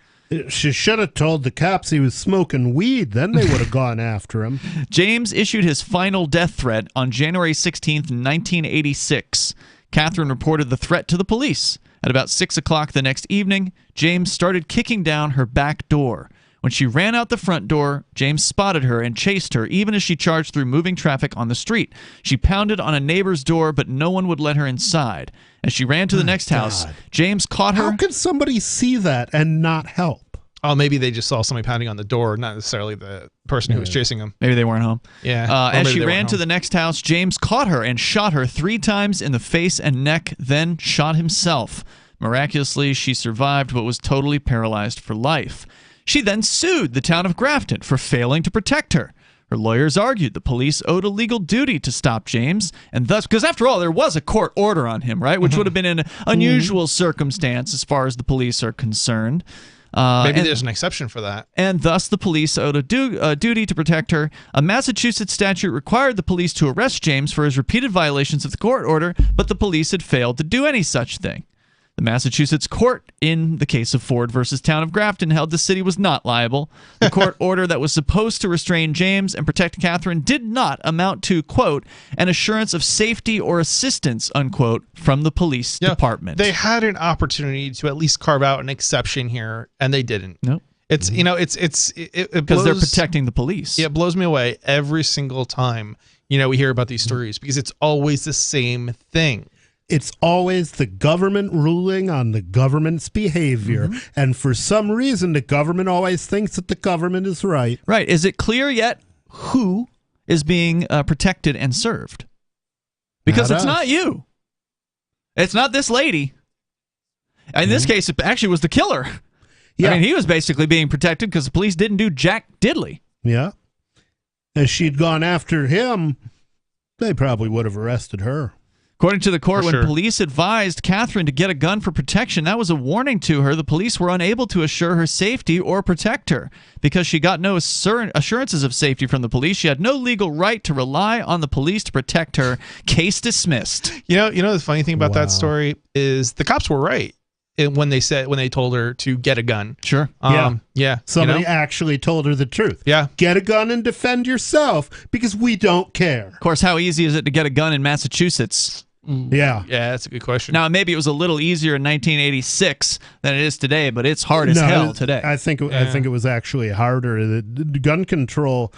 Speaker 10: She should have told the cops he was smoking weed. Then they would have gone after him.
Speaker 8: James issued his final death threat on January 16th, 1986. Catherine reported the threat to the police. At about 6 o'clock the next evening, James started kicking down her back door. When she ran out the front door, James spotted her and chased her, even as she charged through moving traffic on the street. She pounded on a neighbor's door, but no one would let her inside. As she ran to the next house, James caught her.
Speaker 10: How could somebody see that and not help?
Speaker 9: Oh, maybe they just saw somebody pounding on the door, not necessarily the person who was chasing them.
Speaker 8: Maybe they weren't home.
Speaker 9: Yeah.
Speaker 8: As she ran to the next house, James caught her and shot her 3 times in the face and neck, then shot himself. Miraculously, she survived but was totally paralyzed for life. She then sued the town of Grafton for failing to protect her. Her lawyers argued the police owed a legal duty to stop James, and thus, because after all, there was a court order on him, right? Which would have been an unusual circumstance as far as the police are concerned.
Speaker 9: Maybe there's an exception for that.
Speaker 8: And thus, the police owed a duty to protect her. A Massachusetts statute required the police to arrest James for his repeated violations of the court order, but the police had failed to do any such thing. The Massachusetts court, in the case of Ford versus Town of Grafton, held the city was not liable. The court order that was supposed to restrain James and protect Catherine did not amount to, quote, an assurance of safety or assistance, unquote, from the police department.
Speaker 9: They had an opportunity to at least carve out an exception here, and they didn't.
Speaker 8: Nope.
Speaker 9: It's,
Speaker 8: because they're protecting the police.
Speaker 9: Yeah, it blows me away every single time, we hear about these stories, because it's always the same thing.
Speaker 10: It's always the government ruling on the government's behavior. And for some reason, the government always thinks that the government is right.
Speaker 8: Right. Is it clear yet who is being protected and served? Because it's not you. It's not this lady. In this case, it actually was the killer. Yeah. I mean, he was basically being protected because the police didn't do jack diddly.
Speaker 10: Yeah. If she'd gone after him, they probably would have arrested her.
Speaker 8: According to the court, when police advised Catherine to get a gun for protection, that was a warning to her. The police were unable to assure her safety or protect her. Because she got no assurances of safety from the police, she had no legal right to rely on the police to protect her. Case dismissed.
Speaker 9: You know the funny thing about that story is the cops were right when they told her to get a gun.
Speaker 8: Sure.
Speaker 9: Yeah.
Speaker 10: Somebody actually told her the truth.
Speaker 9: Yeah.
Speaker 10: Get a gun and defend yourself because we don't care.
Speaker 8: Of course, how easy is it to get a gun in Massachusetts?
Speaker 10: Yeah.
Speaker 9: Yeah, that's a good question.
Speaker 8: Now, maybe it was a little easier in 1986 than it is today, but it's hard as hell today.
Speaker 10: I think it was actually harder. The gun control,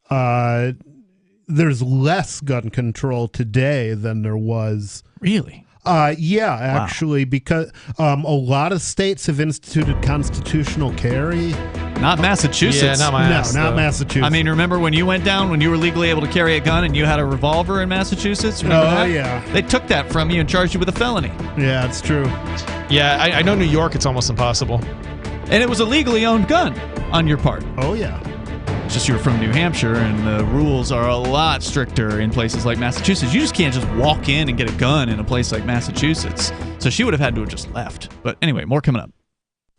Speaker 10: there's less gun control today than there was.
Speaker 8: Really?
Speaker 10: Yeah, actually, because a lot of states have instituted constitutional carry.
Speaker 8: Not Massachusetts.
Speaker 9: Yeah, not my ass,
Speaker 10: not Massachusetts.
Speaker 8: I mean, remember when you went down, when you were legally able to carry a gun and you had a revolver in Massachusetts? Remember that?
Speaker 10: Yeah.
Speaker 8: They took that from you and charged you with a felony.
Speaker 10: Yeah, it's true.
Speaker 9: Yeah, I know New York, it's almost impossible.
Speaker 8: And it was a legally owned gun on your part.
Speaker 10: Oh, yeah.
Speaker 8: It's just you're from New Hampshire, and the rules are a lot stricter in places like Massachusetts. You just can't just walk in and get a gun in a place like Massachusetts. So she would have had to have just left. But anyway, more coming up.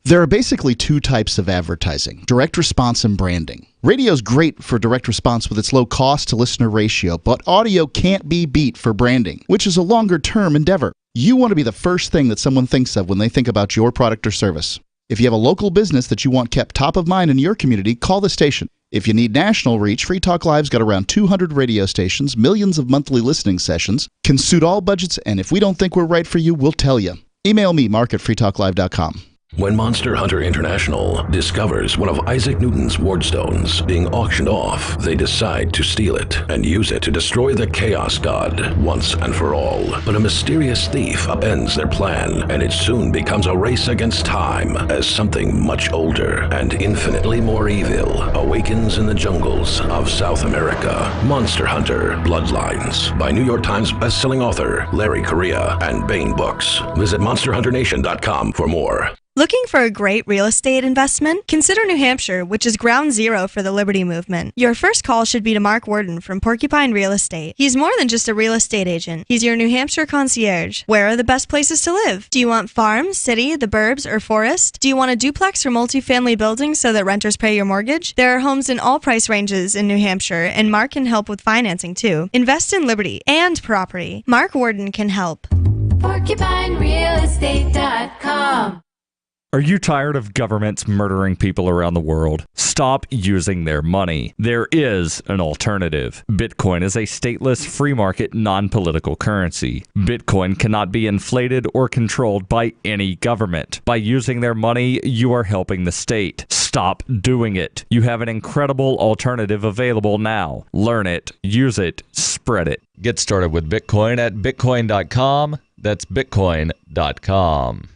Speaker 11: There are basically 2 types of advertising, direct response and branding. Radio's great for direct response with its low cost to listener ratio, but audio can't be beat for branding, which is a longer term endeavor. You want to be the first thing that someone thinks of when they think about your product or service. If you have a local business that you want kept top of mind in your community, call the station. If you need national reach, Free Talk Live's got around 200 radio stations, millions of monthly listening sessions, can suit all budgets, and if we don't think we're right for you, we'll tell you. Email me, mark@freetalklive.com.
Speaker 7: When Monster Hunter International discovers one of Isaac Newton's wardstones being auctioned off, they decide to steal it and use it to destroy the Chaos God once and for all. But a mysterious thief upends their plan, and it soon becomes a race against time as something much older and infinitely more evil awakens in the jungles of South America. Monster Hunter Bloodlines by New York Times bestselling author Larry Correia and Baen Books. Visit monsterhunternation.com for more.
Speaker 12: Looking for a great real estate investment? Consider New Hampshire, which is ground zero for the Liberty Movement. Your first call should be to Mark Worden from Porcupine Real Estate. He's more than just a real estate agent. He's your New Hampshire concierge. Where are the best places to live? Do you want farm, city, the burbs, or forest? Do you want a duplex or multifamily building so that renters pay your mortgage? There are homes in all price ranges in New Hampshire, and Mark can help with financing too. Invest in liberty and property. Mark Worden can help.
Speaker 21: PorcupineRealEstate.com.
Speaker 17: Are you tired of governments murdering people around the world? Stop using their money. There is an alternative. Bitcoin is a stateless, free market, non-political currency. Bitcoin cannot be inflated or controlled by any government. By using their money, you are helping the state. Stop doing it. You have an incredible alternative available now. Learn it, use it, spread it. Get started with Bitcoin at bitcoin.com. That's bitcoin.com.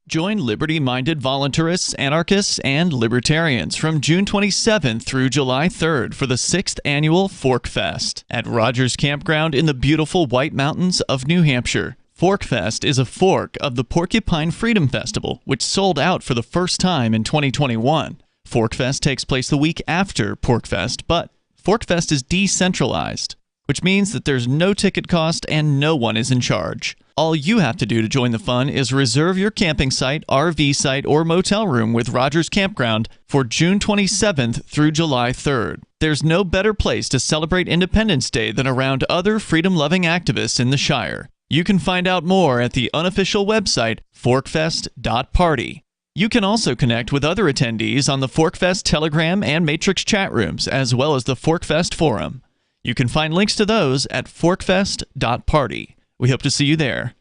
Speaker 8: Join liberty-minded voluntarists, anarchists, and libertarians from June 27th through July 3rd for the 6th annual Fork Fest at Rogers Campground in the beautiful White Mountains of New Hampshire. Fork Fest is a fork of the Porcupine Freedom Festival, which sold out for the first time in 2021. Fork Fest takes place the week after Pork Fest, but Fork Fest is decentralized, which means that there's no ticket cost and no one is in charge. All you have to do to join the fun is reserve your camping site, RV site, or motel room with Rogers Campground for June 27th through July 3rd. There's no better place to celebrate Independence Day than around other freedom-loving activists in the Shire. You can find out more at the unofficial website, forkfest.party. You can also connect with other attendees on the Forkfest Telegram and Matrix chat rooms, as well as the Forkfest Forum. You can find links to those at forkfest.party. We hope to see you there.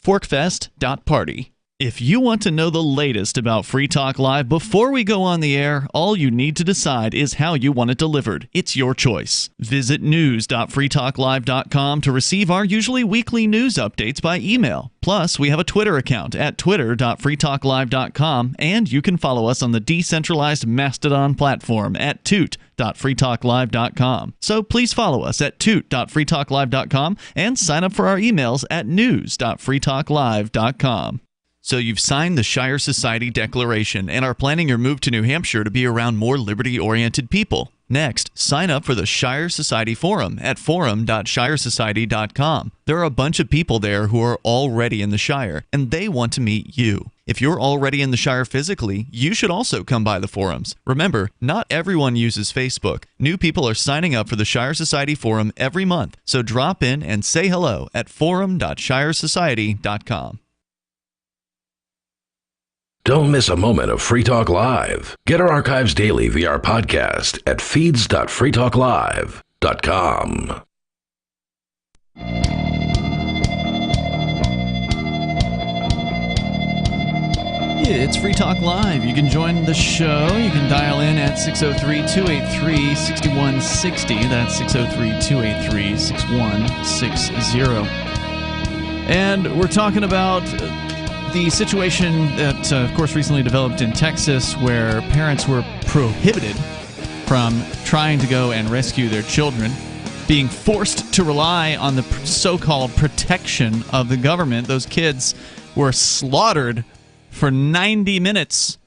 Speaker 8: Forkfest.party. If you want to know the latest about Free Talk Live before we go on the air, all you need to decide is how you want it delivered. It's your choice. Visit news.freetalklive.com to receive our usually weekly news updates by email. Plus, we have a Twitter account at twitter.freetalklive.com, and you can follow us on the decentralized Mastodon platform at toot.freetalklive.com. So please follow us at toot.freetalklive.com and sign up for our emails at news.freetalklive.com. So you've signed the Shire Society Declaration and are planning your move to New Hampshire to be around more liberty-oriented people. Next, sign up for the Shire Society Forum at forum.shiresociety.com. There are a bunch of people there who are already in the Shire, and they want to meet you. If you're already in the Shire physically, you should also come by the forums. Remember, not everyone uses Facebook. New people are signing up for the Shire Society Forum every month, so drop in and say hello at forum.shiresociety.com.
Speaker 7: Don't miss a moment of Free Talk Live. Get our archives daily via our podcast at feeds.freetalklive.com.
Speaker 8: It's Free Talk Live. You can join the show. You can dial in at 603-283-6160. That's 603-283-6160. And we're talking about the situation that, of course, recently developed in Texas where parents were prohibited from trying to go and rescue their children, being forced to rely on the so-called protection of the government. Those kids were slaughtered for 90 minutes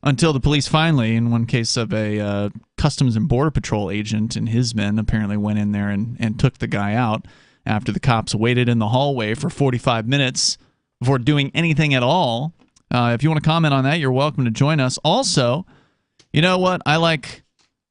Speaker 8: until the police finally, in one case of a Customs and Border Patrol agent and his men, apparently went in there and took the guy out after the cops waited in the hallway for 45 minutes before doing anything at all. If you want to comment on that, you're welcome to join us. Also, you know what? I like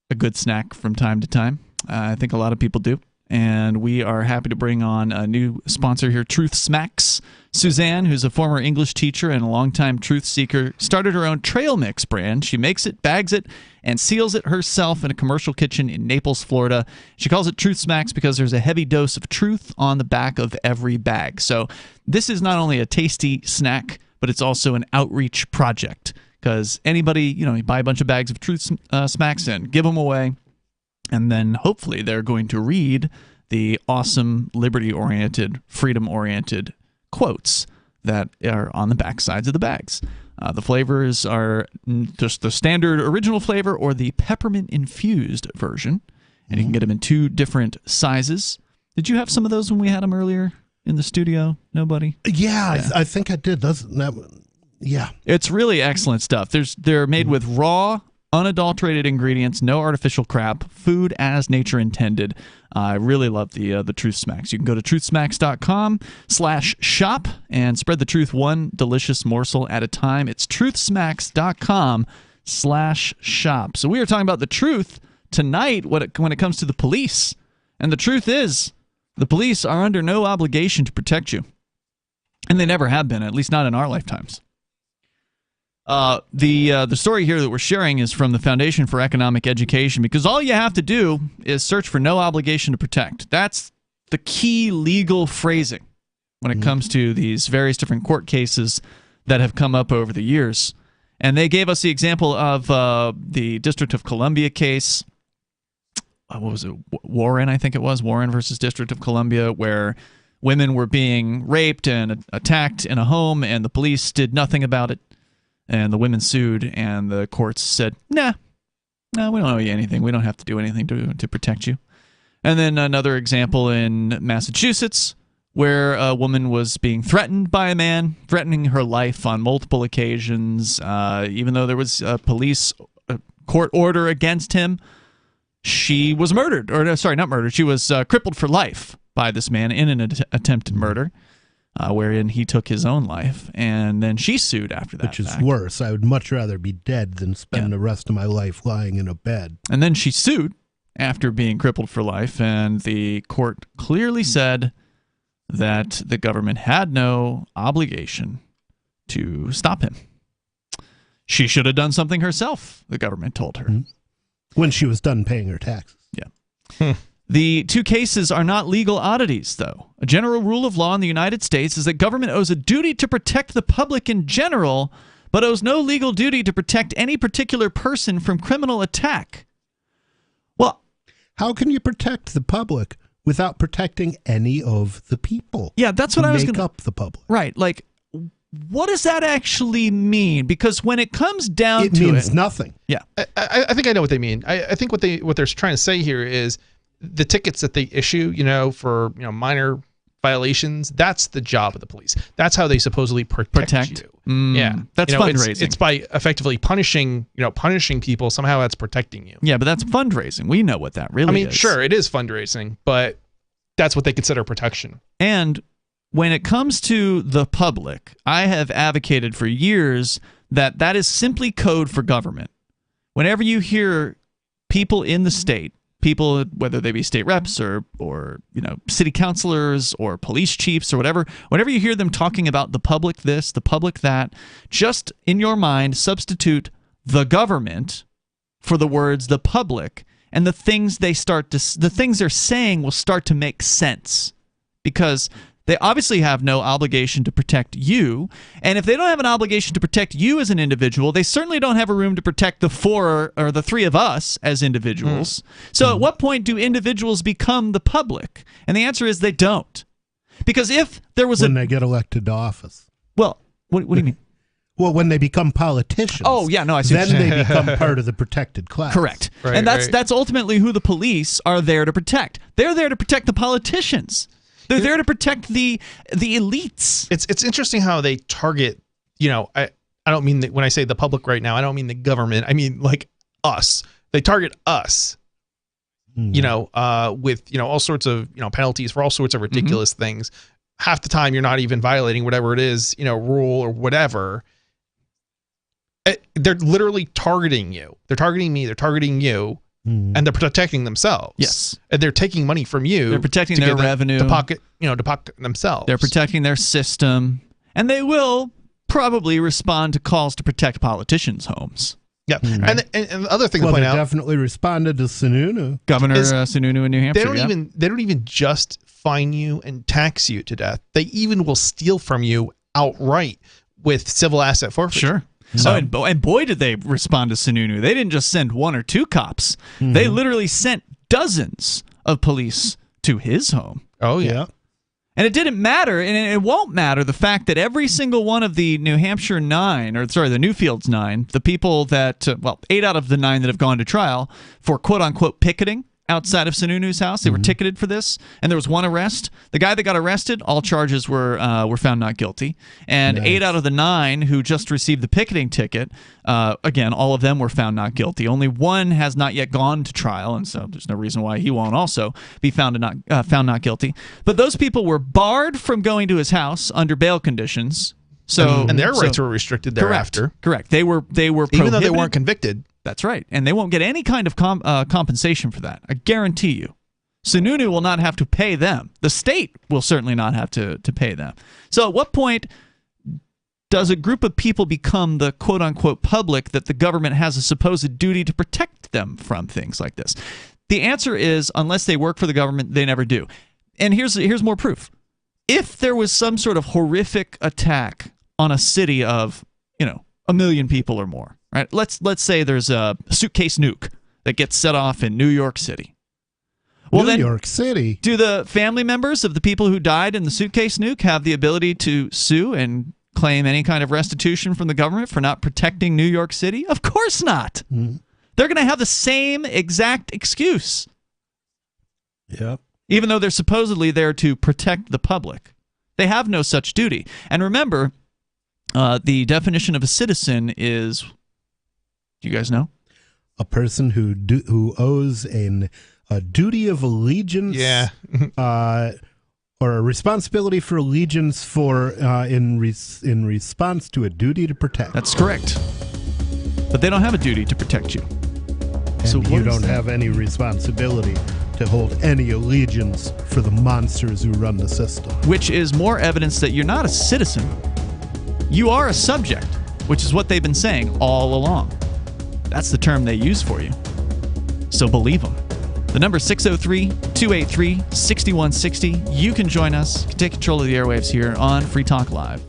Speaker 8: a good snack from time to time. I think a lot of people do. And we are happy to bring on a new sponsor here, Truth Smacks. Suzanne, who's a former English teacher and a longtime truth seeker, started her own trail mix brand. She makes it, bags it, and seals it herself in a commercial kitchen in Naples, Florida. She calls it Truth Smacks because there's a heavy dose of truth on the back of every bag. So this is not only a tasty snack, but it's also an outreach project because anybody, you buy a bunch of bags of Truth Smacks and give them away, and then hopefully they're going to read the awesome liberty-oriented, freedom-oriented quotes that are on the back sides of the bags. The flavors are just the standard original flavor or the peppermint infused version, and you can get them in 2 different sizes. Did you have some of those when we had them earlier in the studio? Nobody?
Speaker 10: Yeah. I think I did. Yeah.
Speaker 8: It's really excellent stuff. They're made with raw, unadulterated ingredients, no artificial crap, food as nature intended. I really love the Truth Smacks. You can go to truthsmacks.com/shop and spread the truth one delicious morsel at a time. It's truthsmacks.com/shop. So we are talking about the truth tonight when it comes to the police. And the truth is, the police are under no obligation to protect you. And they never have been, at least not in our lifetimes. The story here that we're sharing is from the Foundation for Economic Education, because all you have to do is search for no obligation to protect. That's the key legal phrasing when it comes to these various different court cases that have come up over the years. And they gave us the example of the District of Columbia case. What was it? Warren, I think it was. Warren versus District of Columbia, where women were being raped and attacked in a home, and the police did nothing about it. And the women sued, and the courts said, no, we don't owe you anything. We don't have to do anything to protect you. And then another example in Massachusetts, where a woman was being threatened by a man, threatening her life on multiple occasions. Even though there was a police court order against him, she was murdered. Or, sorry, not murdered. She was crippled for life by this man in an attempted murder. Wherein he took his own life, and then she sued after that.
Speaker 10: Which is worse. I would much rather be dead than spend the rest of my life lying in a bed.
Speaker 8: And then she sued after being crippled for life, and the court clearly said that the government had no obligation to stop him. She should have done something herself, the government told her.
Speaker 10: When she was done paying her taxes.
Speaker 8: Yeah. The 2 cases are not legal oddities, though. A general rule of law in the United States is that government owes a duty to protect the public in general, but owes no legal duty to protect any particular person from criminal attack. Well,
Speaker 10: how can you protect the public without protecting any of the people?
Speaker 8: Yeah, that's what I was going to
Speaker 10: make up the public.
Speaker 8: Right, like, what does that actually mean? Because when it comes down to it...
Speaker 10: It means nothing.
Speaker 8: Yeah.
Speaker 9: I think I know what they mean. I think what they're trying to say here is the tickets that they issue, for minor violations, that's the job of the police. That's how they supposedly protect you. Yeah,
Speaker 8: that's fundraising.
Speaker 9: It's by effectively punishing people. Somehow that's protecting you.
Speaker 8: Yeah, but that's fundraising. We know what that really is.
Speaker 9: Sure, it is fundraising, but that's what they consider protection.
Speaker 8: And when it comes to the public, I have advocated for years that is simply code for government. Whenever you hear people in the state, people, whether they be state reps or city councilors or police chiefs or whatever, whenever you hear them talking about the public this, the public that, just in your mind substitute the government for the words the public, and the things they're saying will start to make sense, because they obviously have no obligation to protect you. And if they don't have an obligation to protect you as an individual, they certainly don't have a room to protect the 4 or the 3 of us as individuals. So at what point do individuals become the public? And the answer is they don't. Because if there was
Speaker 10: when they get elected to office.
Speaker 8: Well, what do you mean?
Speaker 10: Well, when they become politicians.
Speaker 8: Oh, yeah, no, I see.
Speaker 10: Then they become part of the protected class.
Speaker 8: Correct. Right, and that's ultimately who the police are there to protect. They're there to protect the politicians. They're there to protect the elites.
Speaker 9: It's interesting how they target, I don't mean that when I say the public right now, I don't mean the government. I mean like us. They target us. With all sorts of penalties for all sorts of ridiculous things. Half the time you're not even violating whatever it is, rule or whatever. They're literally targeting you. They're targeting me. They're targeting you. And they're protecting themselves.
Speaker 8: Yes.
Speaker 9: And they're taking money from you.
Speaker 8: They're protecting their revenue.
Speaker 9: To pocket themselves.
Speaker 8: They're protecting their system. And they will probably respond to calls to protect politicians' homes.
Speaker 2: Yeah, and the other thing to
Speaker 10: Well,
Speaker 2: point
Speaker 10: they
Speaker 2: out,
Speaker 10: definitely responded to Sununu.
Speaker 8: Governor Sununu in New Hampshire.
Speaker 2: They don't even just fine you and tax you to death. They even will steal from you outright with civil asset forfeiture.
Speaker 8: Sure. So, and boy, did they respond to Sununu. They didn't just send 1 or 2 cops. They literally sent dozens of police to his home.
Speaker 2: Oh, yeah.
Speaker 8: And it didn't matter, and it won't matter, the fact that every single one of the New Hampshire 9, or sorry, the Newfields 9, the people that, 8 out of the 9 that have gone to trial for quote-unquote picketing outside of Sununu's house, they were ticketed for this, and there was 1 arrest. The guy that got arrested, all charges were found not guilty. And 8 out of the 9 who just received the picketing ticket, again, all of them were found not guilty. Only 1 has not yet gone to trial, and so there's no reason why he won't also be found not guilty. But those people were barred from going to his house under bail conditions. So
Speaker 2: and their rights were restricted thereafter.
Speaker 8: Correct. They were
Speaker 2: even though they weren't convicted.
Speaker 8: That's right. And they won't get any kind of compensation for that. I guarantee you. Sununu will not have to pay them. The state will certainly not have to pay them. So at what point does a group of people become the quote-unquote public that the government has a supposed duty to protect them from things like this? The answer is, unless they work for the government, they never do. And here's more proof. If there was some sort of horrific attack on a city of, 1 million people or more, right? Let's say there's a suitcase nuke that gets set off in New York City. Well,
Speaker 10: New York City.
Speaker 8: Do the family members of the people who died in the suitcase nuke have the ability to sue and claim any kind of restitution from the government for not protecting New York City? Of course not. They're going to have the same exact excuse.
Speaker 10: Yep.
Speaker 8: Even though they're supposedly there to protect the public. They have no such duty. And remember, the definition of a citizen is, do you guys know?
Speaker 10: A person who owes a duty of allegiance, or a responsibility for allegiance for in response to a duty to protect.
Speaker 8: That's correct. But they don't have a duty to protect you.
Speaker 10: And so you don't have any responsibility to hold any allegiance for the monsters who run the system.
Speaker 8: Which is more evidence that you're not a citizen. You are a subject, which is what they've been saying all along. That's the term they use for you. So believe them. The number is 603-283-6160. You can join us. You can take control of the airwaves here on Free Talk Live.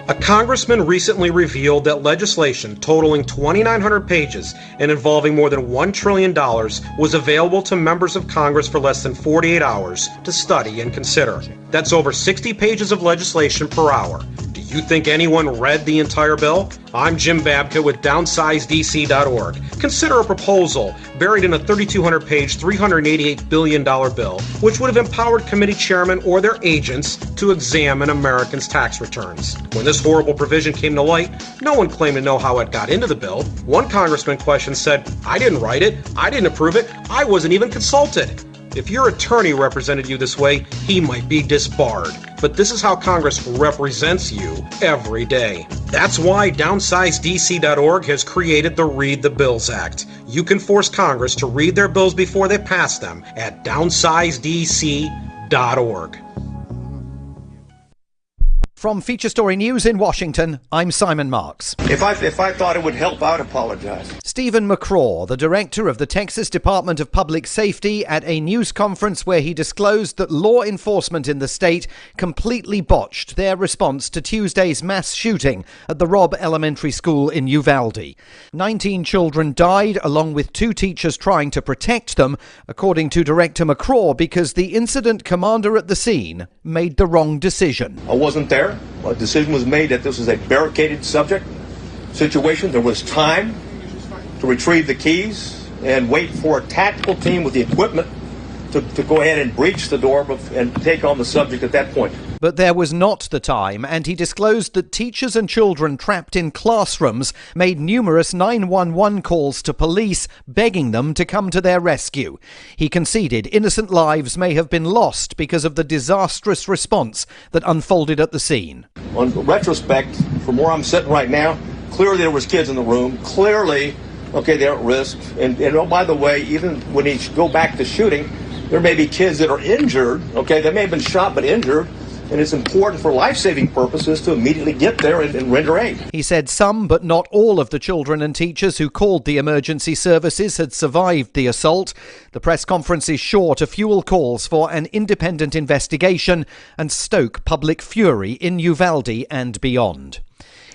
Speaker 21: A congressman recently revealed that legislation totaling 2,900 pages and involving more than $1 trillion was available to members of Congress for less than 48 hours to study and consider. That's over 60 pages of legislation per hour. Do you think anyone read the entire bill? I'm Jim Babka with DownsizeDC.org. Consider a proposal buried in a 3,200-page, $388 billion bill, which would have empowered committee chairmen or their agents to examine Americans' tax returns. When this horrible provision came to light, no one claimed to know how it got into the bill. One congressman questioned said, "I didn't write it, I didn't approve it, I wasn't even consulted." If your attorney represented you this way, he might be disbarred. But this is how Congress represents you every day. That's why DownsizeDC.org has created the Read the Bills Act. You can force Congress to read their bills before they pass them at DownsizeDC.org.
Speaker 2: From Feature Story News in Washington, I'm Simon Marks.
Speaker 14: If I thought it would help, I'd apologize.
Speaker 2: Stephen McCraw, the director of the Texas Department of Public Safety, at a news conference where he disclosed that law enforcement in the state completely botched their response to Tuesday's mass shooting at the Robb Elementary School in Uvalde. 19 children died, along with 2 teachers trying to protect them, according to Director McCraw, because the incident commander at the scene made the wrong decision.
Speaker 14: I wasn't there. A decision was made that this was a barricaded situation. There was time to retrieve the keys and wait for a tactical team with the equipment to go ahead and breach the door and take on the subject at that point.
Speaker 2: But there was not the time, and he disclosed that teachers and children trapped in classrooms made numerous 911 calls to police, begging them to come to their rescue. He conceded innocent lives may have been lost because of the disastrous response that unfolded at the scene.
Speaker 14: On retrospect, from where I'm sitting right now, clearly there was kids in the room. Clearly, they're at risk. And oh, by the way, even when you go back to shooting, there may be kids that are injured, okay, they may have been shot but injured, and it's important for life-saving purposes to immediately get there and render aid.
Speaker 2: He said some, but not all, of the children and teachers who called the emergency services had survived the assault. The press conference is sure to fuel calls for an independent investigation and stoke public fury in Uvalde and beyond.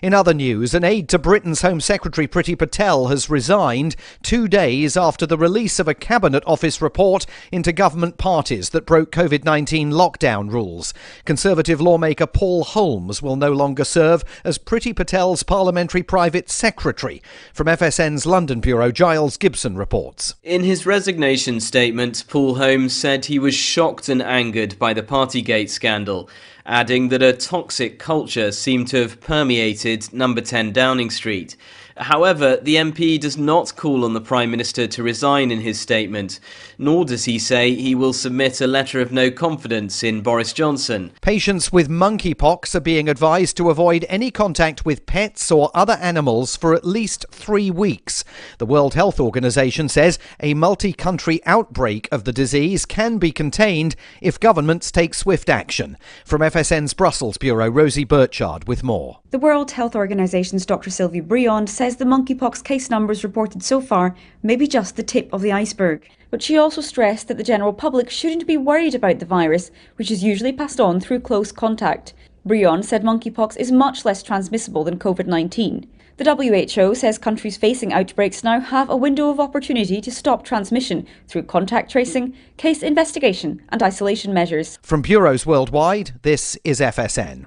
Speaker 2: In other news, an aide to Britain's Home Secretary Priti Patel has resigned 2 days after the release of a Cabinet Office report into government parties that broke COVID-19 lockdown rules. Conservative lawmaker Paul Holmes will no longer serve as Priti Patel's Parliamentary Private Secretary. From FSN's London bureau, Giles Gibson reports.
Speaker 15: In his resignation statement, Paul Holmes said he was shocked and angered by the Partygate scandal, adding that a toxic culture seemed to have permeated number 10 Downing Street. However, the MP does not call on the Prime Minister to resign in his statement, nor does he say he will submit a letter of no confidence in Boris Johnson.
Speaker 2: Patients with monkeypox are being advised to avoid any contact with pets or other animals for at least 3 weeks. The World Health Organization says a multi-country outbreak of the disease can be contained if governments take swift action. From FSN's Brussels bureau, Rosie Burchard with more.
Speaker 1: The World Health Organization's Dr. Sylvie Briand says the monkeypox case numbers reported so far may be just the tip of the iceberg. But she also stressed that the general public shouldn't be worried about the virus, which is usually passed on through close contact. Briand said monkeypox is much less transmissible than COVID-19. The WHO says countries facing outbreaks now have a window of opportunity to stop transmission through contact tracing, case investigation and isolation measures.
Speaker 2: From bureaus worldwide, this is FSN.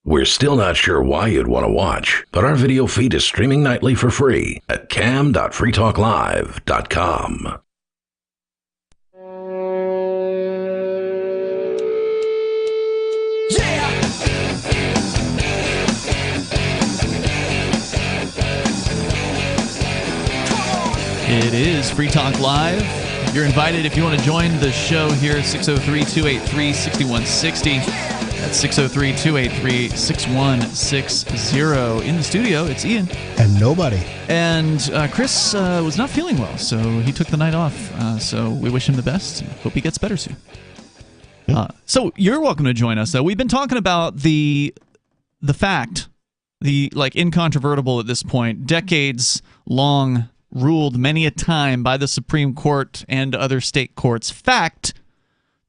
Speaker 7: We're still not sure why you'd want to watch, but our video feed is streaming nightly for free at cam.freetalklive.com.
Speaker 8: It is Free Talk Live. You're invited if you want to join the show here at 603-283-6160. That's 603-283-6160. In the studio, it's Ian.
Speaker 10: And nobody.
Speaker 8: And Chris was not feeling well, so he took the night off. So we wish him the best. Hope he gets better soon. So you're welcome to join us, though. We've been talking about the fact, incontrovertible at this point, decades-long, ruled many a time by the Supreme Court and other state courts, fact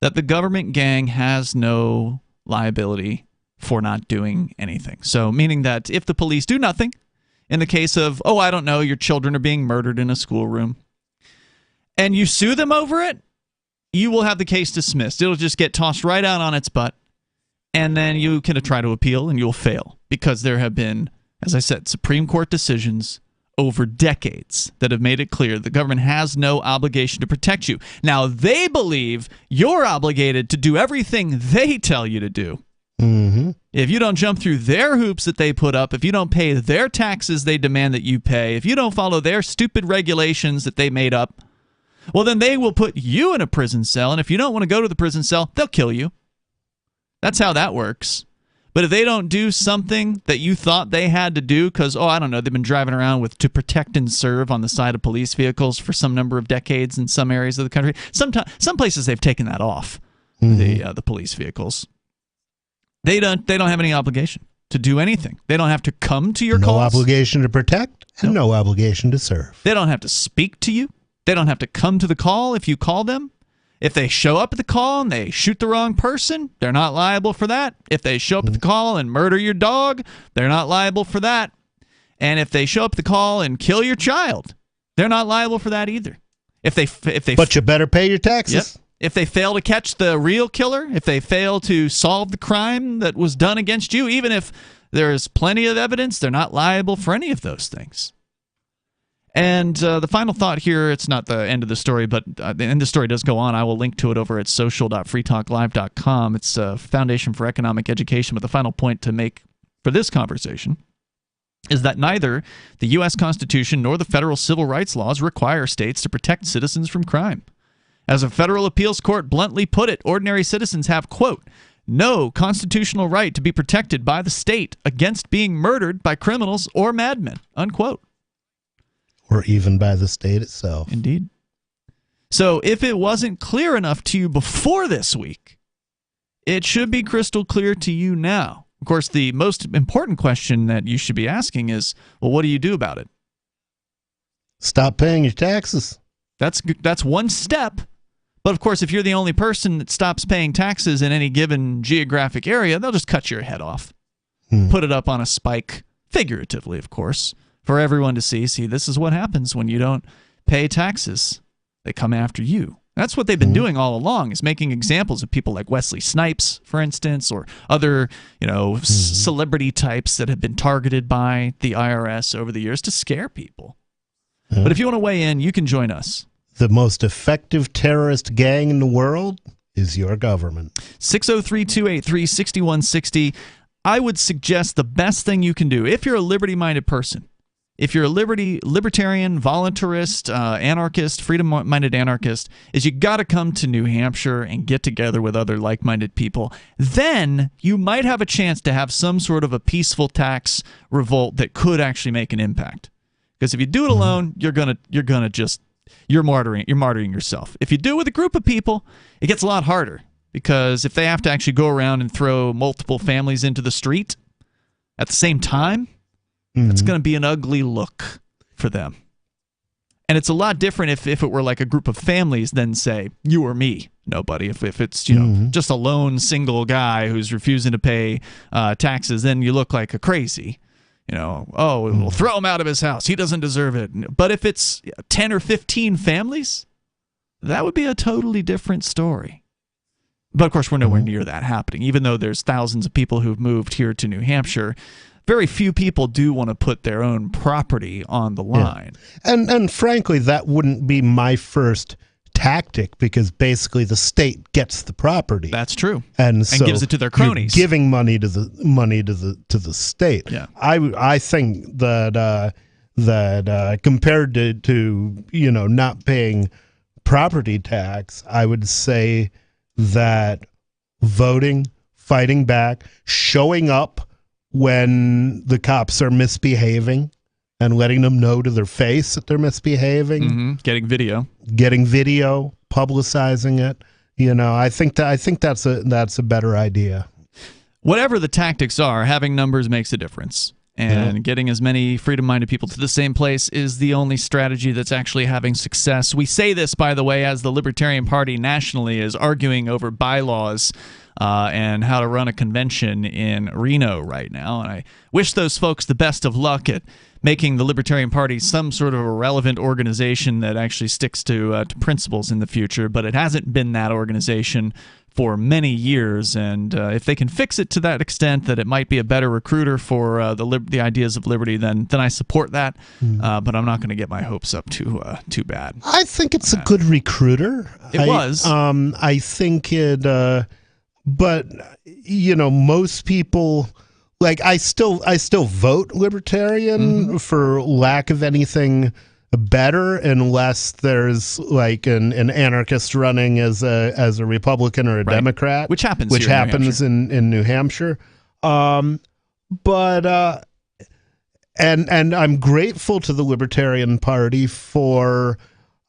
Speaker 8: that the government gang has no liability for not doing anything. So meaning that if the police do nothing, in the case of, your children are being murdered in a schoolroom, and you sue them over it, you will have the case dismissed. It'll just get tossed right out on its butt, and then you can try to appeal, and you'll fail. Because there have been, as I said, Supreme Court decisions over decades that have made it clear the government has no obligation to protect you. Now, they believe you're obligated to do everything they tell you to do.
Speaker 10: Mm-hmm.
Speaker 8: If you don't jump through their hoops that they put up, if you don't pay their taxes they demand that you pay, if you don't follow their stupid regulations that they made up, well, then they will put you in a prison cell, and if you don't want to go to the prison cell, they'll kill you. That's how that works. But if they don't do something that you thought they had to do because, they've been driving around to protect and serve on the side of police vehicles for some number of decades in some areas of the country. Some places they've taken that off, the police vehicles. They don't have any obligation to do anything. They don't have to come to your calls.
Speaker 10: No obligation to protect and no obligation to serve.
Speaker 8: They don't have to speak to you. They don't have to come to the call if you call them. If they show up at the call and they shoot the wrong person, they're not liable for that. If they show up at the call and murder your dog, they're not liable for that. And if they show up at the call and kill your child, they're not liable for that either.
Speaker 10: But you better pay your taxes.
Speaker 8: Yep. If they fail to catch the real killer, if they fail to solve the crime that was done against you, even if there is plenty of evidence, they're not liable for any of those things. And the final thought here, it's not the end of the story, but the end of the story does go on. I will link to it over at social.freetalklive.com. It's a Foundation for Economic Education, but the final point to make for this conversation is that neither the U.S. Constitution nor the federal civil rights laws require states to protect citizens from crime. As a federal appeals court bluntly put it, ordinary citizens have, quote, no constitutional right to be protected by the state against being murdered by criminals or madmen, unquote.
Speaker 10: Or even by the state itself.
Speaker 8: Indeed. So if it wasn't clear enough to you before this week, it should be crystal clear to you now. Of course, the most important question that you should be asking is, well, what do you do about it?
Speaker 10: Stop paying your taxes.
Speaker 8: That's one step. But of course, if you're the only person that stops paying taxes in any given geographic area, they'll just cut your head off. Put it up on a spike, figuratively, of course, for everyone to see. See, this is what happens when you don't pay taxes. They come after you. That's what they've been doing all along, is making examples of people like Wesley Snipes, for instance, or other, celebrity types that have been targeted by the IRS over the years to scare people. But if you want to weigh in, you can join us.
Speaker 10: The most effective terrorist gang in the world is your government.
Speaker 8: 603-283-6160. I would suggest the best thing you can do, if you're a liberty-minded person, if you're a libertarian, voluntarist, anarchist, freedom-minded anarchist, is you got to come to New Hampshire and get together with other like-minded people. Then you might have a chance to have some sort of a peaceful tax revolt that could actually make an impact. Because if you do it alone, you're martyring yourself. If you do it with a group of people, it gets a lot harder. Because if they have to actually go around and throw multiple families into the street at the same time, it's going to be an ugly look for them. And it's a lot different if it were like a group of families than, say, you or me. Nobody. If it's just a lone single guy who's refusing to pay taxes, then you look like a crazy. We'll throw him out of his house. He doesn't deserve it. But if it's 10 or 15 families, that would be a totally different story. But, of course, we're nowhere near that happening. Even though there's thousands of people who've moved here to New Hampshire, very few people do want to put their own property on the line.
Speaker 10: Yeah. And frankly, that wouldn't be my first tactic, because basically the state gets the property.
Speaker 8: That's true.
Speaker 10: And so
Speaker 8: gives it to their cronies.
Speaker 10: You're giving money to the state.
Speaker 8: Yeah.
Speaker 10: I think that compared to not paying property tax, I would say that voting, fighting back, showing up when the cops are misbehaving and letting them know to their face that they're misbehaving.
Speaker 8: Getting video,
Speaker 10: publicizing it. I think that's a better idea.
Speaker 8: Whatever the tactics are, having numbers makes a difference. And getting as many freedom-minded people to the same place is the only strategy that's actually having success. We say this, by the way, as the Libertarian Party nationally is arguing over bylaws and how to run a convention in Reno right now. And I wish those folks the best of luck at making the Libertarian Party some sort of a relevant organization that actually sticks to principles in the future. But it hasn't been that organization for many years, and if they can fix it to that extent that it might be a better recruiter for the ideas of liberty, then I support that. But I'm not going to get my hopes up too bad.
Speaker 10: I think it's a good recruiter.
Speaker 8: It was.
Speaker 10: I think it, but most people. Like I still vote libertarian for lack of anything better, unless there's like an anarchist running as a Republican or a Democrat,
Speaker 8: which happens
Speaker 10: in New Hampshire. But I'm grateful to the Libertarian Party for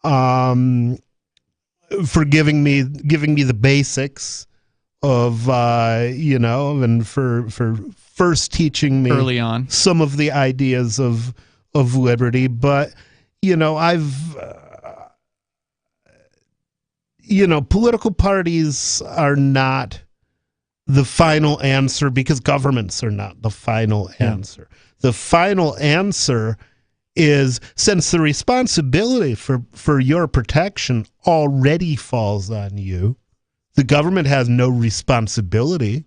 Speaker 10: giving me the basics of and for first teaching me
Speaker 8: early on
Speaker 10: some of the ideas of liberty. But political parties are not the final answer, because governments are not the final answer. The final answer is, since the responsibility for your protection already falls on you, the government has no responsibility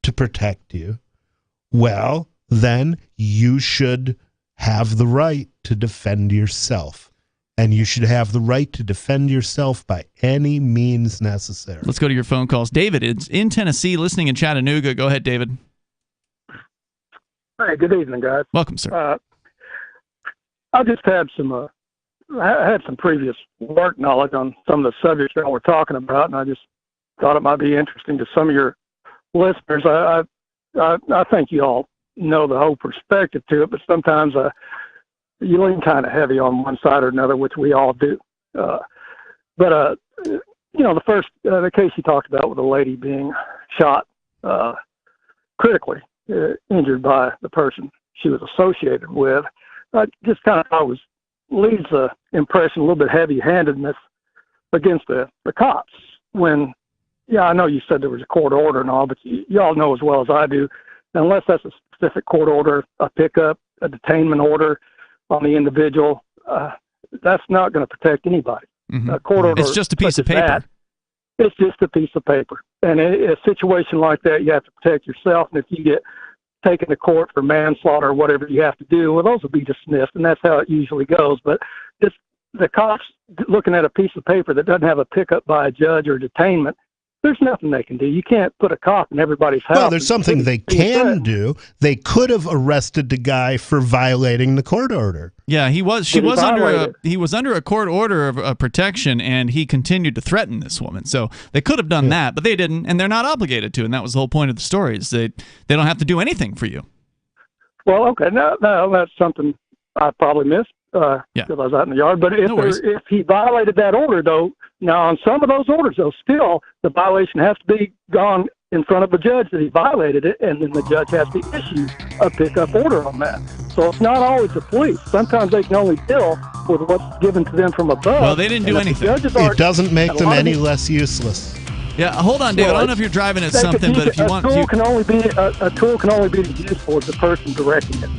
Speaker 10: to protect you, well, then you should have the right to defend yourself. And you should have the right to defend yourself by any means necessary.
Speaker 8: Let's go to your phone calls. David is in Tennessee, listening in Chattanooga. Go ahead, David.
Speaker 4: Hey, good evening, guys.
Speaker 8: Welcome, sir.
Speaker 4: I just had some previous work knowledge on some of the subjects that we're talking about, and I just thought it might be interesting to some of your listeners. I think you all know the whole perspective to it, but sometimes you lean kind of heavy on one side or another, which we all do. But the first the case you talked about with a lady being shot critically injured by the person she was associated with, just kind of leaves the impression a little bit heavy-handedness against the cops. When, I know you said there was a court order and all, but y'all know as well as I do, unless that's a specific court order, a pickup, a detainment order on the individual, that's not going to protect anybody.
Speaker 8: Mm-hmm.
Speaker 4: A court order,
Speaker 8: it's just a piece of paper.
Speaker 4: It's just a piece of paper. And in a situation like that, you have to protect yourself. And if you get taken to court for manslaughter or whatever you have to do, well, those will be dismissed, and that's how it usually goes. But it's the cops looking at a piece of paper that doesn't have a pickup by a judge or detainment. There's nothing they can do. You can't put a cop in everybody's house.
Speaker 10: Well, there's something they can do. They could have arrested the guy for violating the court order.
Speaker 8: Yeah, he was under a court order of protection, and he continued to threaten this woman. So they could have done that, but they didn't, and they're not obligated to. And that was the whole point of the story: is they don't have to do anything for you.
Speaker 4: Well, okay, no, that's something I probably missed because I was out in the yard. But if he violated that order, though, now on some of those orders, though, still the violation has to be gone in front of a judge that he violated it, and then the judge has to issue a pickup order on that. So it's not always the police. Sometimes they can only deal with what's given to them from above.
Speaker 8: Well, they didn't do anything.
Speaker 10: It doesn't make them any less useless.
Speaker 8: Yeah, hold on, David. I don't know if you're driving at something, but if you want,
Speaker 4: a tool can only be used for the person directing it.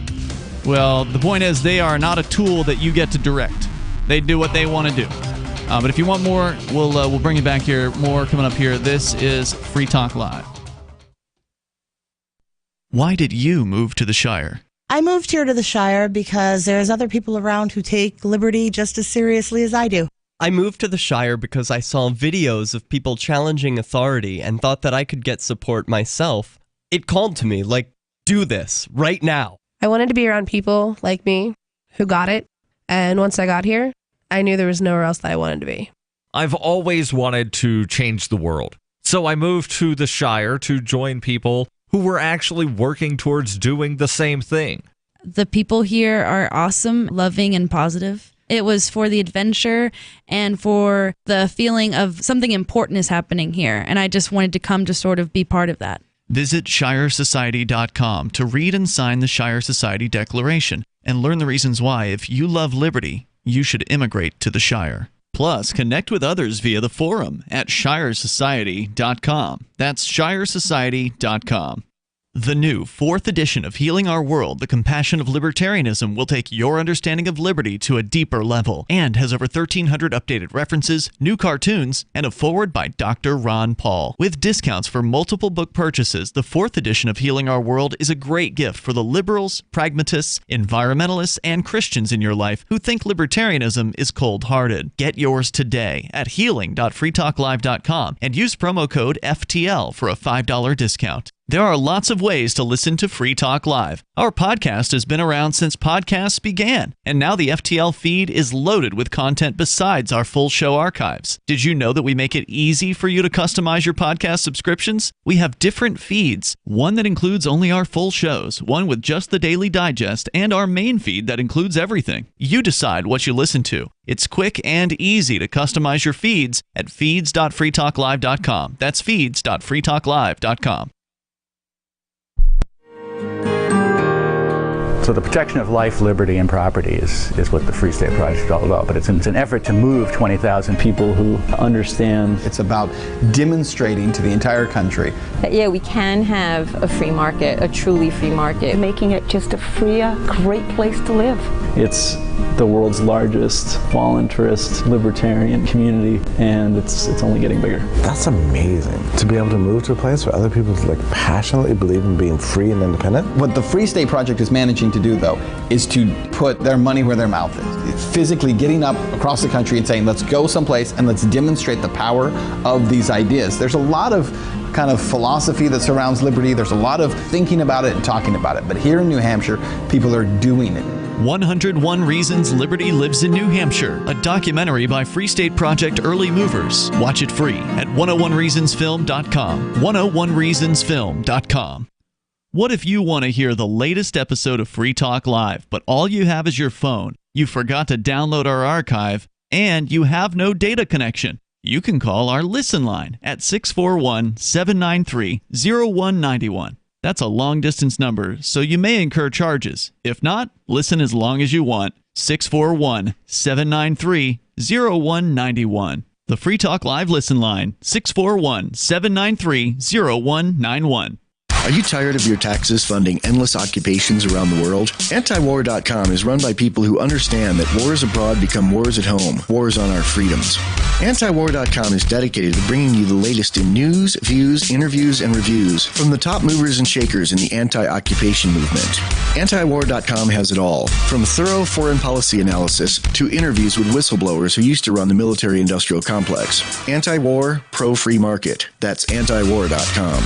Speaker 8: Well, the point is, they are not a tool that you get to direct. They do what they want to do. But if you want more, we'll bring you back here. More coming up here. This is Free Talk Live. Why did you move to the Shire?
Speaker 5: I moved here to the Shire because there's other people around who take liberty just as seriously as I do.
Speaker 22: I moved to the Shire because I saw videos of people challenging authority and thought that I could get support myself. It called to me, like, do this, right now.
Speaker 23: I wanted to be around people like me who got it, and once I got here, I knew there was nowhere else that I wanted to be.
Speaker 17: I've always wanted to change the world, so I moved to the Shire to join people who were actually working towards doing the same thing.
Speaker 24: The people here are awesome, loving, and positive. It was for the adventure and for the feeling of something important is happening here, and I just wanted to come to sort of be part of that.
Speaker 8: Visit ShireSociety.com to read and sign the Shire Society Declaration and learn the reasons why, if you love liberty, you should immigrate to the Shire. Plus, connect with others via the forum at ShireSociety.com. That's ShireSociety.com. The new 4th edition of Healing Our World, The Compassion of Libertarianism, will take your understanding of liberty to a deeper level and has over 1,300 updated references, new cartoons, and a foreword by Dr. Ron Paul. With discounts for multiple book purchases, the 4th edition of Healing Our World is a great gift for the liberals, pragmatists, environmentalists, and Christians in your life who think libertarianism is cold-hearted. Get yours today at healing.freetalklive.com and use promo code FTL for a $5 discount. There are lots of ways to listen to Free Talk Live. Our podcast has been around since podcasts began, and now the FTL feed is loaded with content besides our full show archives. Did you know that we make it easy for you to customize your podcast subscriptions? We have different feeds, one that includes only our full shows, one with just the Daily Digest, and our main feed that includes everything. You decide what you listen to. It's quick and easy to customize your feeds at feeds.freetalklive.com. That's feeds.freetalklive.com.
Speaker 25: So the protection of life, liberty, and property is what the Free State Project is all about. But it's an effort to move 20,000 people who understand.
Speaker 26: It's about demonstrating to the entire country
Speaker 27: that, yeah, we can have a free market, a truly free market. Making it just a freer, great place to live.
Speaker 25: It's the world's largest voluntarist libertarian community, and it's only getting bigger.
Speaker 28: That's amazing, to be able to move to a place where other people passionately believe in being free and independent.
Speaker 26: What the Free State Project is managing to do, though, is to put their money where their mouth is. Physically getting up across the country and saying, let's go someplace and let's demonstrate the power of these ideas. There's a lot of kind of philosophy that surrounds liberty. There's a lot of thinking about it and talking about it. But here in New Hampshire, people are doing it.
Speaker 8: 101 Reasons Liberty Lives in New Hampshire, a documentary by Free State Project Early Movers. Watch it free at 101reasonsfilm.com. 101reasonsfilm.com. What if you want to hear the latest episode of Free Talk Live, but all you have is your phone? You forgot to download our archive? and you have no data connection, you can call our Listen line at 641-793-0191. That's a long-distance number, so you may incur charges. If not, listen as long as you want. 641-793-0191. The Free Talk Live Listen line, 641-793-0191.
Speaker 3: Are you tired of your taxes funding endless occupations around the world? Antiwar.com is run by people who understand that wars abroad become wars at home, wars on our freedoms. Antiwar.com is dedicated to bringing you the latest in news, views, interviews, and reviews from the top movers and shakers in the anti-occupation movement. Antiwar.com has it all, from thorough foreign policy analysis to interviews with whistleblowers who used to run the military-industrial complex. Anti-war, pro-free market. That's antiwar.com.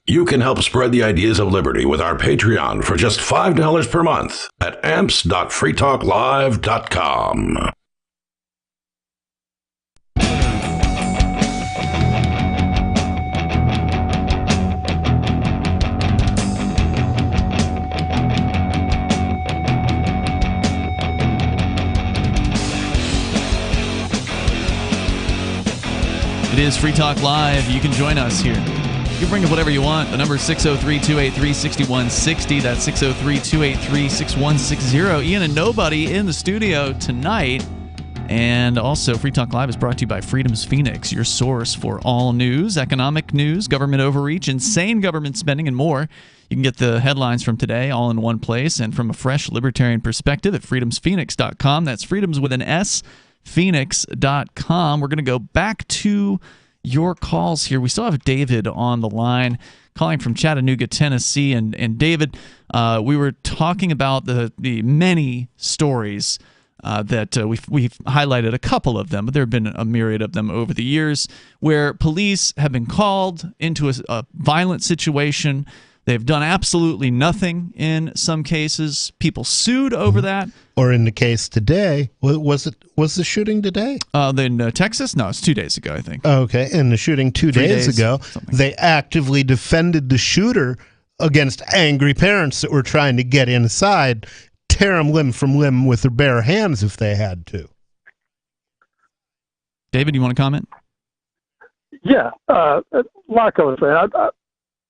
Speaker 7: You can help spread the ideas of liberty with our Patreon for just $5 per month at amps.freetalklive.com.
Speaker 8: It is Free Talk Live. You can join us here. You can bring up whatever you want. The number is 603-283-6160. That's 603-283-6160. Ian and Nobody in the studio tonight. And also, Free Talk Live is brought to you by Freedom's Phoenix, your source for all news, economic news, government overreach, insane government spending, and more. You can get the headlines from today all in one place and from a fresh libertarian perspective at freedomsphoenix.com. That's freedoms with an S, phoenix.com. We're going to go back to your calls here. We still have David on the line calling from Chattanooga, Tennessee. And David, we were talking about the many stories that we've highlighted a couple of them, but there have been a myriad of them over the years where police have been called into a violent situation. They've done absolutely nothing in some cases. People sued over that.
Speaker 10: Or in the case today, was the shooting today?
Speaker 8: In Texas? No, it's 2 days ago, I think.
Speaker 10: Okay, in the shooting 2 days ago, they actively defended the shooter against angry parents that were trying to get inside, tear them limb from limb with their bare hands if they had to.
Speaker 8: David, you want to comment?
Speaker 4: Yeah, like I was saying,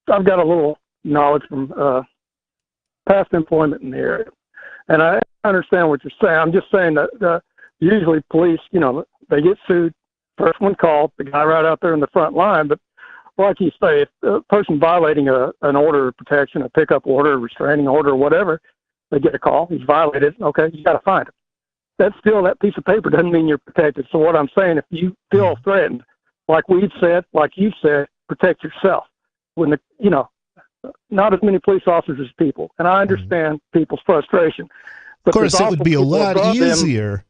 Speaker 4: I've got a little knowledge from past employment in the area, and I understand what you're saying. I'm just saying that usually police, they get sued. First one called, the guy right out there in the front line. But like you say, if a person violating an order of protection, a pickup order, a restraining order, or whatever, they get a call. He's violated. Okay, you got to find him. That piece of paper doesn't mean you're protected. So what I'm saying, if you feel threatened, like we've said, like you said, protect yourself. When not as many police officers as people, and I understand people's frustration. But
Speaker 10: of course, it would be a lot easier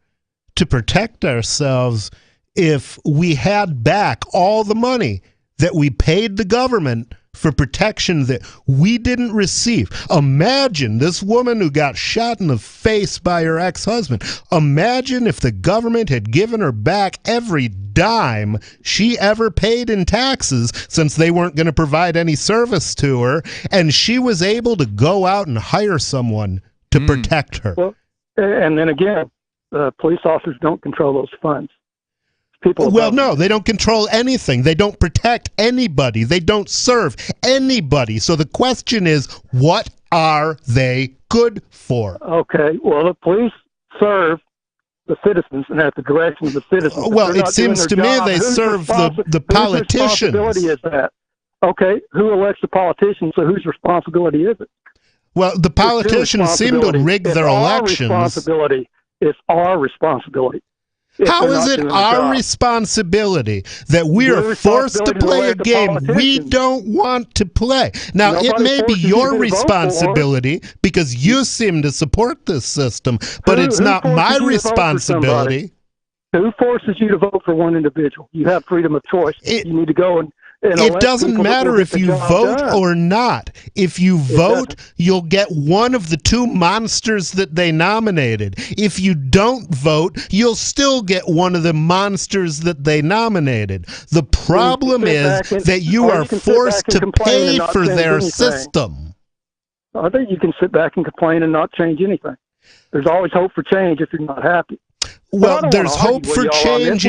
Speaker 10: to protect ourselves if we had back all the money that we paid the government for protection that we didn't receive. Imagine this woman who got shot in the face by her ex-husband. Imagine if the government had given her back every dime she ever paid in taxes, since they weren't going to provide any service to her, and she was able to go out and hire someone to protect her.
Speaker 4: Well, and then again, police officers don't control those funds.
Speaker 10: No, they don't control anything. They don't protect anybody. They don't serve anybody. So the question is, what are they good for?
Speaker 4: Okay, well, the police serve the citizens and at the direction of the citizens.
Speaker 10: Well, it seems to me they serve the politicians.
Speaker 4: Whose responsibility is that? Okay, who elects the politicians, so whose responsibility is it?
Speaker 10: Well, the politicians seem to rig their elections.
Speaker 4: It's our responsibility.
Speaker 10: How is it our responsibility that we are forced to play a game we don't want to play? Now, it may be your responsibility because you seem to support this system, but it's not my responsibility.
Speaker 4: Who forces you to vote for one individual? You have freedom of choice. You need to go and
Speaker 10: it doesn't matter if you vote or not. If you vote, you'll get one of the two monsters that they nominated. If you don't vote, you'll still get one of the monsters that they nominated. The problem is that you are forced to pay for their system.
Speaker 4: I think you can sit back and complain and not change anything. There's always hope for change if you're not happy.
Speaker 10: Well, there's hope for change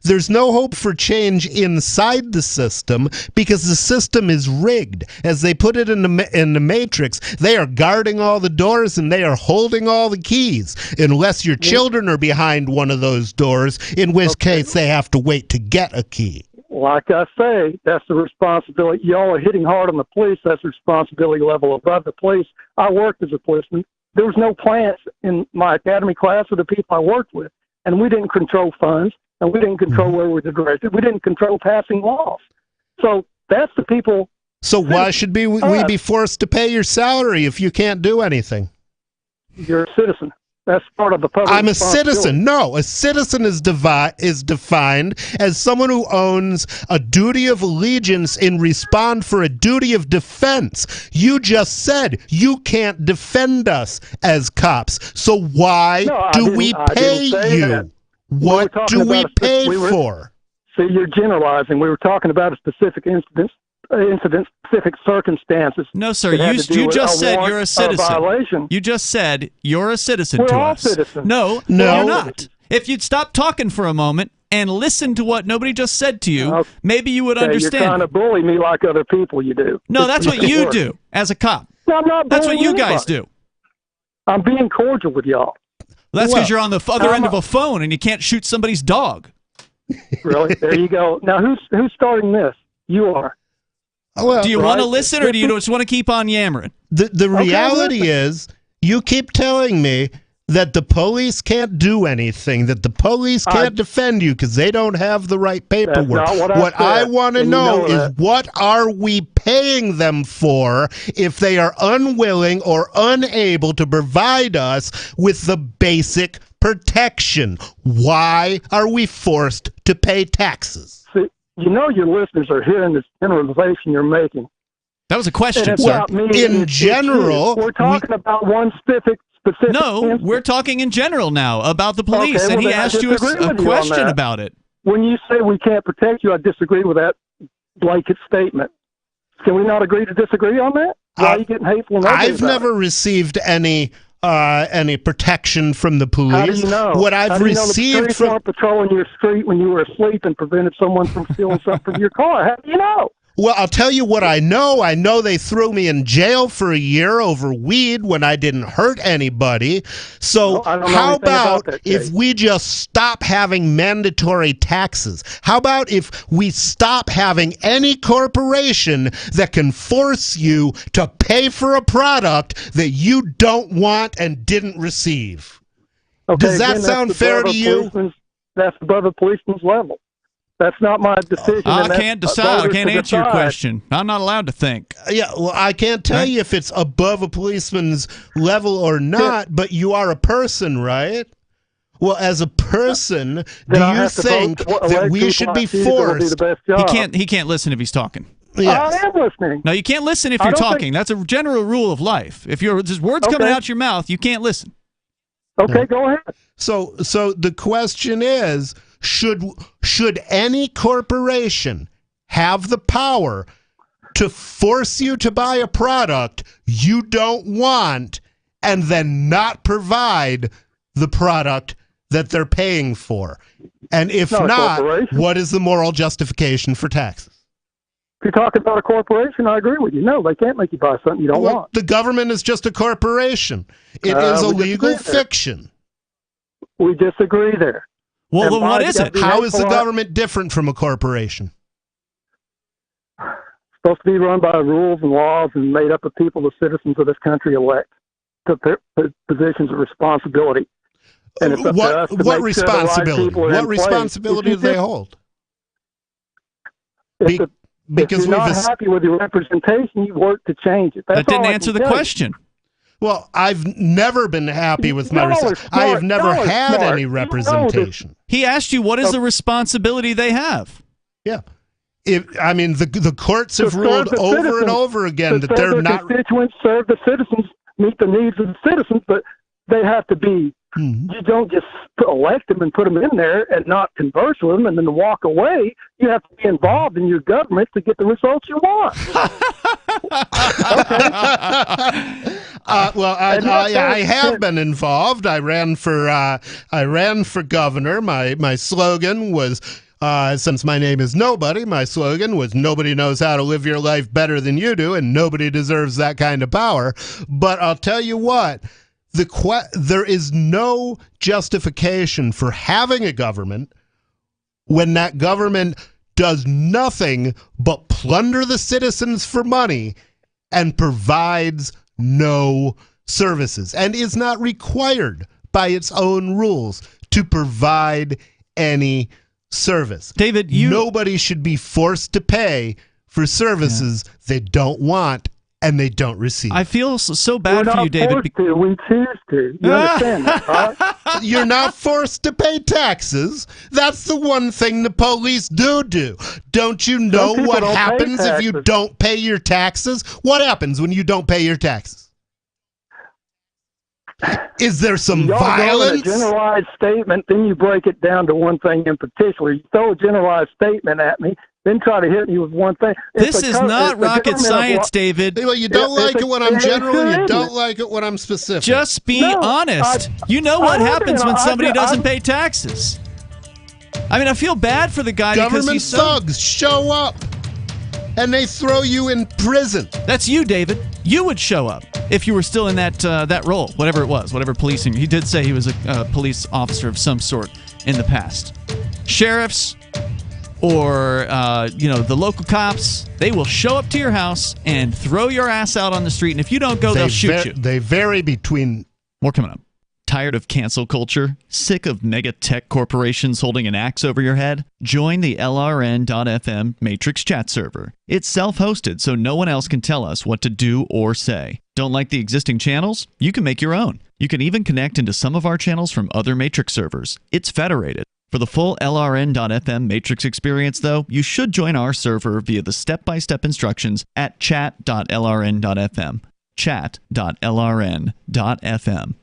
Speaker 10: there's no hope for change inside the system because the system is rigged. As they put it in the Matrix, they are guarding all the doors and they are holding all the keys, unless your children are behind one of those doors, in which case they have to wait to get a key.
Speaker 4: Like I say, that's the responsibility. Y'all are hitting hard on the police. That's the responsibility level above the police. I worked as a policeman. There was no plants in my academy class with the people I worked with, and we didn't control funds, and we didn't control where we were directed. We didn't control passing laws. So that's the people.
Speaker 10: So why should we be forced to pay your salary if you can't do anything?
Speaker 4: You're a citizen. That's part of the public.
Speaker 10: I'm a citizen. No, a citizen is defined as someone who owns a duty of allegiance in response for a duty of defense. You just said you can't defend us as cops. So why do we pay you? What do we pay for?
Speaker 4: See, you're generalizing. We were talking about a specific incident, specific circumstances.
Speaker 8: No, sir. You just said you're a citizen. You just said you're a citizen to us.
Speaker 4: Citizens.
Speaker 8: No, you're not. If you'd stop talking for a moment and listen to what nobody just said to you, maybe you would understand.
Speaker 4: You're trying to bully me like other people you do.
Speaker 8: No, that's what you do as a cop.
Speaker 4: No, I'm not.
Speaker 8: That's what you guys do.
Speaker 4: I'm being cordial with y'all.
Speaker 8: That's because you're on the other end of a phone and you can't shoot somebody's dog.
Speaker 4: Really? There you go. Now, who's starting this? You are.
Speaker 8: Do you want to listen or do you just want to keep on yammering?
Speaker 10: The reality is, you keep telling me that the police can't do anything, that the police can't defend you because they don't have the right paperwork. What I want to know is, what are we paying them for if they are unwilling or unable to provide us with the basic protection? Why are we forced to pay taxes?
Speaker 4: See, you know your listeners are hearing this generalization you're making.
Speaker 8: That was a question,
Speaker 10: sir. In general,
Speaker 4: we're talking about one specific
Speaker 8: No, we're talking in general now about the police, and he asked you a question about it.
Speaker 4: When you say we can't protect you, I disagree with that blanket statement. Can we not agree to disagree on that? Why are you getting hateful?
Speaker 10: I've never received any protection from the police.
Speaker 4: How do you know?
Speaker 10: What I've received
Speaker 4: from patrolling your street when you were asleep and prevented someone from stealing something from your car. How do you know?
Speaker 10: Well, I'll tell you what I know. I know they threw me in jail for a year over weed when I didn't hurt anybody. So how about if we just stop having mandatory taxes? How about if we stop having any corporation that can force you to pay for a product that you don't want and didn't receive? Does that sound fair to you?
Speaker 4: That's above a policeman's level. That's not my decision.
Speaker 8: I can't decide. I can't answer your question. I'm not allowed to think.
Speaker 10: Yeah, well, I can't tell you if it's above a policeman's level or not, but you are a person, right? Well, as a person, do you think that we should be forced?
Speaker 8: He can't listen if he's talking.
Speaker 10: Yes.
Speaker 4: I am listening.
Speaker 8: No, you can't listen if you're talking. That's a general rule of life. If there's words coming out your mouth, you can't listen.
Speaker 4: Okay, go ahead.
Speaker 10: So the question is, should any corporation have the power to force you to buy a product you don't want and then not provide the product that they're paying for? And if not, what is the moral justification for taxes?
Speaker 4: If you're talking about a corporation, I agree with you. No, they can't make you buy something you don't want.
Speaker 10: The government is just a corporation. It is a legal fiction.
Speaker 4: We disagree there.
Speaker 8: Well, what is it?
Speaker 10: How is the government different from a corporation?
Speaker 4: It's supposed to be run by rules and laws and made up of people the citizens of this country elect to positions of responsibility. And it's up to us to
Speaker 10: what
Speaker 4: make sure the right
Speaker 10: responsibility?
Speaker 4: people are
Speaker 10: What
Speaker 4: in place.
Speaker 10: responsibility do they hold?
Speaker 4: If you're not happy with your representation, you work to change it.
Speaker 8: That didn't answer the question.
Speaker 10: Well, I've never been happy with my representation. I have never had any representation.
Speaker 8: He asked you what is the responsibility they have.
Speaker 10: Yeah. The courts have ruled over and over again that they're not.
Speaker 4: Constituents serve the citizens, meet the needs of the citizens, but they have to be. You don't just elect them and put them in there and not converse with them and then walk away. You have to be involved in your government to get the results you want.
Speaker 10: I have been involved. I ran for governor. My slogan was, since my name is Nobody, my slogan was, nobody knows how to live your life better than you do, and nobody deserves that kind of power. But I'll tell you what, there is no justification for having a government when that government does nothing but plunder the citizens for money and provides no services, and is not required by its own rules to provide any service.
Speaker 8: David,
Speaker 10: nobody should be forced to pay for services they don't want and they don't receive.
Speaker 8: I feel so bad for you, David.
Speaker 4: We choose to. You understand that, right?
Speaker 10: You're not forced to pay taxes. That's the one thing the police do. Don't you know what happens if you don't pay your taxes? What happens when you don't pay your taxes? Is there some violence?
Speaker 4: A generalized statement, then you break it down to one thing in particular. You throw a generalized statement at me, then try to hit me with one thing.
Speaker 8: This is not rocket science, David.
Speaker 10: Well, you don't like it when I'm general, you don't like it when I'm specific.
Speaker 8: Just be honest. You know what happens when somebody doesn't pay taxes. I mean, I feel bad for the guy because he's
Speaker 10: thugs show up and they throw you in prison.
Speaker 8: That's you, David. You would show up if you were still in that role, whatever it was, whatever policing. He did say he was a police officer of some sort in the past. Sheriffs or the local cops, they will show up to your house and throw your ass out on the street, and if you don't go, they'll shoot you.
Speaker 10: They vary between...
Speaker 8: More coming up. Tired of cancel culture? Sick of mega tech corporations holding an axe over your head? Join the LRN.FM Matrix chat server. It's self-hosted, so no one else can tell us what to do or say. Don't like the existing channels? You can make your own. You can even connect into some of our channels from other Matrix servers. It's federated. For the full LRN.FM Matrix experience, though, you should join our server via the step-by-step instructions at chat.lrn.fm. Chat.lrn.fm.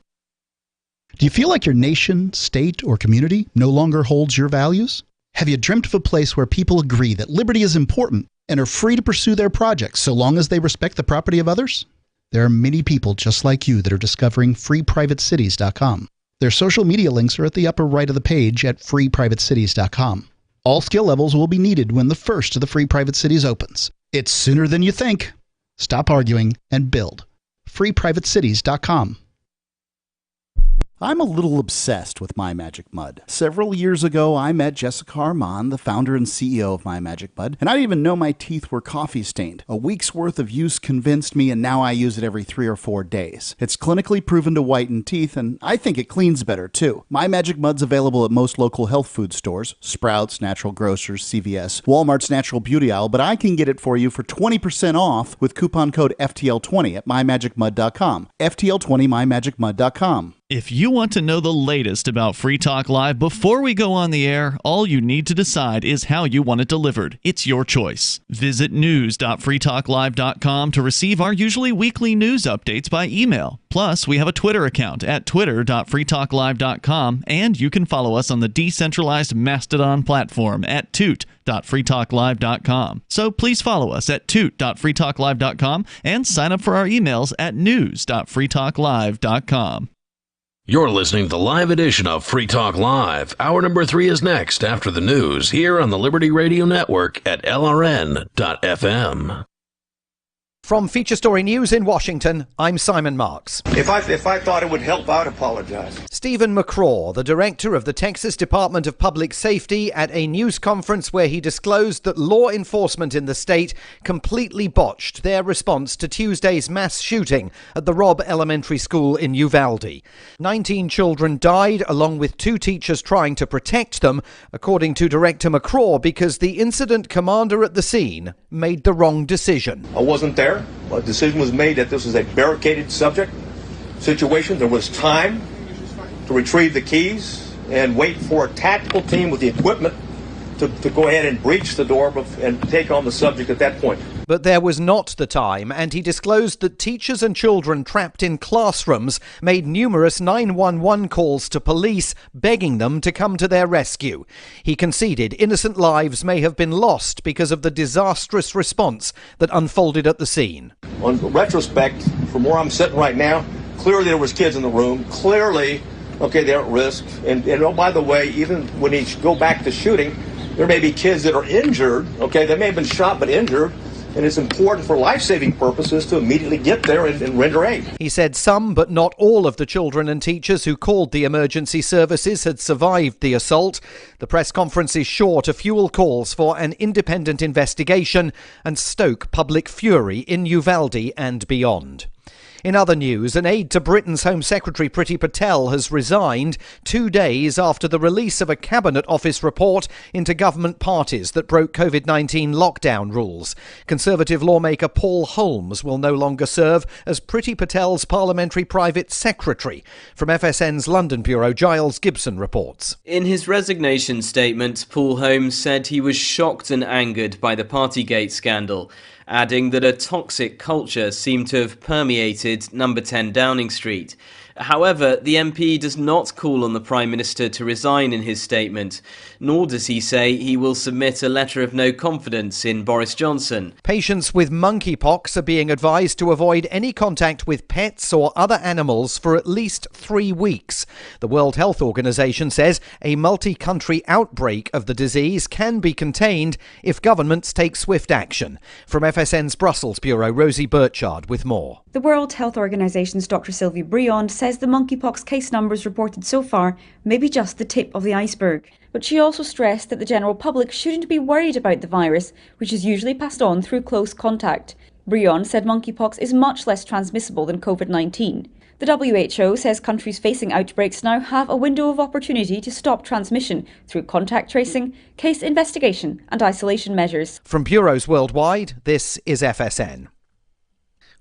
Speaker 6: Do you feel like your nation, state, or community no longer holds your values? Have you dreamt of a place where people agree that liberty is important and are free to pursue their projects so long as they respect the property of others? There are many people just like you that are discovering freeprivatecities.com. Their social media links are at the upper right of the page at freeprivatecities.com. All skill levels will be needed when the first of the Free Private Cities opens. It's sooner than you think. Stop arguing and build. freeprivatecities.com. I'm a little obsessed with My Magic Mud. Several years ago, I met Jessica Armand, the founder and CEO of My Magic Mud, and I didn't even know my teeth were coffee stained. A week's worth of use convinced me, and now I use it every 3 or 4 days. It's clinically proven to whiten teeth, and I think it cleans better, too. My Magic Mud's available at most local health food stores, Sprouts, Natural Grocers, CVS, Walmart's Natural Beauty Aisle, but I can get it for you for 20% off with coupon code FTL20 at mymagicmud.com. FTL20 mymagicmud.com.
Speaker 8: If you want to know the latest about Free Talk Live before we go on the air, all you need to decide is how you want it delivered. It's your choice. Visit news.freetalklive.com to receive our usually weekly news updates by email. Plus, we have a Twitter account at twitter.freetalklive.com, and you can follow us on the decentralized Mastodon platform at toot.freetalklive.com. So please follow us at toot.freetalklive.com and sign up for our emails at news.freetalklive.com.
Speaker 7: You're listening to the live edition of Free Talk Live. Hour number 3 is next after the news here on the Liberty Radio Network at LRN.FM.
Speaker 2: From Feature Story News in Washington, I'm Simon Marks.
Speaker 14: If I thought it would help, I'd apologize.
Speaker 2: Stephen McCraw, the director of the Texas Department of Public Safety, at a news conference where he disclosed that law enforcement in the state completely botched their response to Tuesday's mass shooting at the Robb Elementary School in Uvalde. 19 children died, along with 2 teachers trying to protect them, according to Director McCraw, because the incident commander at the scene made the wrong decision.
Speaker 14: I wasn't there. A decision was made that this was a barricaded situation. There was time to retrieve the keys and wait for a tactical team with the equipment to go ahead and breach the door and take on the subject at that point.
Speaker 2: But there was not the time, and he disclosed that teachers and children trapped in classrooms made numerous 911 calls to police, begging them to come to their rescue. He conceded innocent lives may have been lost because of the disastrous response that unfolded at the scene.
Speaker 14: On retrospect, from where I'm sitting right now, clearly there was kids in the room. Clearly, they're at risk. And oh, by the way, even when you go back to shooting, there may be kids that are injured. They may have been shot but injured. And it's important for life-saving purposes to immediately get there and render aid.
Speaker 2: He said some, but not all of the children and teachers who called the emergency services had survived the assault. The press conference is sure to fuel calls for an independent investigation and stoke public fury in Uvalde and beyond. In other news, an aide to Britain's Home Secretary Priti Patel has resigned 2 days after the release of a Cabinet Office report into government parties that broke COVID-19 lockdown rules. Conservative lawmaker Paul Holmes will no longer serve as Priti Patel's Parliamentary Private Secretary. From FSN's London bureau, Giles Gibson reports.
Speaker 15: In his resignation statement, Paul Holmes said he was shocked and angered by the Partygate scandal, adding that a toxic culture seemed to have permeated number 10 Downing Street. However, the MP does not call on the Prime Minister to resign in his statement, nor does he say he will submit a letter of no confidence in Boris Johnson.
Speaker 2: Patients with monkeypox are being advised to avoid any contact with pets or other animals for at least 3 weeks. The World Health Organization says a multi-country outbreak of the disease can be contained if governments take swift action. From FSN's Brussels bureau, Rosie Burchard with more.
Speaker 1: The World Health Organization's Dr. Sylvie Briand says the monkeypox case numbers reported so far may be just the tip of the iceberg. But she also stressed that the general public shouldn't be worried about the virus, which is usually passed on through close contact. Briand said monkeypox is much less transmissible than COVID-19. The WHO says countries facing outbreaks now have a window of opportunity to stop transmission through contact tracing, case investigation and isolation measures.
Speaker 2: From bureaus worldwide, this is FSN.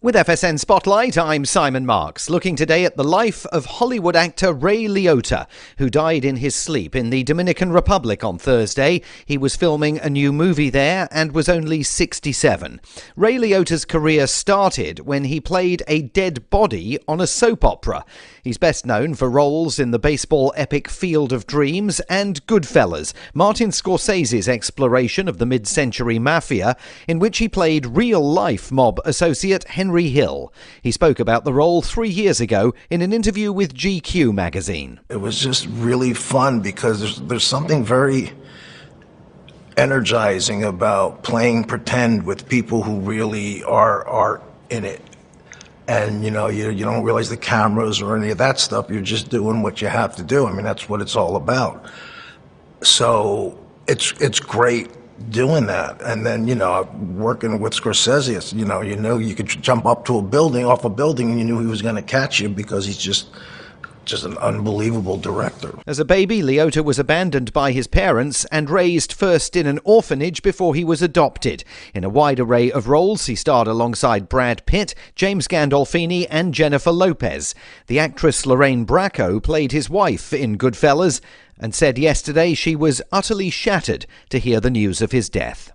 Speaker 2: With FSN Spotlight, I'm Simon Marks, looking today at the life of Hollywood actor Ray Liotta, who died in his sleep in the Dominican Republic on Thursday. He was filming a new movie there and was only 67. Ray Liotta's career started when he played a dead body on a soap opera. He's best known for roles in the baseball epic Field of Dreams and Goodfellas, Martin Scorsese's exploration of the mid-century mafia, in which he played real-life mob associate Henry Hill. He spoke about the role 3 years ago in an interview with GQ magazine.
Speaker 9: It was just really fun because there's something very energizing about playing pretend with people who really are in it. And, you don't realize the cameras or any of that stuff. You're just doing what you have to do. I mean, that's what it's all about. So it's great doing that. And then, working with Scorsese, you could jump up to off a building and you knew he was going to catch you because he's just an unbelievable director.
Speaker 2: As a baby, Liotta was abandoned by his parents and raised first in an orphanage before he was adopted. In a wide array of roles, he starred alongside Brad Pitt, James Gandolfini and Jennifer Lopez. The actress Lorraine Bracco played his wife in Goodfellas and said yesterday she was utterly shattered to hear the news of his death.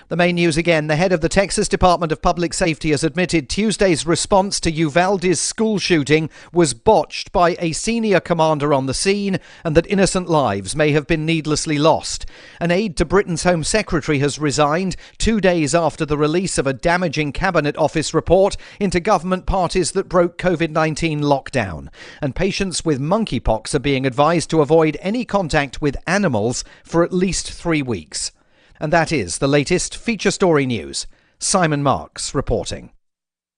Speaker 2: The main news again. The head of the Texas Department of Public Safety has admitted Tuesday's response to Uvalde's school shooting was botched by a senior commander on the scene and that innocent lives may have been needlessly lost. An aide to Britain's Home Secretary has resigned 2 days after the release of a damaging Cabinet Office report into government parties that broke COVID-19 lockdown. And patients with monkeypox are being advised to avoid any contact with animals for at least 3 weeks. And that is the latest feature story news. Simon Marks reporting.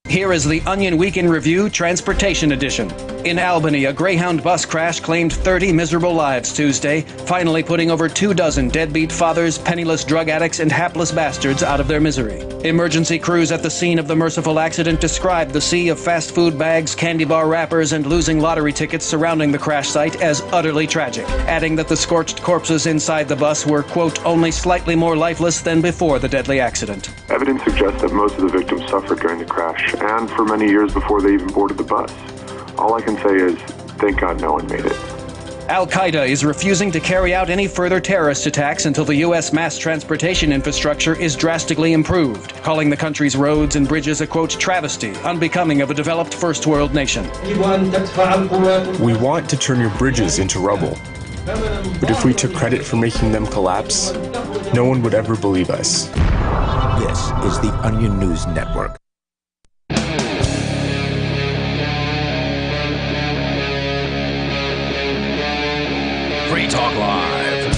Speaker 11: Here is the Onion Weekend Review Transportation Edition. In Albany, a Greyhound bus crash claimed 30 miserable lives Tuesday, finally putting over 24 deadbeat fathers, penniless drug addicts, and hapless bastards out of their misery. Emergency crews at the scene of the merciful accident described the sea of fast food bags, candy bar wrappers, and losing lottery tickets surrounding the crash site as utterly tragic, adding that the scorched corpses inside the bus were, quote, only slightly more lifeless than before the deadly accident.
Speaker 12: Evidence suggests that most of the victims suffered during the crash, and for many years before they even boarded the bus. All I can say is, thank God no one made it.
Speaker 11: Al-Qaeda is refusing to carry out any further terrorist attacks until the U.S. mass transportation infrastructure is drastically improved, calling the country's roads and bridges a, quote, travesty, unbecoming of a developed first world nation.
Speaker 5: We want to turn your bridges into rubble. But if we took credit for making them collapse, no one would ever believe us.
Speaker 13: This is the Onion News Network.
Speaker 17: Free Talk Live.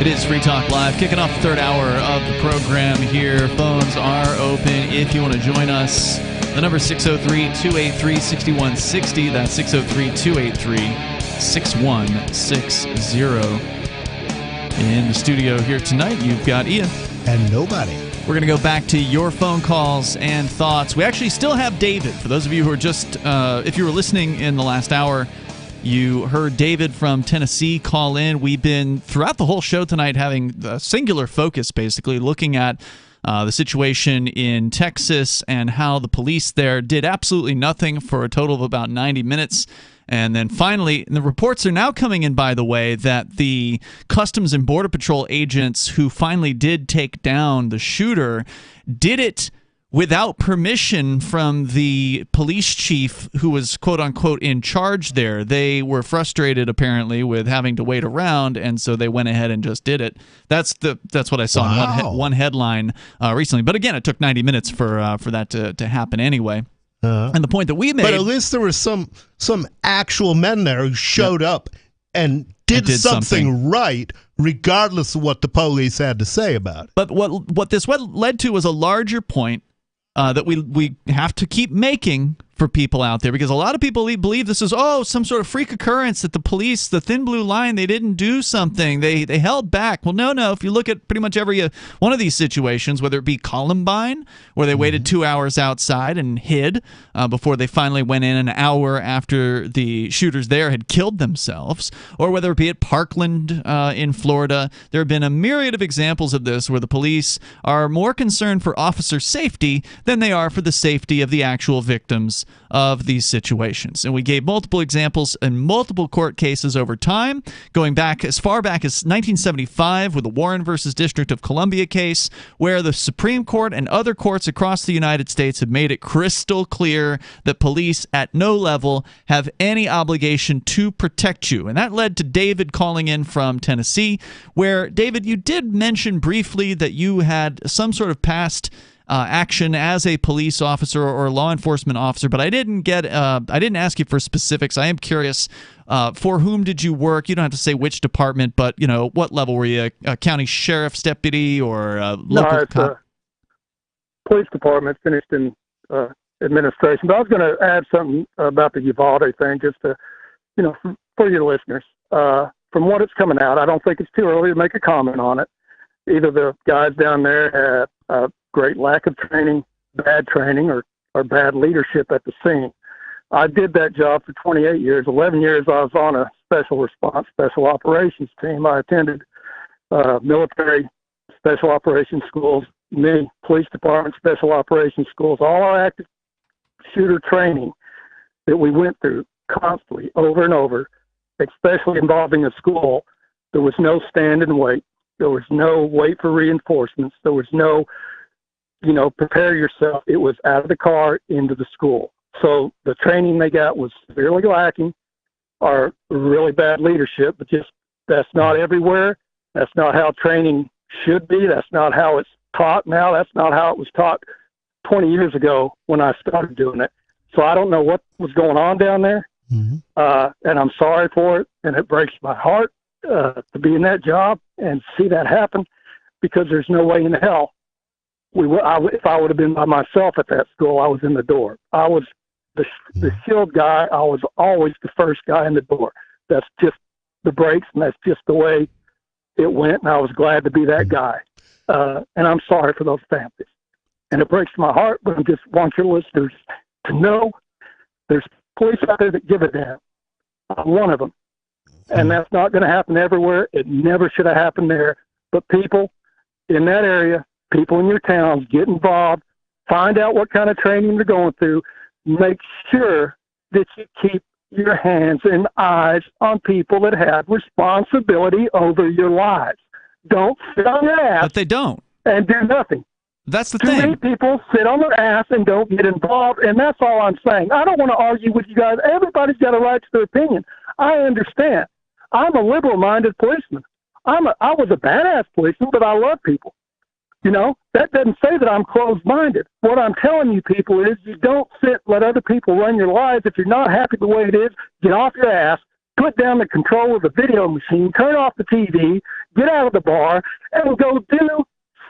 Speaker 8: It is Free Talk Live, kicking off the third hour of the program here. Phones are open if you want to join us. The number is 603-283-6160. That's 603-283-6160. In the studio here tonight, you've got Ian.
Speaker 10: And nobody.
Speaker 8: We're going to go back to your phone calls and thoughts. We actually still have David. For those of you who are just, if you were listening in the last hour, you heard David from Tennessee call in. We've been, throughout the whole show tonight, having a singular focus, basically, looking at the situation in Texas and how the police there did absolutely nothing for a total of about 90 minutes. And then finally, and the reports are now coming in, by the way, that the Customs and Border Patrol agents who finally did take down the shooter did it without permission from the police chief who was, quote unquote, in charge there. They were frustrated, apparently, with having to wait around, and so they went ahead and just did it. That's what I saw in one headline recently. But again, it took 90 minutes for that to happen anyway. And the point that we made...
Speaker 10: But at least there were some actual men there who showed up and did something right, regardless of what the police had to say about it.
Speaker 8: But what this led to was a larger point that we have to keep making for people out there, because a lot of people believe this is some sort of freak occurrence, that the police, the thin blue line, they didn't do something, they held back. Well, no. If you look at pretty much every one of these situations, whether it be Columbine, where they waited 2 hours outside and hid before they finally went in an hour after the shooters there had killed themselves, or whether it be at Parkland in Florida, there have been a myriad of examples of this where the police are more concerned for officer safety than they are for the safety of the actual victims of these situations. And we gave multiple examples in multiple court cases over time, going back as far back as 1975 with the Warren versus District of Columbia case, where the Supreme Court and other courts across the United States have made it crystal clear that police at no level have any obligation to protect you. And that led to David calling in from Tennessee, where, David, you did mention briefly that you had some sort of past action as a police officer or law enforcement officer, but I didn't ask you for specifics. I am curious, for whom did you work? You don't have to say which department, but what level were you? A county sheriff's deputy or a local cop?
Speaker 4: Police department, finished in administration. But I was going to add something about the Uvalde thing, just to, for your listeners. From what it's coming out, I don't think it's too early to make a comment on it. Either the guys down there had great lack of training, bad training, or bad leadership at the scene. I did that job for 28 years. 11 years I was on a special response, special operations team. I attended military special operations schools, many police department special operations schools, all our active shooter training that we went through constantly, over and over, especially involving a school. There was no stand and wait. There was no wait for reinforcements. There was no prepare yourself. It was out of the car into the school. So the training they got was severely lacking, or really bad leadership, but that's not everywhere. That's not how training should be. That's not how it's taught now. That's not how it was taught 20 years ago when I started doing it. So I don't know what was going on down there. And I'm sorry for it. And it breaks my heart to be in that job and see that happen, because there's no way in hell if I would have been by myself at that school, I was in the door. I was the shield guy. I was always the first guy in the door. That's just the breaks, and that's just the way it went, and I was glad to be that guy. And I'm sorry for those families. And it breaks my heart, but I just want your listeners to know there's police out there that give a damn. I'm one of them. And that's not going to happen everywhere. It never should have happened there. But people in that area, people in your towns, get involved, find out what kind of training they're going through, make sure that you keep your hands and eyes on people that have responsibility over your lives. Don't sit on your ass.
Speaker 8: But they don't.
Speaker 4: And do nothing.
Speaker 8: That's the
Speaker 4: Too
Speaker 8: thing.
Speaker 4: many people sit on their ass and don't get involved, and that's all I'm saying. I don't want to argue with you guys. Everybody's got a right to their opinion. I understand. I'm a liberal-minded policeman. I was a badass policeman, but I love people. You know, that doesn't say that I'm closed-minded. What I'm telling you people is you don't let other people run your lives. If you're not happy the way it is, get off your ass, put down the control of the video machine, turn off the TV, get out of the bar, and go do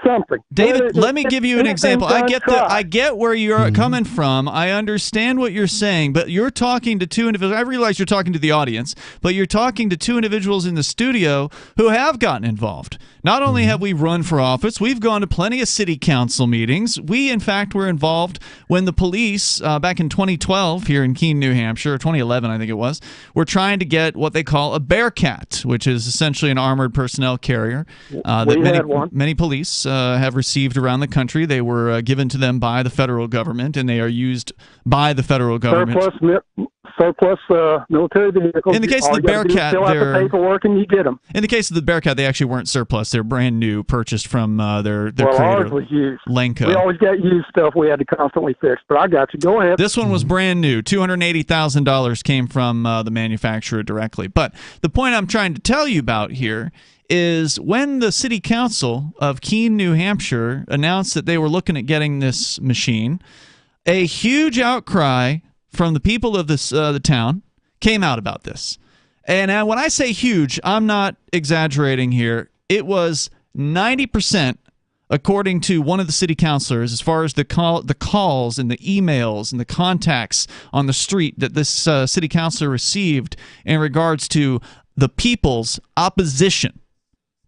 Speaker 4: something.
Speaker 8: David, let me give you an example. I get where you're coming from. I understand what you're saying, but you're talking to two individuals. I realize you're talking to the audience, but you're talking to two individuals in the studio who have gotten involved. Not only have we run for office, we've gone to plenty of city council meetings. We, in fact, were involved when the police, back in 2012 here in Keene, New Hampshire, or 2011, I think it was, were trying to get what they call a Bearcat, which is essentially an armored personnel carrier that many police have received around the country. They were given to them by the federal government, and they are used by the federal government.
Speaker 4: Surplus military vehicles.
Speaker 8: In the case of the Bearcat,
Speaker 4: fill out the paperwork and you get them.
Speaker 8: In the case of the Bearcat, they actually weren't surplus. They're brand new, purchased from their creator,
Speaker 4: ours was used.
Speaker 8: Lenco.
Speaker 4: We always got used stuff we had to constantly fix, but I got you. Go ahead.
Speaker 8: This one was brand new. $280,000 came from the manufacturer directly. But the point I'm trying to tell you about here is when the city council of Keene, New Hampshire announced that they were looking at getting this machine, a huge outcry from the people of the town came out about this. And when I say huge, I'm not exaggerating here. It was 90%, according to one of the city councilors, as far as the calls and the emails and the contacts on the street that this city councilor received in regards to the people's opposition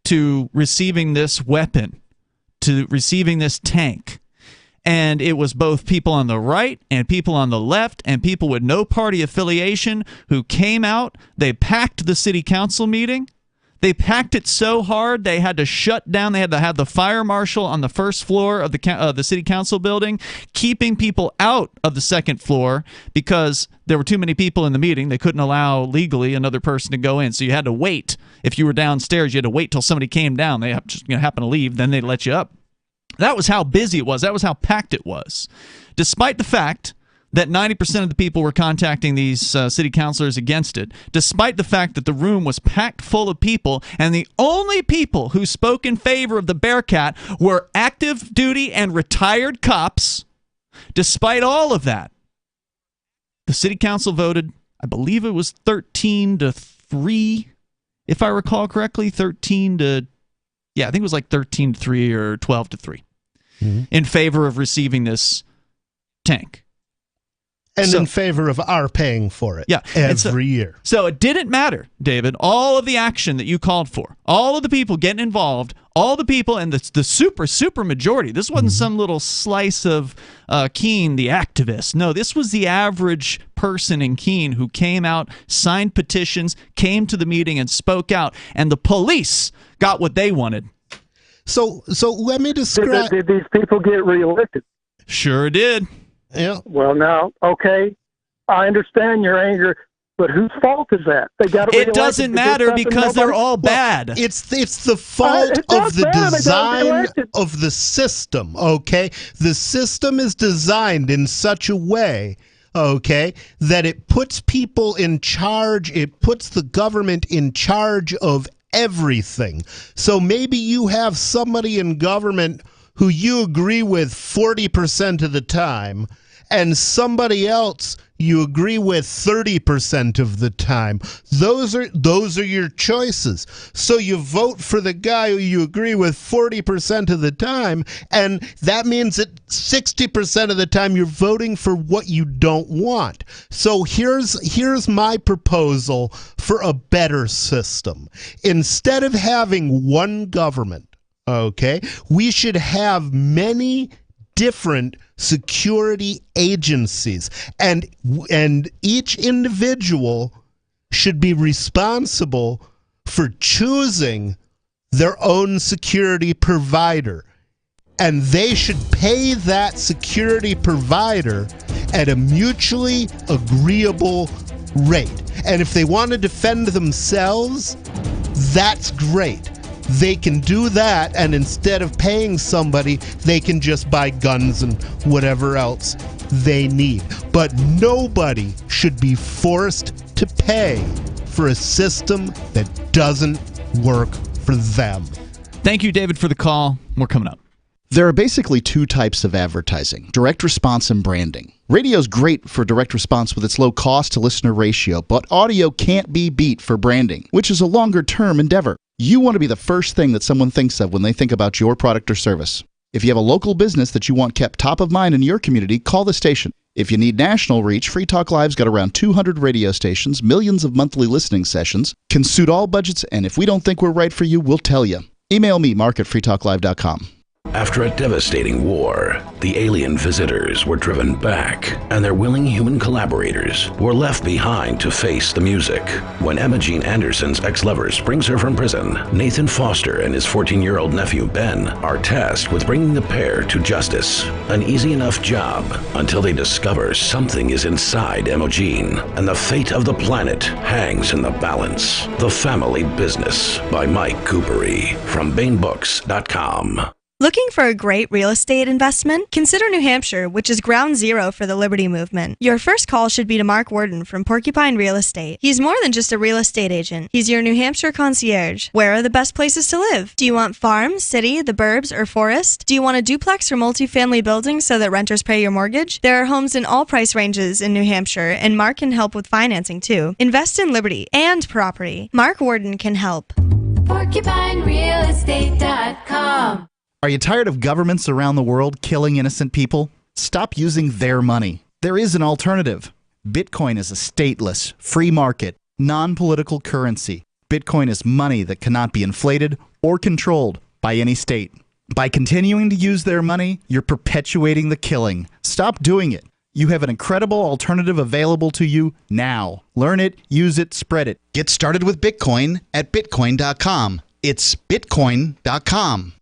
Speaker 8: to receiving this weapon, to receiving this tank. And it was both people on the right and people on the left and people with no party affiliation who came out. They packed the city council meeting. They packed it so hard they had to shut down. They had to have the fire marshal on the first floor of the city council building, keeping people out of the second floor because there were too many people in the meeting. They couldn't allow legally another person to go in. So you had to wait. If you were downstairs, you had to wait till somebody came down. They just happened to leave. Then they'd let you up. That was how busy it was. That was how packed it was. Despite the fact that 90% of the people were contacting these city councilors against it, despite the fact that the room was packed full of people, and the only people who spoke in favor of the Bearcat were active duty and retired cops, despite all of that, the city council voted, I believe it was 13-3, if I recall correctly, I think it was like 13-3 or 12-3 in favor of receiving this tank.
Speaker 10: And in favor of our paying for it every year.
Speaker 8: So it didn't matter, David, all of the action that you called for, all of the people getting involved, all the people, and the super majority. This wasn't some little slice of Keene, the activist. No, this was the average person in Keene who came out, signed petitions, came to the meeting, and spoke out. And the police got what they wanted.
Speaker 10: So let me describe.
Speaker 4: Did these people get reelected?
Speaker 8: Sure did.
Speaker 10: Yeah.
Speaker 4: Well, now, okay, I understand your anger, but whose fault is that? They got
Speaker 8: it doesn't matter because they're all bad.
Speaker 10: It's the fault of the design of the system, okay? The system is designed in such a way, okay, that it puts people in charge, it puts the government in charge of everything. So maybe you have somebody in government who you agree with 40% of the time, and somebody else you agree with 30% of the time. Those are your choices. So you vote for the guy who you agree with 40% of the time, and that means that 60% of the time you're voting for what you don't want. So here's my proposal for a better system. Instead of having one government, okay, we should have many different security agencies, and each individual should be responsible for choosing their own security provider, and they should pay that security provider at a mutually agreeable rate. And if they want to defend themselves, that's great. They can do that, and instead of paying somebody, they can just buy guns and whatever else they need. But nobody should be forced to pay for a system that doesn't work for them.
Speaker 8: Thank you, David, for the call. More coming up.
Speaker 6: There are basically two types of advertising: direct response and branding. Radio's great for direct response with its low cost to listener ratio, but audio can't be beat for branding, which is a longer term endeavor. You want to be the first thing that someone thinks of when they think about your product or service. If you have a local business that you want kept top of mind in your community, call the station. If you need national reach, Free Talk Live's got around 200 radio stations, millions of monthly listening sessions, can suit all budgets, and if we don't think we're right for you, we'll tell you. Email me, mark@freetalklive.com.
Speaker 7: After a devastating war, the alien visitors were driven back, and their willing human collaborators were left behind to face the music. When Emma Jean Anderson's ex-lover brings her from prison, Nathan Foster and his 14-year-old nephew Ben are tasked with bringing the pair to justice. An easy enough job until they discover something is inside Emma Jean, and the fate of the planet hangs in the balance. The Family Business by Mike Coopery from BaneBooks.com.
Speaker 16: Looking for a great real estate investment? Consider New Hampshire, which is ground zero for the Liberty Movement. Your first call should be to Mark Worden from Porcupine Real Estate. He's more than just a real estate agent. He's your New Hampshire concierge. Where are the best places to live? Do you want farm, city, the burbs, or forest? Do you want a duplex or multifamily building so that renters pay your mortgage? There are homes in all price ranges in New Hampshire, and Mark can help with financing too. Invest in Liberty and property. Mark Worden can help.
Speaker 18: PorcupineRealEstate.com.
Speaker 6: Are you tired of governments around the world killing innocent people? Stop using their money. There is an alternative. Bitcoin is a stateless, free market, non-political currency. Bitcoin is money that cannot be inflated or controlled by any state. By continuing to use their money, you're perpetuating the killing. Stop doing it. You have an incredible alternative available to you now. Learn it, use it, spread it. Get started with Bitcoin at Bitcoin.com. It's Bitcoin.com.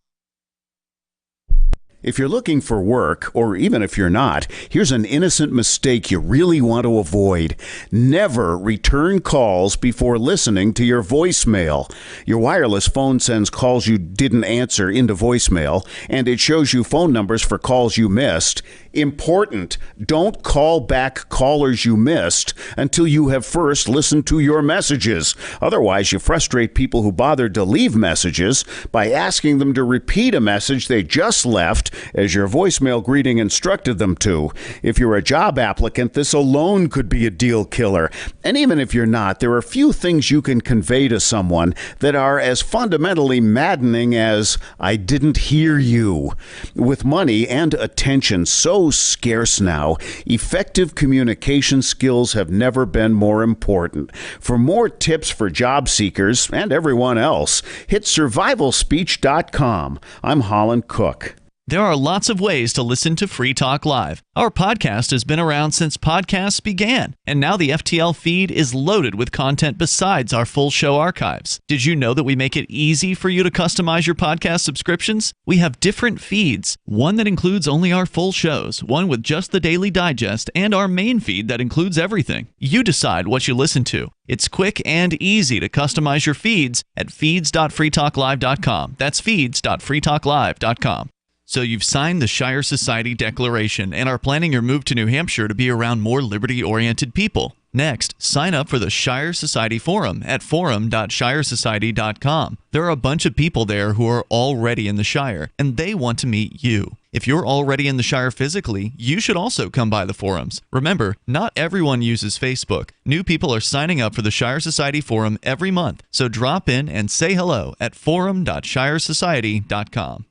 Speaker 19: If you're looking for work, or even if you're not, here's an innocent mistake you really want to avoid. Never return calls before listening to your voicemail. Your wireless phone sends calls you didn't answer into voicemail, and it shows you phone numbers for calls you missed. Important, don't call back callers you missed until you have first listened to your messages. Otherwise, you frustrate people who bothered to leave messages by asking them to repeat a message they just left as your voicemail greeting instructed them to. If you're a job applicant, this alone could be a deal killer. And even if you're not, there are few things you can convey to someone that are as fundamentally maddening as, "I didn't hear you." With money and attention so scarce now, effective communication skills have never been more important. For more tips for job seekers and everyone else, hit survivalspeech.com. I'm Holland Cook.
Speaker 8: There are lots of ways to listen to Free Talk Live. Our podcast has been around since podcasts began, and now the FTL feed is loaded with content besides our full show archives. Did you know that we make it easy for you to customize your podcast subscriptions? We have different feeds, one that includes only our full shows, one with just the Daily Digest, and our main feed that includes everything. You decide what you listen to. It's quick and easy to customize your feeds at feeds.freetalklive.com. That's feeds.freetalklive.com. So you've signed the Shire Society Declaration and are planning your move to New Hampshire to be around more liberty-oriented people. Next, sign up for the Shire Society Forum at forum.shiresociety.com. There are a bunch of people there who are already in the Shire, and they want to meet you. If you're already in the Shire physically, you should also come by the forums. Remember, not everyone uses Facebook. New people are signing up for the Shire Society Forum every month, so drop in and say hello at forum.shiresociety.com.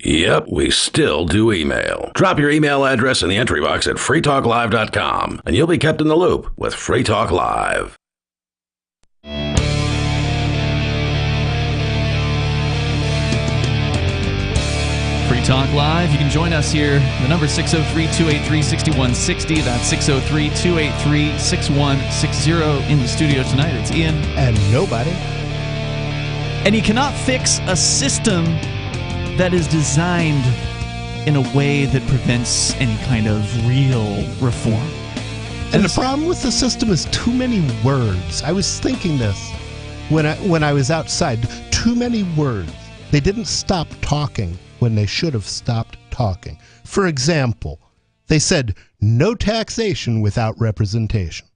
Speaker 7: Yep, we still do email. Drop your email address in the entry box at freetalklive.com, and you'll be kept in the loop with Free Talk Live.
Speaker 8: Free Talk Live. You can join us here. The number is 603-283-6160. That's 603-283-6160. In the studio tonight, it's Ian.
Speaker 10: And nobody.
Speaker 8: And you cannot fix a system that is designed in a way that prevents any kind of real reform.
Speaker 10: And the problem with the system is too many words. I was thinking this when I was outside. Too many words. They didn't stop talking when they should have stopped talking. For example, they said no taxation without representation.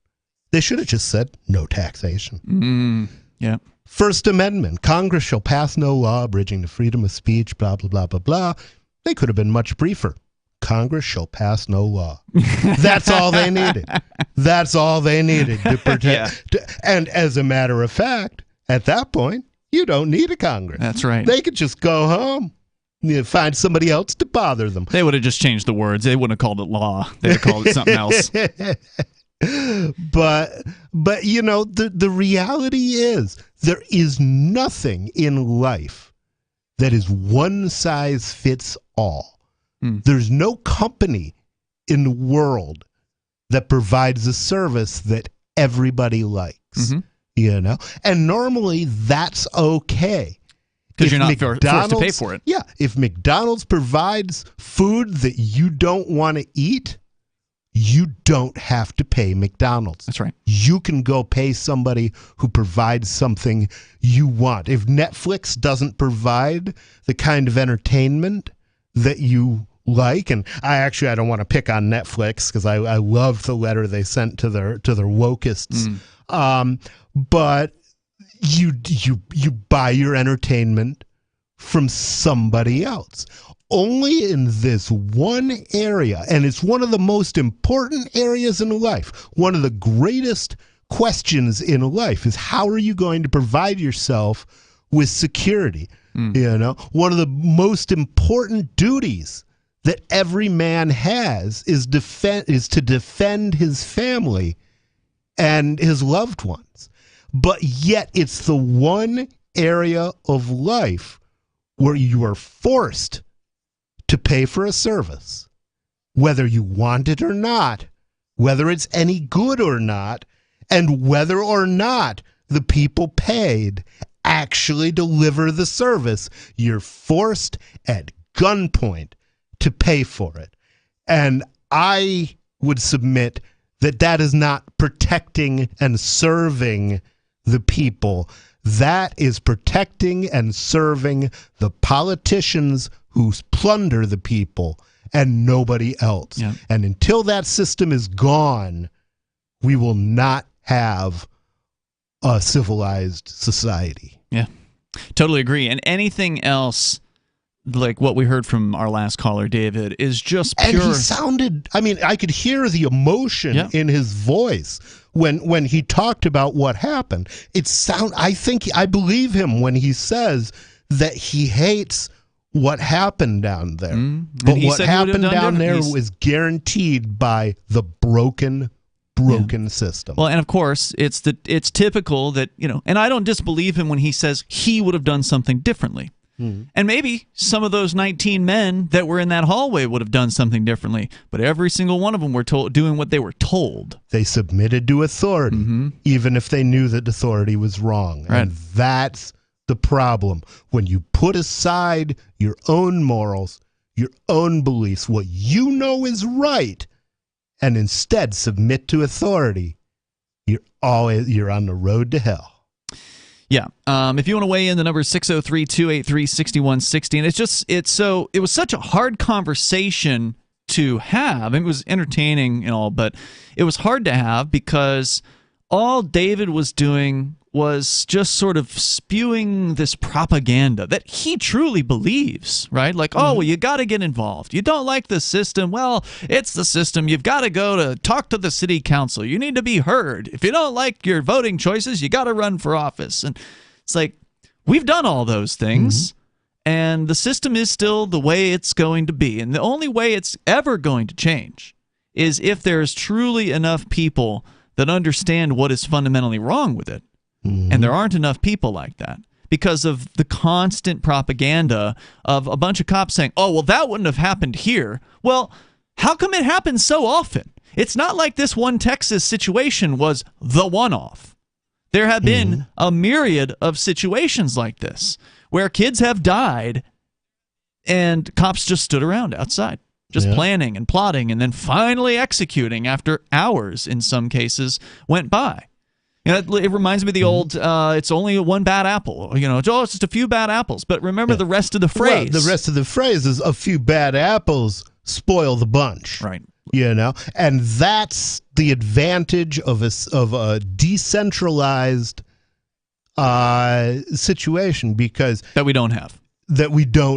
Speaker 10: They should have just said no taxation.
Speaker 8: Yeah.
Speaker 10: First Amendment, Congress shall pass no law abridging the freedom of speech, blah, blah, blah, blah, blah. They could have been much briefer. Congress shall pass no law. That's all they needed. That's all they needed to protect. And as a matter of fact, at that point, you don't need a Congress.
Speaker 8: That's right.
Speaker 10: They could just go home. You find somebody else to bother them.
Speaker 8: They would have just changed the words. They wouldn't have called it law. They'd have called it something else.
Speaker 10: But you know, the reality is there is nothing in life that is one size fits all. There's no company in the world that provides a service that everybody likes. You know, and normally that's okay.
Speaker 8: Because you're not forced to pay for it.
Speaker 10: Yeah. If McDonald's provides food that you don't want to eat, you don't have to pay McDonald's.
Speaker 8: That's right.
Speaker 10: You can go pay somebody who provides something you want. If Netflix doesn't provide the kind of entertainment that you like, and I don't want to pick on Netflix because I love the letter they sent to their wokeists. But you buy your entertainment from somebody else. Only in this one area, and it's one of the most important areas in life. One of the greatest questions in life is how are you going to provide yourself with security? You know, one of the most important duties that every man has is to defend his family and his loved ones. But yet it's the one area of life where you are forced to pay for a service, whether you want it or not, whether it's any good or not, and whether or not the people paid actually deliver the service. You're forced at gunpoint to pay for it. And I would submit that that is not protecting and serving the people. That is protecting and serving the politicians who plunder the people and nobody else.
Speaker 8: Yeah.
Speaker 10: And until that system is gone, we will not have a civilized society.
Speaker 8: Yeah, totally agree. And anything else like what we heard from our last caller, David, is just pure.
Speaker 10: And he sounded, I mean, I could hear the emotion in his voice when he talked about what happened. I believe him when he says that he hates what happened down there. But what happened down there was guaranteed by the broken system.
Speaker 8: Well, and of course, it's typical that, and I don't disbelieve him when he says he would have done something differently. And maybe some of those 19 men that were in that hallway would have done something differently, but every single one of them were doing what they were told.
Speaker 10: They submitted to authority, even if they knew that authority was wrong.
Speaker 8: Right.
Speaker 10: And that's the problem. When you put aside your own morals, your own beliefs, what you know is right, and instead submit to authority, you're on the road to hell.
Speaker 8: Yeah. If you want to weigh in, the number is 603-283-6160. And it was such a hard conversation to have. It was entertaining and all, but it was hard to have because all David was doing was just sort of spewing this propaganda that he truly believes, right? Like, oh, well, you got to get involved. You don't like the system. Well, it's the system. You've got to go to talk to the city council. You need to be heard. If you don't like your voting choices, you got to run for office. And it's like, we've done all those things, and the system is still the way it's going to be. And the only way it's ever going to change is if there's truly enough people that understand what is fundamentally wrong with it. And there aren't enough people like that because of the constant propaganda of a bunch of cops saying, oh, well, that wouldn't have happened here. Well, how come it happens so often? It's not like this one Texas situation was the one-off. There have been a myriad of situations like this where kids have died And cops just stood around outside, just planning and plotting, and then finally executing after hours, in some cases, went by. It reminds me of the old, it's only one bad apple. It's just a few bad apples. But remember the rest of the phrase.
Speaker 10: Well, the rest of the phrase is a few bad apples spoil the bunch.
Speaker 8: Right.
Speaker 10: And that's the advantage of a decentralized situation, because
Speaker 8: that we don't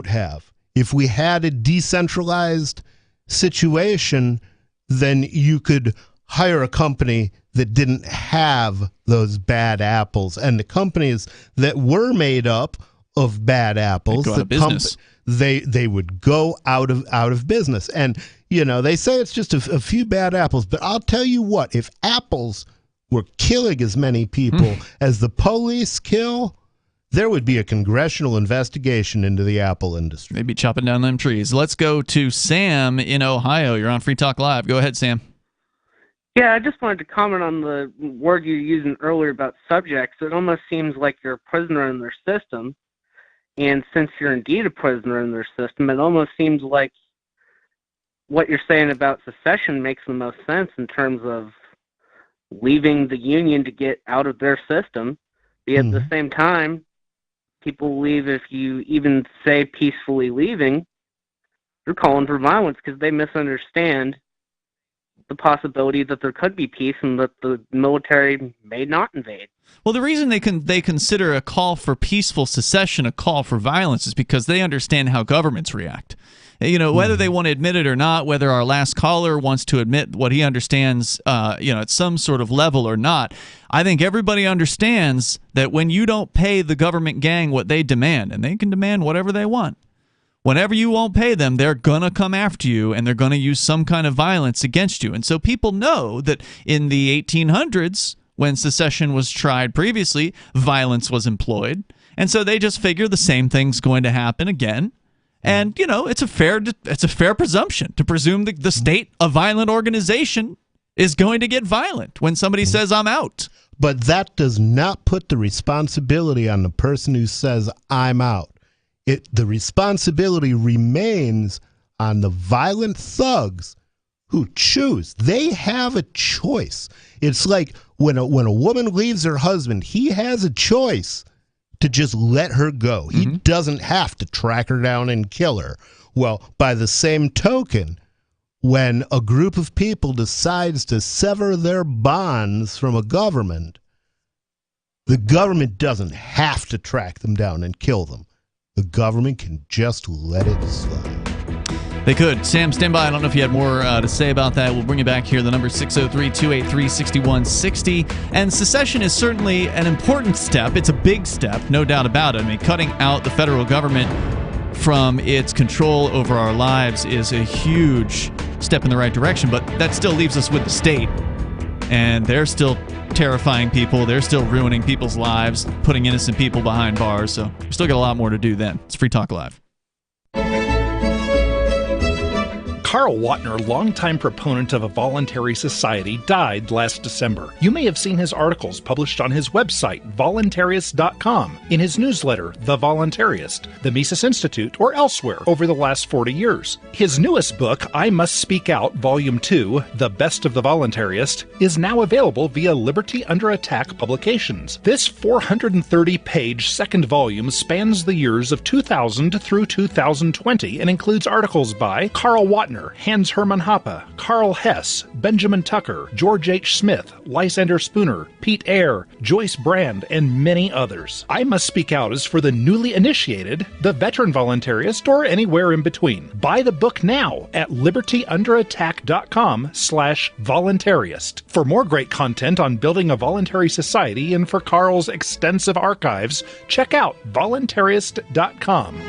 Speaker 8: have.
Speaker 10: If we had a decentralized situation, then you could hire a company that didn't have those bad apples, and the companies that were made up of bad apples,
Speaker 8: go out of business.
Speaker 10: They would go out of business. And they say it's just a few bad apples, but I'll tell you what, if apples were killing as many people as the police kill, there would be a congressional investigation into the apple industry.
Speaker 8: Maybe chopping down them trees. Let's go to Sam in Ohio. You're on Free Talk Live. Go ahead, Sam.
Speaker 18: Yeah, I just wanted to comment on the word you were using earlier about subjects. It almost seems like you're a prisoner in their system. And since you're indeed a prisoner in their system, it almost seems like what you're saying about secession makes the most sense in terms of leaving the Union to get out of their system. But at the same time, people leave, if you even say peacefully leaving, they're calling for violence because they misunderstand the possibility that there could be peace and that the military may not invade.
Speaker 8: Well, the reason they consider a call for peaceful secession a call for violence is because they understand how governments react. Whether they want to admit it or not, whether our last caller wants to admit what he understands, at some sort of level or not, I think everybody understands that when you don't pay the government gang what they demand, and they can demand whatever they want, whenever you won't pay them, they're going to come after you, and they're going to use some kind of violence against you. And so people know that in the 1800s, when secession was tried previously, violence was employed. And so they just figure the same thing's going to happen again. And, it's a fair presumption to presume that the state, a violent organization, is going to get violent when somebody says, I'm out.
Speaker 10: But that does not put the responsibility on the person who says, I'm out. The responsibility remains on the violent thugs who choose. They have a choice. It's like when a woman leaves her husband, he has a choice to just let her go. He doesn't have to track her down and kill her. Well, by the same token, when a group of people decides to sever their bonds from a government, the government doesn't have to track them down and kill them. The government can just let it slide.
Speaker 8: They could. Sam, stand by. I don't know if you had more to say about that. We'll bring you back here. The number is 603-283-6160. And secession is certainly an important step. It's a big step, no doubt about it. I mean, cutting out the federal government from its control over our lives is a huge step in the right direction, but that still leaves us with the state. And they're still terrifying people. They're still ruining people's lives, putting innocent people behind bars. So we still got a lot more to do then. It's Free Talk Live.
Speaker 20: Carl Watner, longtime proponent of a voluntary society, died last December. You may have seen his articles published on his website, voluntarist.com, in his newsletter, The Voluntarist, the Mises Institute, or elsewhere over the last 40 years. His newest book, I Must Speak Out, Volume 2, The Best of the Voluntarist, is now available via Liberty Under Attack Publications. This 430-page second volume spans the years of 2000 through 2020 and includes articles by Carl Watner, Hans Hermann Hoppe, Carl Hess, Benjamin Tucker, George H. Smith, Lysander Spooner, Pete Eyre, Joyce Brand, and many others. I Must Speak Out is for the newly initiated, the veteran voluntarist, or anywhere in between. Buy the book now at libertyunderattack.com/voluntarist. For more great content on building a voluntary society and for Carl's extensive archives, check out voluntarist.com.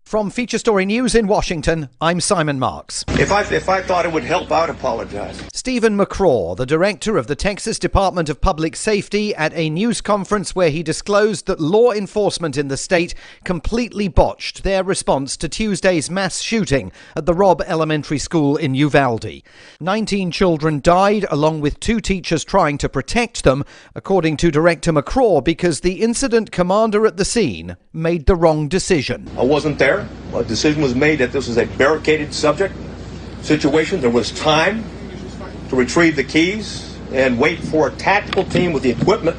Speaker 2: From Feature Story News in Washington, I'm Simon Marks.
Speaker 14: If I thought it would help, I'd apologize.
Speaker 2: Stephen McCraw, the director of the Texas Department of Public Safety, at a news conference where he disclosed that law enforcement in the state completely botched their response to Tuesday's mass shooting at the Robb Elementary School in Uvalde. 19 children died, along with 2 teachers trying to protect them, according to Director McCraw, because the incident commander at the scene made the wrong decision.
Speaker 14: I wasn't there. there. A decision was made that this was a barricaded subject situation. There was time to retrieve the keys and wait for a tactical team with the equipment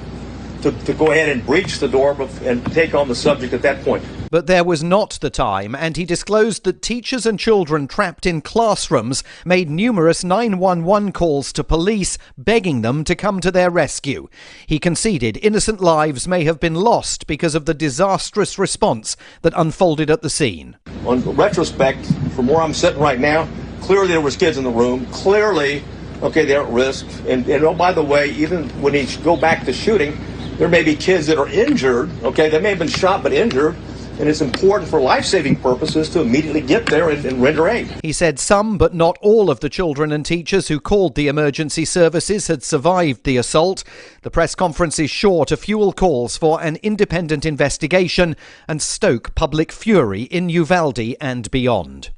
Speaker 14: to go ahead and breach the door and take on the subject at that point.
Speaker 2: But there was not the time, and he disclosed that teachers and children trapped in classrooms made numerous 911 calls to police, begging them to come to their rescue. He conceded innocent lives may have been lost because of the disastrous response that unfolded at the scene.
Speaker 14: On retrospect, from where I'm sitting right now, clearly there was kids in the room. Clearly, they're at risk. And oh, by the way, even when you go back to shooting, there may be kids that are injured. They may have been shot but injured. And it's important for life-saving purposes to immediately get there and render aid.
Speaker 2: He said some, but not all, of the children and teachers who called the emergency services had survived the assault. The press conference is sure to fuel calls for an independent investigation and stoke public fury in Uvalde and beyond.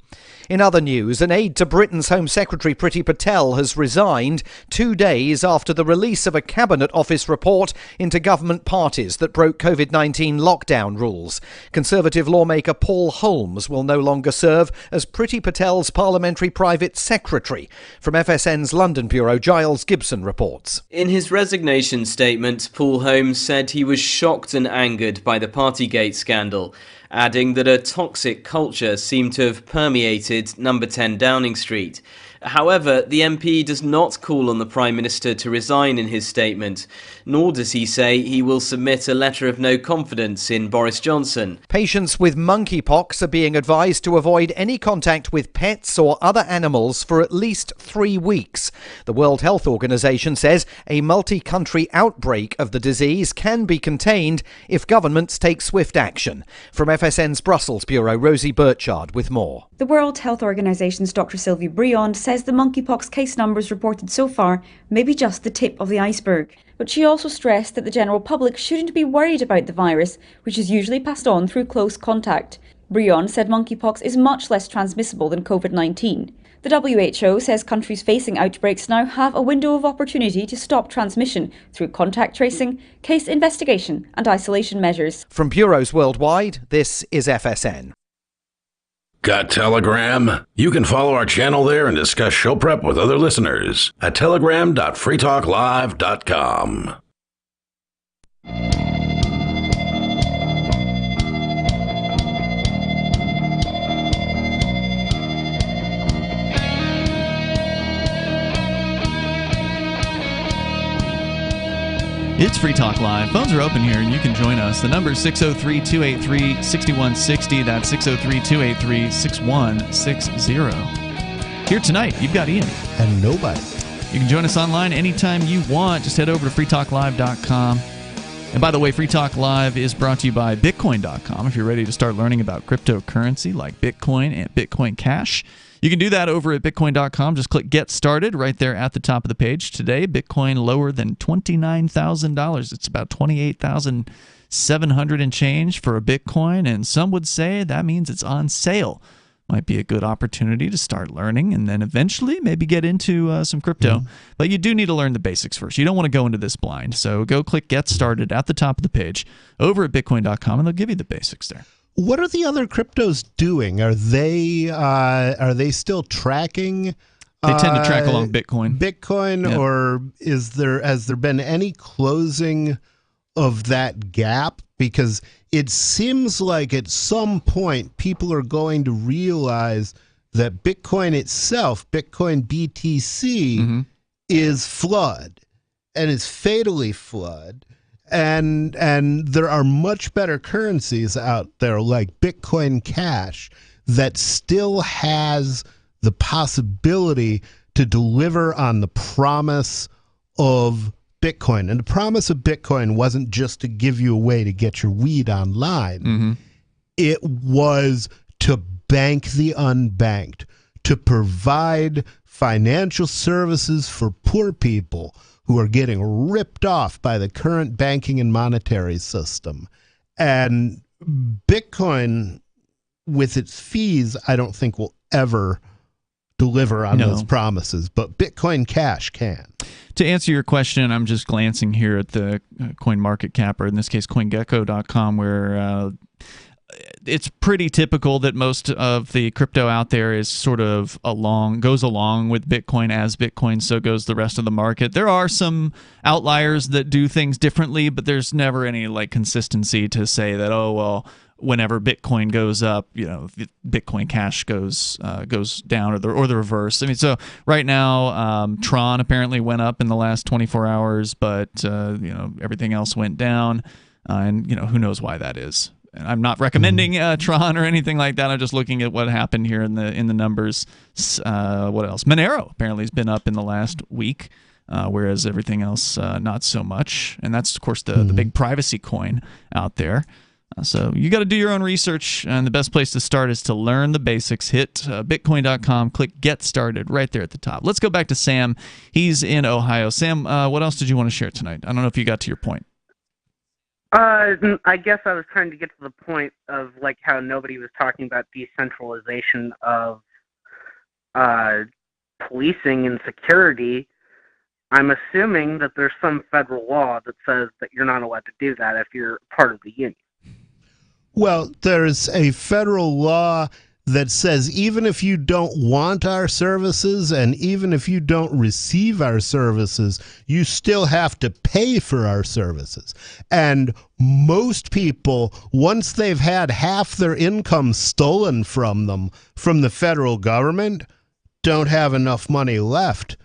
Speaker 2: In other news, an aide to Britain's Home Secretary Priti Patel has resigned 2 days after the release of a Cabinet Office report into government parties that broke COVID-19 lockdown rules. Conservative lawmaker Paul Holmes will no longer serve as Priti Patel's parliamentary private secretary. From FSN's London bureau, Giles Gibson reports.
Speaker 15: In his resignation statement, Paul Holmes said he was shocked and angered by the Partygate scandal, adding that a toxic culture seemed to have permeated number 10 Downing Street. However, the MP does not call on the Prime Minister to resign in his statement, nor does he say he will submit a letter of no confidence in Boris Johnson.
Speaker 2: Patients with monkeypox are being advised to avoid any contact with pets or other animals for at least 3 weeks. The World Health Organization says a multi-country outbreak of the disease can be contained if governments take swift action. From FSN's Brussels bureau, Rosie Burchard with more.
Speaker 1: The World Health Organization's Dr. Sylvie Briand says the monkeypox case numbers reported so far may be just the tip of the iceberg. But she also stressed that the general public shouldn't be worried about the virus, which is usually passed on through close contact. Briand said monkeypox is much less transmissible than COVID-19. The WHO says countries facing outbreaks now have a window of opportunity to stop transmission through contact tracing, case investigation and isolation measures.
Speaker 2: From bureaus worldwide, this is FSN.
Speaker 7: Got Telegram? You can follow our channel there and discuss show prep with other listeners at telegram.freetalklive.com.
Speaker 8: It's Free Talk Live. Phones are open here, and you can join us. The number is 603-283-6160. That's 603-283-6160. Here tonight, you've got Ian.
Speaker 10: And nobody.
Speaker 8: You can join us online anytime you want. Just head over to freetalklive.com. And by the way, Free Talk Live is brought to you by Bitcoin.com. If you're ready to start learning about cryptocurrency like Bitcoin and Bitcoin Cash, you can do that over at Bitcoin.com. Just click Get Started right there at the top of the page. Today, Bitcoin lower than $29,000. It's about $28,700 and change for a Bitcoin, and some would say that means it's on sale. Might be a good opportunity to start learning and then eventually maybe get into some crypto. But you do need to learn the basics first. You don't want to go into this blind. So go click Get Started at the top of the page over at Bitcoin.com, and they'll give you the basics there.
Speaker 10: What are the other cryptos doing? Are they still tracking?
Speaker 8: They tend to track along Bitcoin.
Speaker 10: Yep. Or has there been any closing of that gap? Because it seems like at some point people are going to realize that Bitcoin itself, Bitcoin BTC, is flawed and is fatally flawed. And there are much better currencies out there like Bitcoin Cash that still has the possibility to deliver on the promise of Bitcoin. And the promise of Bitcoin wasn't just to give you a way to get your weed online. It was to bank the unbanked, to provide financial services for poor people who are getting ripped off by the current banking and monetary system. And Bitcoin, with its fees, I don't think will ever deliver on those promises, but Bitcoin Cash can.
Speaker 8: To answer your question, I'm just glancing here at the coin market cap, or in this case, CoinGecko.com, where it's pretty typical that most of the crypto out there is sort of goes along with Bitcoin. As Bitcoin, so goes the rest of the market. There are some outliers that do things differently, but there's never any like consistency to say that, oh well, whenever Bitcoin goes up, Bitcoin Cash goes down, or the reverse. I mean, so right now, Tron apparently went up in the last 24 hours, but everything else went down, and who knows why that is. And I'm not recommending Tron or anything like that. I'm just looking at what happened here in the numbers. What else? Monero apparently has been up in the last week, whereas everything else not so much. And that's of course the big privacy coin out there. So you got to do your own research, and the best place to start is to learn the basics. Hit bitcoin.com, click Get Started right there at the top. Let's go back to Sam. He's in Ohio. Sam, what else did you want to share tonight? I don't know if you got to your point.
Speaker 18: I guess I was trying to get to the point of like how nobody was talking about decentralization of policing and security. I'm assuming that there's some federal law that says that you're not allowed to do that if you're part of the union.
Speaker 10: Well, there's a federal law that says even if you don't want our services and even if you don't receive our services, you still have to pay for our services. And most people, once they've had half their income stolen from them from the federal government, don't have enough money left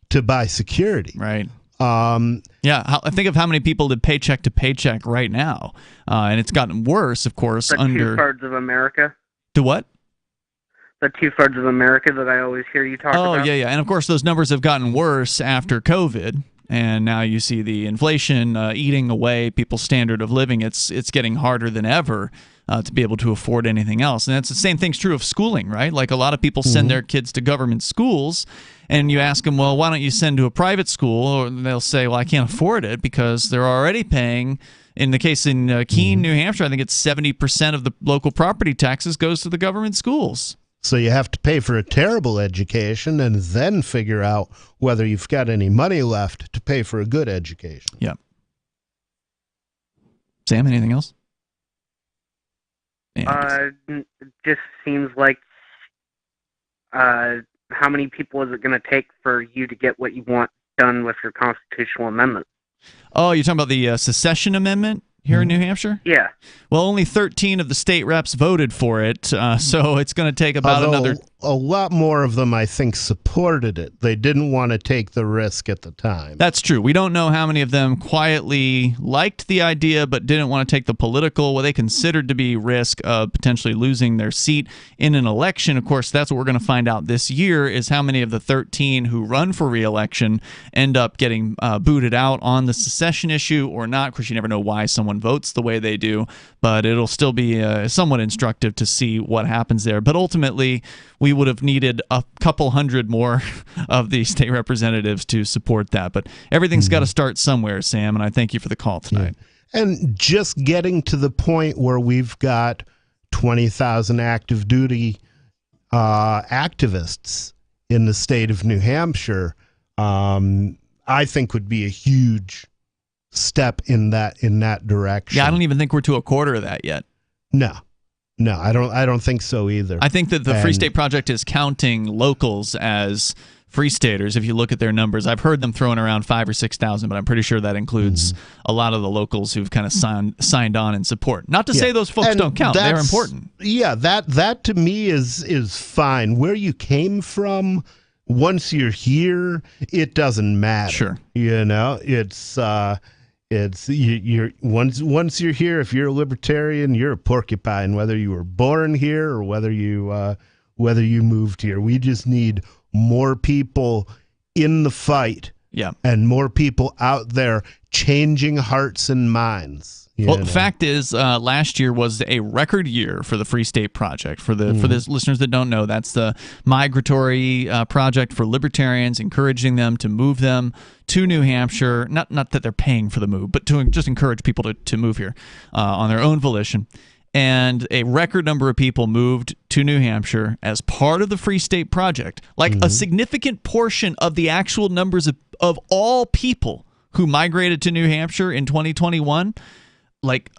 Speaker 10: to buy security.
Speaker 8: Right. I think of how many people live paycheck to paycheck right now, and it's gotten worse, of course.
Speaker 18: The two-thirds of America.
Speaker 8: To what?
Speaker 18: The two-thirds of America that I always hear you talk about.
Speaker 8: Oh, yeah. And, of course, those numbers have gotten worse after COVID, and now you see the inflation eating away people's standard of living. It's getting harder than ever to be able to afford anything else. And that's the same thing's true of schooling, right? Like a lot of people send their kids to government schools, and you ask them, well, why don't you send to a private school? Or they'll say, well, I can't afford it because they're already paying. In the case in Keene, New Hampshire, I think it's 70% of the local property taxes goes to the government schools.
Speaker 10: So you have to pay for a terrible education and then figure out whether you've got any money left to pay for a good education.
Speaker 8: Yeah. Sam, anything else?
Speaker 18: It just seems like how many people is it going to take for you to get what you want done with your constitutional amendment?
Speaker 8: Oh, you're talking about the secession amendment here in New Hampshire?
Speaker 18: Yeah.
Speaker 8: Well, only 13 of the state reps voted for it, so it's going to take about another...
Speaker 10: A lot more of them, I think, supported it. They didn't want to take the risk at the time.
Speaker 8: That's true. We don't know how many of them quietly liked the idea but didn't want to take the political, what they considered to be risk of potentially losing their seat in an election. Of course, that's what we're going to find out this year, is how many of the 13 who run for re-election end up getting booted out on the secession issue or not. Of course, you never know why someone votes the way they do, but it'll still be somewhat instructive to see what happens there. But ultimately, we would have needed a couple hundred more of the state representatives to support that. But everything's got to start somewhere, Sam, and I thank you for the call tonight.
Speaker 10: Yeah. And just getting to the point where we've got 20,000 active duty activists in the state of New Hampshire, I think would be a huge step in that direction.
Speaker 8: Yeah, I don't even think we're to a quarter of that yet.
Speaker 10: No, I don't think so either.
Speaker 8: I think that the Free State Project is counting locals as Free Staters. If you look at their numbers, I've heard them throwing around 5,000 or 6,000, but I'm pretty sure that includes a lot of the locals who've kind of signed on in support. Not to say those folks don't count; they're important.
Speaker 10: Yeah, that to me is fine. Where you came from, once you're here, it doesn't matter.
Speaker 8: Sure,
Speaker 10: it's you're once you're here. If you're a libertarian, you're a porcupine. Whether you were born here or whether you moved here, we just need more people in the fight.
Speaker 8: Yeah,
Speaker 10: and more people out there changing hearts and minds.
Speaker 8: Well, the fact is, last year was a record year for the Free State Project. For the listeners that don't know, that's the migratory project for libertarians, encouraging them to move them to New Hampshire. Not that they're paying for the move, but to just encourage people to move here on their own volition. And a record number of people moved to New Hampshire as part of the Free State Project. Like a significant portion of the actual numbers of all people who migrated to New Hampshire in 2021, like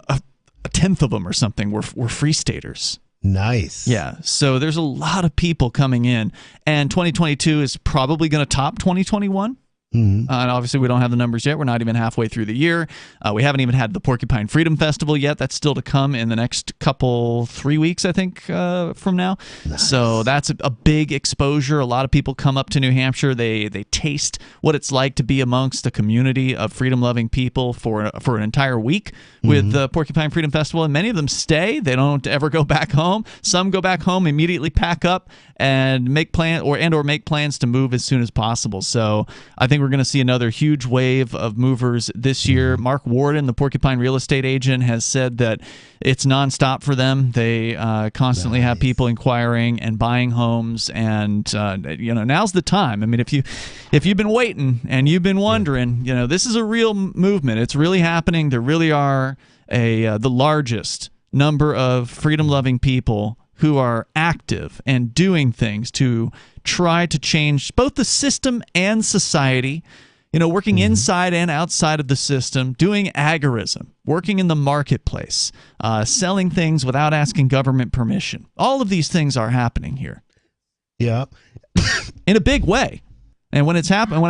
Speaker 8: a tenth of them or something were Free Staters.
Speaker 10: Nice.
Speaker 8: Yeah. So there's a lot of people coming in, and 2022 is probably going to top 2021.
Speaker 10: Mm-hmm.
Speaker 8: And obviously, we don't have the numbers yet. We're not even halfway through the year. We haven't even had the Porcupine Freedom Festival yet. That's still to come in the next 3 weeks, I think, from now.
Speaker 10: Nice.
Speaker 8: So that's a big exposure. A lot of people come up to New Hampshire. They taste what it's like to be amongst a community of freedom-loving people for an entire week with the Porcupine Freedom Festival. And many of them stay. They don't ever go back home. Some go back home, immediately pack up, and make plans to move as soon as possible. So I think we're going to see another huge wave of movers this year. Mark Warden, the Porcupine real estate agent, has said that it's nonstop for them. They constantly have people inquiring and buying homes, and now's the time. I mean, if you've been waiting and you've been wondering, this is a real movement. It's really happening. There really are the largest number of freedom-loving people who are active and doing things to try to change both the system and society, working inside and outside of the system, doing agorism, working in the marketplace, selling things without asking government permission. All of these things are happening here.
Speaker 10: Yeah.
Speaker 8: In a big way. And when I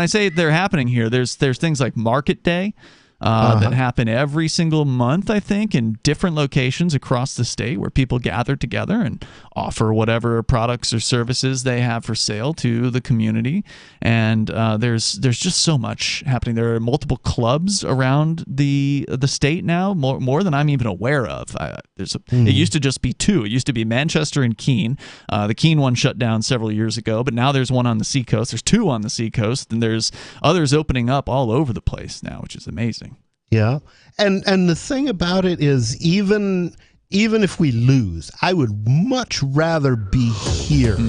Speaker 8: say they're happening here, there's things like Market Day, that happen every single month, I think, in different locations across the state where people gather together and offer whatever products or services they have for sale to the community. And there's just so much happening. There are multiple clubs around the state now, more than I'm even aware of. It used to just be two. It used to be Manchester and Keene. The Keene one shut down several years ago, but now there's one on the Seacoast. There's two on the Seacoast, and there's others opening up all over the place now, which is amazing.
Speaker 10: Yeah. And the thing about it is, even if we lose, I would much rather be here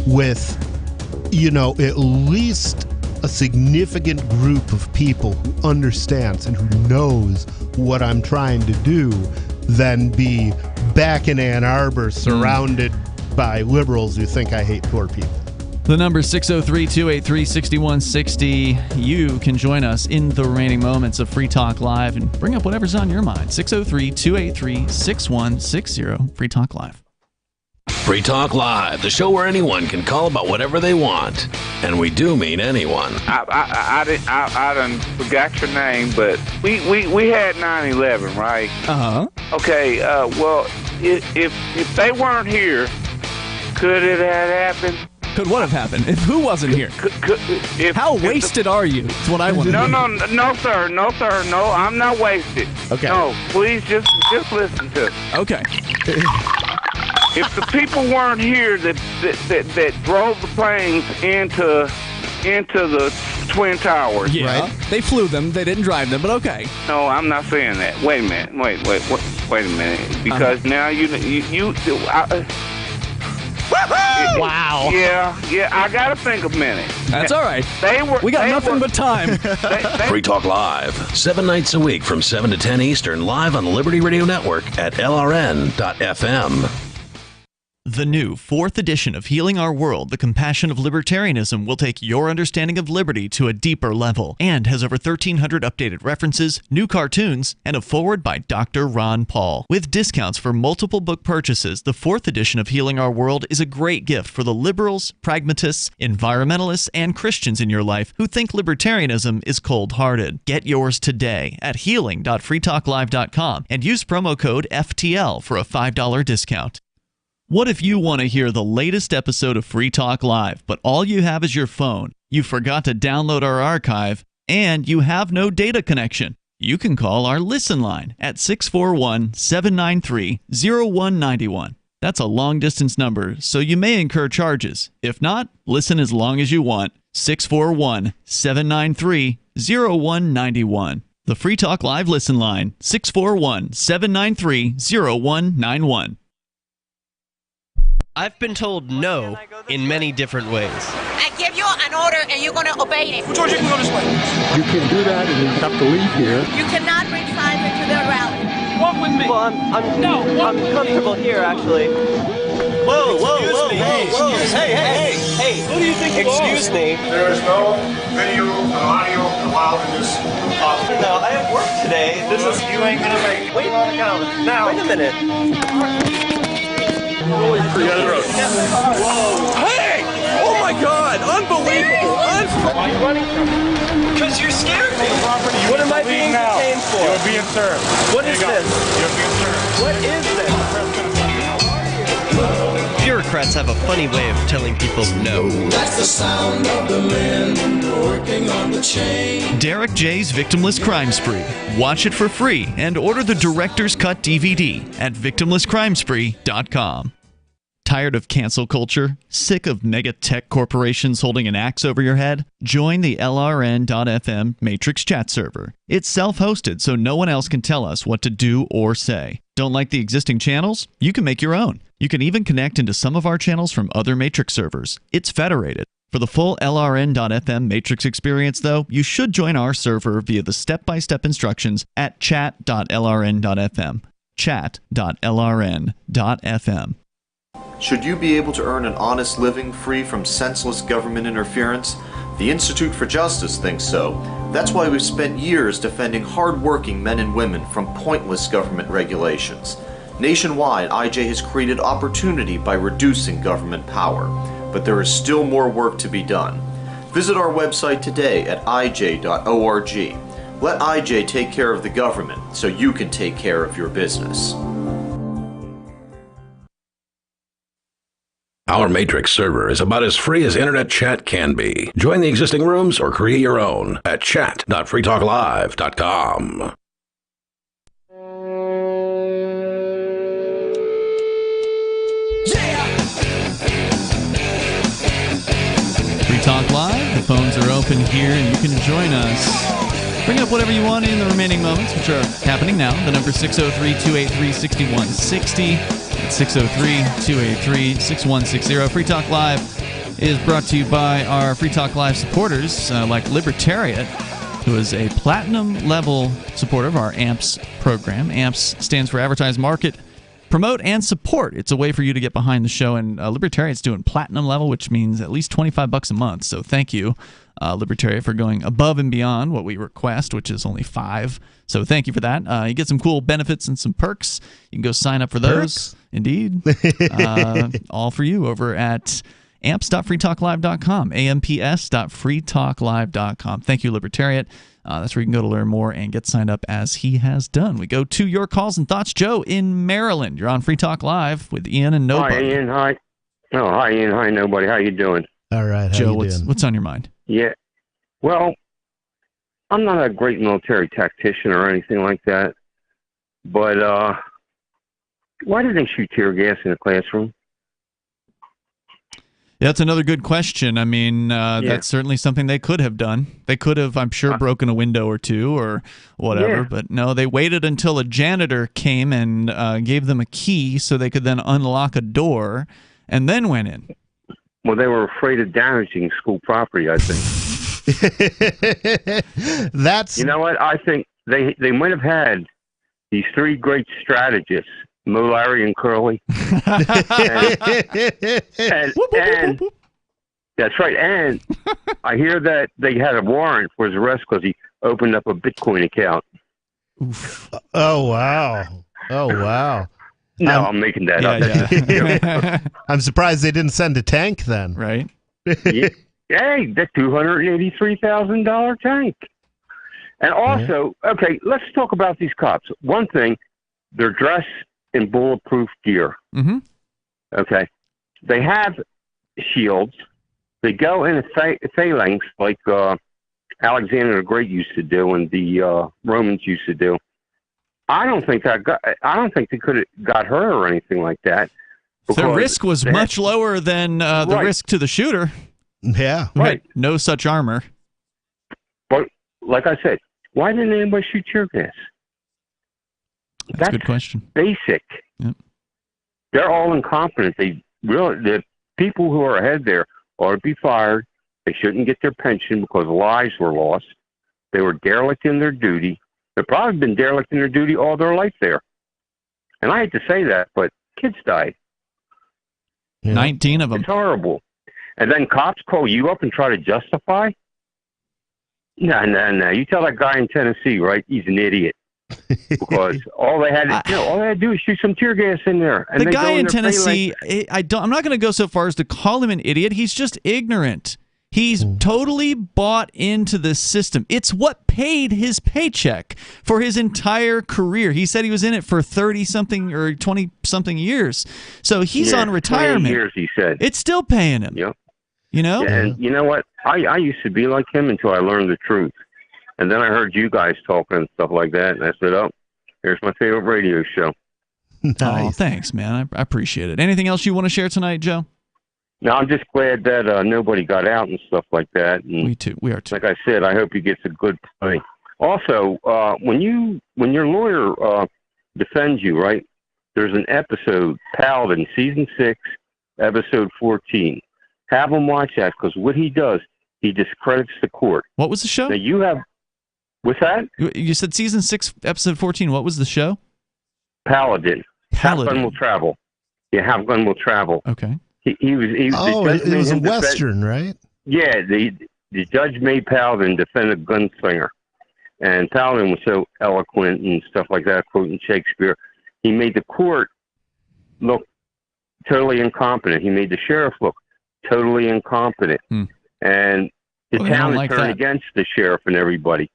Speaker 10: with, at least a significant group of people who understands and who knows what I'm trying to do than be back in Ann Arbor surrounded by liberals who think I hate poor people.
Speaker 8: The number is 603-283-6160. You can join us in the remaining moments of Free Talk Live and bring up whatever's on your mind. 603-283-6160. Free Talk Live.
Speaker 7: Free Talk Live, the show where anyone can call about whatever they want. And we do mean anyone.
Speaker 21: I done forgot your name, but we had 9/11, right?
Speaker 8: Uh-huh.
Speaker 21: Okay, well, if they weren't here, could it have happened?
Speaker 8: Could what have happened? Who wasn't here? How wasted are you? That's what I want to know.
Speaker 21: No, sir. No, I'm not wasted.
Speaker 8: Okay.
Speaker 21: No, please just listen to it.
Speaker 8: Okay.
Speaker 21: If the people weren't here that drove the planes into the Twin Towers,
Speaker 8: yeah, right? They flew them. They didn't drive them, but okay.
Speaker 21: No, I'm not saying that. Wait a minute. Wait a minute. Because now you
Speaker 8: wow.
Speaker 21: Yeah, I gotta think a minute.
Speaker 8: That's all right. We got nothing but time.
Speaker 7: Free Talk Live, 7 nights a week from 7 to 10 Eastern, live on the Liberty Radio Network at LRN.FM.
Speaker 8: The new 4th edition of Healing Our World, The Compassion of Libertarianism, will take your understanding of liberty to a deeper level and has over 1,300 updated references, new cartoons, and a foreword by Dr. Ron Paul. With discounts for multiple book purchases, the 4th edition of Healing Our World is a great gift for the liberals, pragmatists, environmentalists, and Christians in your life who think libertarianism is cold-hearted. Get yours today at healing.freetalklive.com and use promo code FTL for a $5 discount. What if you want to hear the latest episode of Free Talk Live, but all you have is your phone, you forgot to download our archive, and you have no data connection? You can call our Listen line at 641-793-0191. That's a long-distance number, so you may incur charges. If not, listen as long as you want. 641-793-0191. The Free Talk Live Listen line, 641-793-0191.
Speaker 22: I've been told no in many different ways.
Speaker 23: I give you an order and you're going to obey it.
Speaker 24: George, you can go this way. You can't do that and you have to leave here.
Speaker 23: You cannot bring Simon to the rally.
Speaker 24: Walk with me.
Speaker 22: Well, I'm comfortable here, actually. Whoa, whoa, whoa. Hey. Who do you think you are? Excuse me.
Speaker 14: There is no video and audio allowed in this office.
Speaker 22: No, I have work today. This is...
Speaker 14: You ain't gonna make it.
Speaker 22: Wait
Speaker 14: Now.
Speaker 22: Wait a minute.
Speaker 14: Whoa.
Speaker 22: Hey! Oh my God! Unbelievable!
Speaker 14: Why are you running from me?
Speaker 22: Because you're scared me. What am I being detained for?
Speaker 14: You're being served.
Speaker 22: What is this?
Speaker 14: You're being served.
Speaker 22: What is this? Bureaucrats have a funny way of telling people no.
Speaker 3: That's the sound of the men working on the chain.
Speaker 8: Derek J's Victimless Crime Spree. Watch it for free and order the Director's Cut DVD at victimlesscrimespree.com. Tired of cancel culture? Sick of mega tech corporations holding an axe over your head? Join the LRN.FM Matrix chat server. It's self-hosted, so no one else can tell us what to do or say. Don't like the existing channels? You can make your own. You can even connect into some of our channels from other Matrix servers. It's federated. For the full LRN.FM Matrix experience, though, you should join our server via the step-by-step instructions at chat.lrn.fm. Chat.lrn.fm.
Speaker 9: Should you be able to earn an honest living free from senseless government interference? The Institute for Justice thinks so. That's why we've spent years defending hard-working men and women from pointless government regulations. Nationwide, IJ has created opportunity by reducing government power, but there is still more work to be done. Visit our website today at ij.org. Let IJ take care of the government so you can take care of your business.
Speaker 7: Our Matrix server is about as free as internet chat can be. Join the existing rooms or create your own at chat.freetalklive.com.
Speaker 8: Free Talk Live, the phones are open here and you can join us. Bring up whatever you want in the remaining moments, which are happening now. The number 603-283-6160. 603-283-6160. Free Talk Live is brought to you by our Free Talk Live supporters, like Libertariat, who is a platinum level supporter of our AMPS program. AMPS stands for Advertise, Market, Promote, and Support. It's a way for you to get behind the show, and Libertariat's doing platinum level, which means at least $25 a month. So thank you, Libertariat, for going above and beyond what we request, which is only $5. So thank you for that. You get some cool benefits and some perks. You can go sign up for those.
Speaker 10: Perks?
Speaker 8: Indeed. All for you over at amps.freetalklive.com, amps.freetalklive.com. Thank you, Libertariat. That's where you can go to learn more and get signed up as he has done. We go to your calls and thoughts. Joe in Maryland. You're on Free Talk Live with Ian and Nobody.
Speaker 11: Hi, Ian. Hi. Oh, hi, Ian. Hi, Nobody. How you doing?
Speaker 10: All right. How
Speaker 8: Joe,
Speaker 10: you doing?
Speaker 8: what's on your mind?
Speaker 11: Yeah. Well, I'm not a great military tactician or anything like that, but why did they shoot tear gas in the classroom?
Speaker 8: Yeah, that's another good question. I mean, that's certainly something they could have done. They could have, I'm sure, broken a window or two or whatever. But no, they waited until a janitor came and gave them a key so they could then unlock a door and then went in.
Speaker 11: Well, they were afraid of damaging school property, I think.
Speaker 10: That's...
Speaker 11: You know what? I think they might have had these three great strategists, Mo, Larry, and Curly. and that's right. And I hear that they had a warrant for his arrest because he opened up a Bitcoin account.
Speaker 10: Oof. Oh, wow. Oh, wow.
Speaker 11: No, I'm making that up.
Speaker 10: Yeah. I'm surprised they didn't send a tank then.
Speaker 8: Right?
Speaker 11: Yeah. Hey, the $283,000 tank. And also, okay, let's talk about these cops. One thing, they're dressed in bulletproof gear.
Speaker 8: Mm-hmm.
Speaker 11: Okay. They have shields. They go in a phalanx like Alexander the Great used to do and the Romans used to do. I don't think they could have got hurt or anything like that.
Speaker 8: The risk was much lower than the risk to the shooter.
Speaker 10: Yeah.
Speaker 11: Right.
Speaker 8: No such armor.
Speaker 11: But like I said, why didn't anybody shoot tear gas?
Speaker 8: That's a good question.
Speaker 11: Basic.
Speaker 8: Yep.
Speaker 11: They're all incompetent. The people who are ahead there ought to be fired. They shouldn't get their pension because lives were lost. They were derelict in their duty. They've probably been derelict in their duty all their life there. And I hate to say that, but kids died.
Speaker 10: Yeah.
Speaker 8: 19 of them.
Speaker 11: It's horrible. And then cops call you up and try to justify? No. You tell that guy in Tennessee, right? He's an idiot. Because all they had to do is shoot some tear gas in there. And
Speaker 8: The
Speaker 11: they
Speaker 8: guy
Speaker 11: go
Speaker 8: in
Speaker 11: their
Speaker 8: Tennessee, I'm not going to go so far as to call him an idiot. He's just ignorant. He's totally bought into this system. It's what paid his paycheck for his entire career. He said he was in it for 30-something or 20-something years. So he's on retirement.
Speaker 11: 20 years, he said.
Speaker 8: It's still paying him.
Speaker 11: Yep.
Speaker 8: You know?
Speaker 11: Yeah, and you know what? I used to be like him until I learned the truth. And then I heard you guys talking and stuff like that, and I said, oh, here's my favorite radio show.
Speaker 10: Nice.
Speaker 8: Oh, thanks, man. I appreciate it. Anything else you want to share tonight, Joe?
Speaker 11: No, I'm just glad that nobody got out and stuff like that. And
Speaker 8: we too. We are too.
Speaker 11: Like I said, I hope he gets a good play. Also, when your lawyer defends you, right? There's an episode, Paladin, season 6, episode 14. Have him watch that, because what he does, he discredits the court.
Speaker 8: What was the show?
Speaker 11: Now you have. What's that?
Speaker 8: You said season 6, episode 14. What was the show?
Speaker 11: Paladin. Have Gun Will Travel. Yeah, Have Gun Will Travel.
Speaker 8: Okay.
Speaker 11: He was
Speaker 10: it was a Western, right?
Speaker 11: Yeah, the judge made Paladin defend a gunslinger. And Paladin was so eloquent and stuff like that, quoting Shakespeare. He made the court look totally incompetent. He made the sheriff look totally incompetent. And the town had turned against the sheriff and everybody.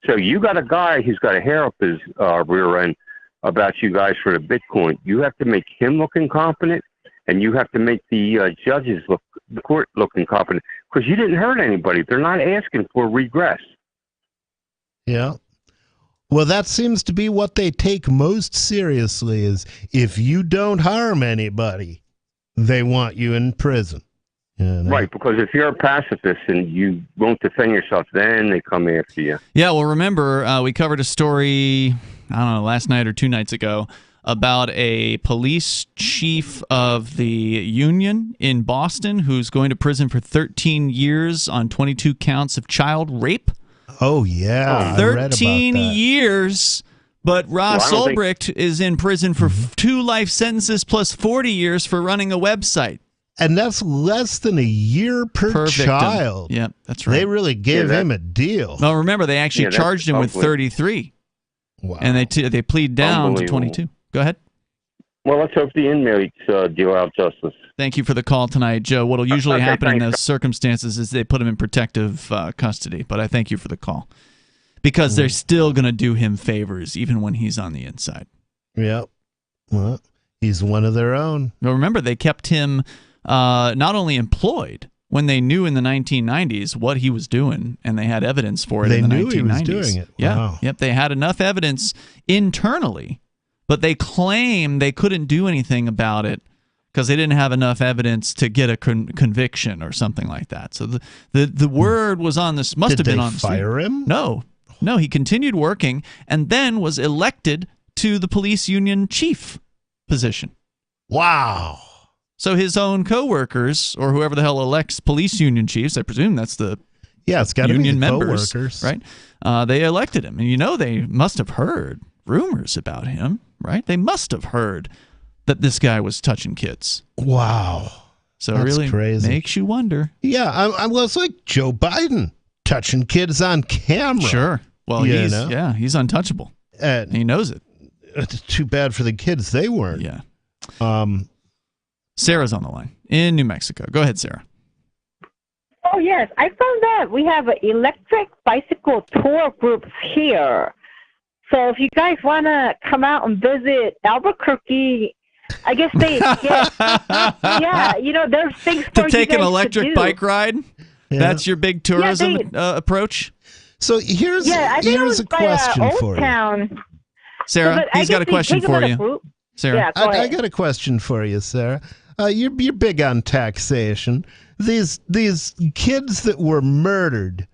Speaker 11: So you got a guy who's got a hair up his rear end about you guys for the Bitcoin. You have to make him look incompetent, and you have to make the judges the court look incompetent, because you didn't hurt anybody. They're not asking for regress.
Speaker 10: Yeah. Well, that seems to be what they take most seriously, is if you don't harm anybody, they want you in prison.
Speaker 11: Right, because if you're a pacifist and you won't defend yourself, then they come after you.
Speaker 8: Yeah, well, remember, we covered a story, I don't know, last night or 2 nights ago, about a police chief of the union in Boston who's going to prison for 13 years on 22 counts of child rape.
Speaker 10: Oh, yeah.
Speaker 8: 13 years. But Ross Ulbricht is in prison for 2 life sentences plus 40 years for running a website.
Speaker 10: And that's less than a year per child.
Speaker 8: Yep, that's right.
Speaker 10: They really gave him a deal.
Speaker 8: Well, remember, they actually charged him with 33.
Speaker 10: Wow.
Speaker 8: And they plead down to 22. Go ahead.
Speaker 11: Well, let's hope the inmates deal out justice.
Speaker 8: Thank you for the call tonight, Joe. What will usually happen in those circumstances is they put him in protective custody. But I thank you for the call. Because they're still going to do him favors, even when he's on the inside.
Speaker 10: Yep. Well, he's one of their own.
Speaker 8: Well, remember, they kept him not only employed when they knew in the 1990s what he was doing, and they had evidence for it in the 1990s.
Speaker 10: They knew he was doing it.
Speaker 8: Yeah.
Speaker 10: Wow.
Speaker 8: Yep. They had enough evidence internally, but they claim they couldn't do anything about it because they didn't have enough evidence to get a conviction or something like that. So the word was on this. Must have been on.
Speaker 10: Did they fire him?
Speaker 8: No. He continued working and then was elected to the police union chief position.
Speaker 10: Wow.
Speaker 8: So his own coworkers, or whoever the hell elects police union chiefs, I presume that's the
Speaker 10: it's got to be the
Speaker 8: members,
Speaker 10: coworkers,
Speaker 8: right? They elected him, and they must have heard rumors about him, right? They must have heard that this guy was touching kids.
Speaker 10: Wow.
Speaker 8: So
Speaker 10: that's
Speaker 8: it really
Speaker 10: crazy.
Speaker 8: Makes you wonder.
Speaker 10: Yeah, I was like Joe Biden touching kids on camera.
Speaker 8: Sure. Well, he's untouchable. And he knows it.
Speaker 10: It's too bad for the kids. They weren't.
Speaker 8: Yeah. Sarah's on the line in New Mexico. Go ahead, Sarah.
Speaker 5: Oh, yes. I found that we have electric bicycle tour groups here. So if you guys want to come out and visit Albuquerque, I guess they get, there's things for
Speaker 8: to take
Speaker 5: you guys
Speaker 8: an electric
Speaker 5: to do.
Speaker 8: bike ride? Yeah. That's your big tourism approach?
Speaker 10: So here's a question for you.
Speaker 8: Sarah, he's got a question for you. Sarah,
Speaker 10: I got a question for you, Sarah. You're big on taxation. These kids that were murdered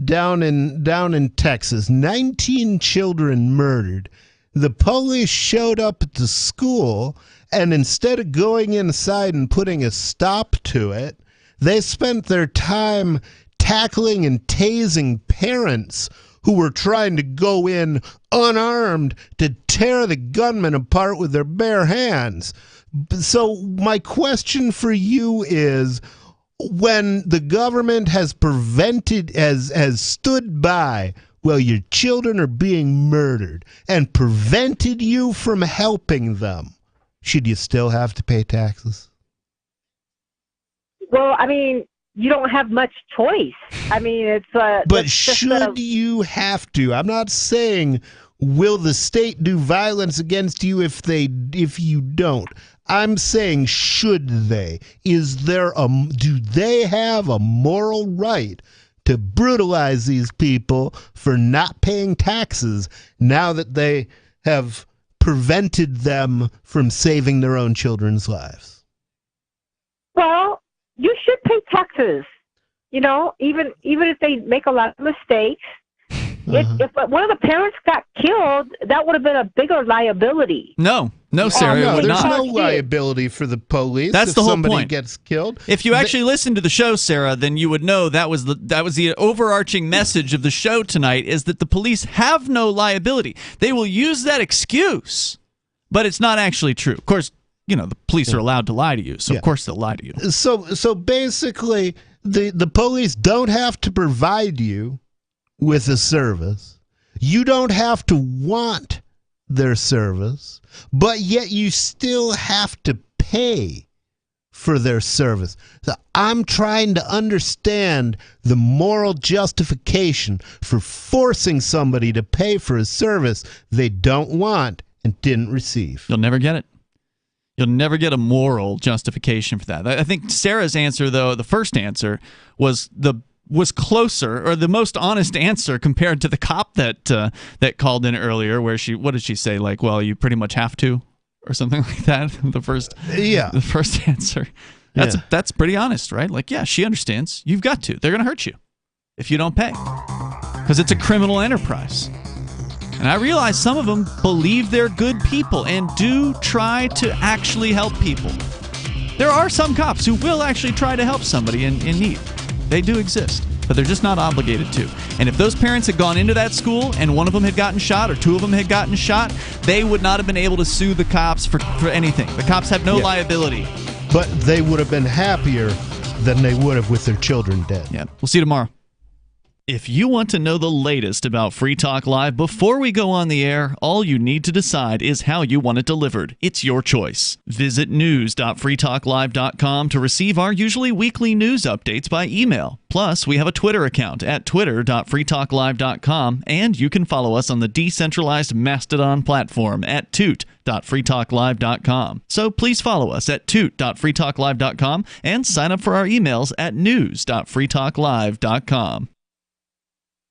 Speaker 10: down in Texas, 19 children murdered. The police showed up at the school, and instead of going inside and putting a stop to it, they spent their time tackling and tasing parents who were trying to go in unarmed to tear the gunman apart with their bare hands. So my question for you is, when the government has stood by while your children are being murdered and prevented you from helping them, should you still have to pay taxes?
Speaker 5: Well, I mean, you don't have much choice. I mean, it's
Speaker 10: but should you have to? I'm not saying will the state do violence against you if you don't. I'm saying should they? Do they have a moral right to brutalize these people for not paying taxes now that they have prevented them from saving their own children's lives?
Speaker 5: Well, you should pay taxes. You know, even if they make a lot of mistakes. If one of the parents got killed, that would have been a bigger liability.
Speaker 8: No, Sarah, it would
Speaker 10: there's
Speaker 8: not.
Speaker 10: no liability for the police.
Speaker 8: That's
Speaker 10: if
Speaker 8: the whole
Speaker 10: somebody
Speaker 8: point.
Speaker 10: Gets killed.
Speaker 8: If you actually listened to the show, Sarah, then you would know that was the overarching message of the show tonight, is that the police have no liability. They will use that excuse, but it's not actually true. Of course, you know, the police are allowed to lie to you, so of course they'll lie to you.
Speaker 10: So basically, the police don't have to provide you with a service. You don't have to want their service, but yet you still have to pay for their service. So I'm trying to understand the moral justification for forcing somebody to pay for a service they don't want and didn't receive.
Speaker 8: You'll never get it. You'll never get a moral justification for that. I think Sarah's answer, though, the first answer, was closer, or the most honest answer compared to the cop that called in earlier, where what did she say? Like, well, you pretty much have to, or something like that. The first answer. That's pretty honest, right? Like, yeah, she understands. You've got to. They're going to hurt you if you don't pay, because it's a criminal enterprise. And I realize some of them believe they're good people and do try to actually help people. There are some cops who will actually try to help somebody in need. They do exist, but they're just not obligated to. And if those parents had gone into that school and one of them had gotten shot or two of them had gotten shot, they would not have been able to sue the cops for anything. The cops have no liability.
Speaker 10: But they would have been happier than they would have with their children dead.
Speaker 8: Yeah. We'll see you tomorrow. If you want to know the latest about Free Talk Live before we go on the air, all you need to decide is how you want it delivered. It's your choice. Visit news.freetalklive.com to receive our usually weekly news updates by email. Plus, we have a Twitter account at twitter.freetalklive.com, and you can follow us on the decentralized Mastodon platform at toot.freetalklive.com. So please follow us at toot.freetalklive.com and sign up for our emails at news.freetalklive.com.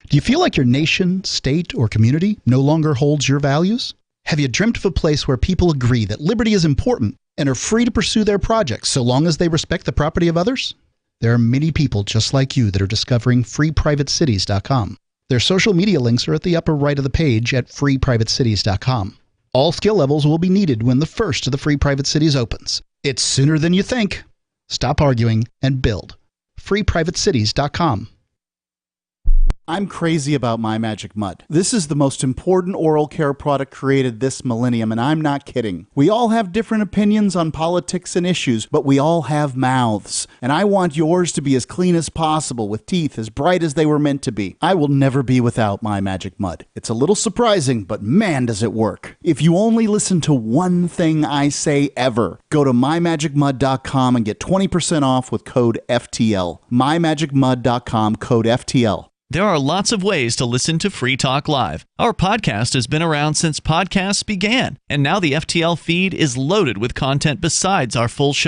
Speaker 6: Do you feel like your nation, state, or community no longer holds your values? Have you dreamt of a place where people agree that liberty is important and are free to pursue their projects so long as they respect the property of others? There are many people just like you that are discovering freeprivatecities.com. Their social media links are at the upper right of the page at freeprivatecities.com. All skill levels will be needed when the first of the Free Private Cities opens. It's sooner than you think. Stop arguing and build. freeprivatecities.com.
Speaker 4: I'm crazy about My Magic Mud. This is the most important oral care product created this millennium, and I'm not kidding. We all have different opinions on politics and issues, but we all have mouths. And I want yours to be as clean as possible, with teeth as bright as they were meant to be. I will never be without My Magic Mud. It's a little surprising, but man, does it work. If you only listen to one thing I say ever, go to mymagicmud.com and get 20% off with code FTL. mymagicmud.com, code FTL.
Speaker 8: There are lots of ways to listen to Free Talk Live. Our podcast has been around since podcasts began, and now the FTL feed is loaded with content besides our full show.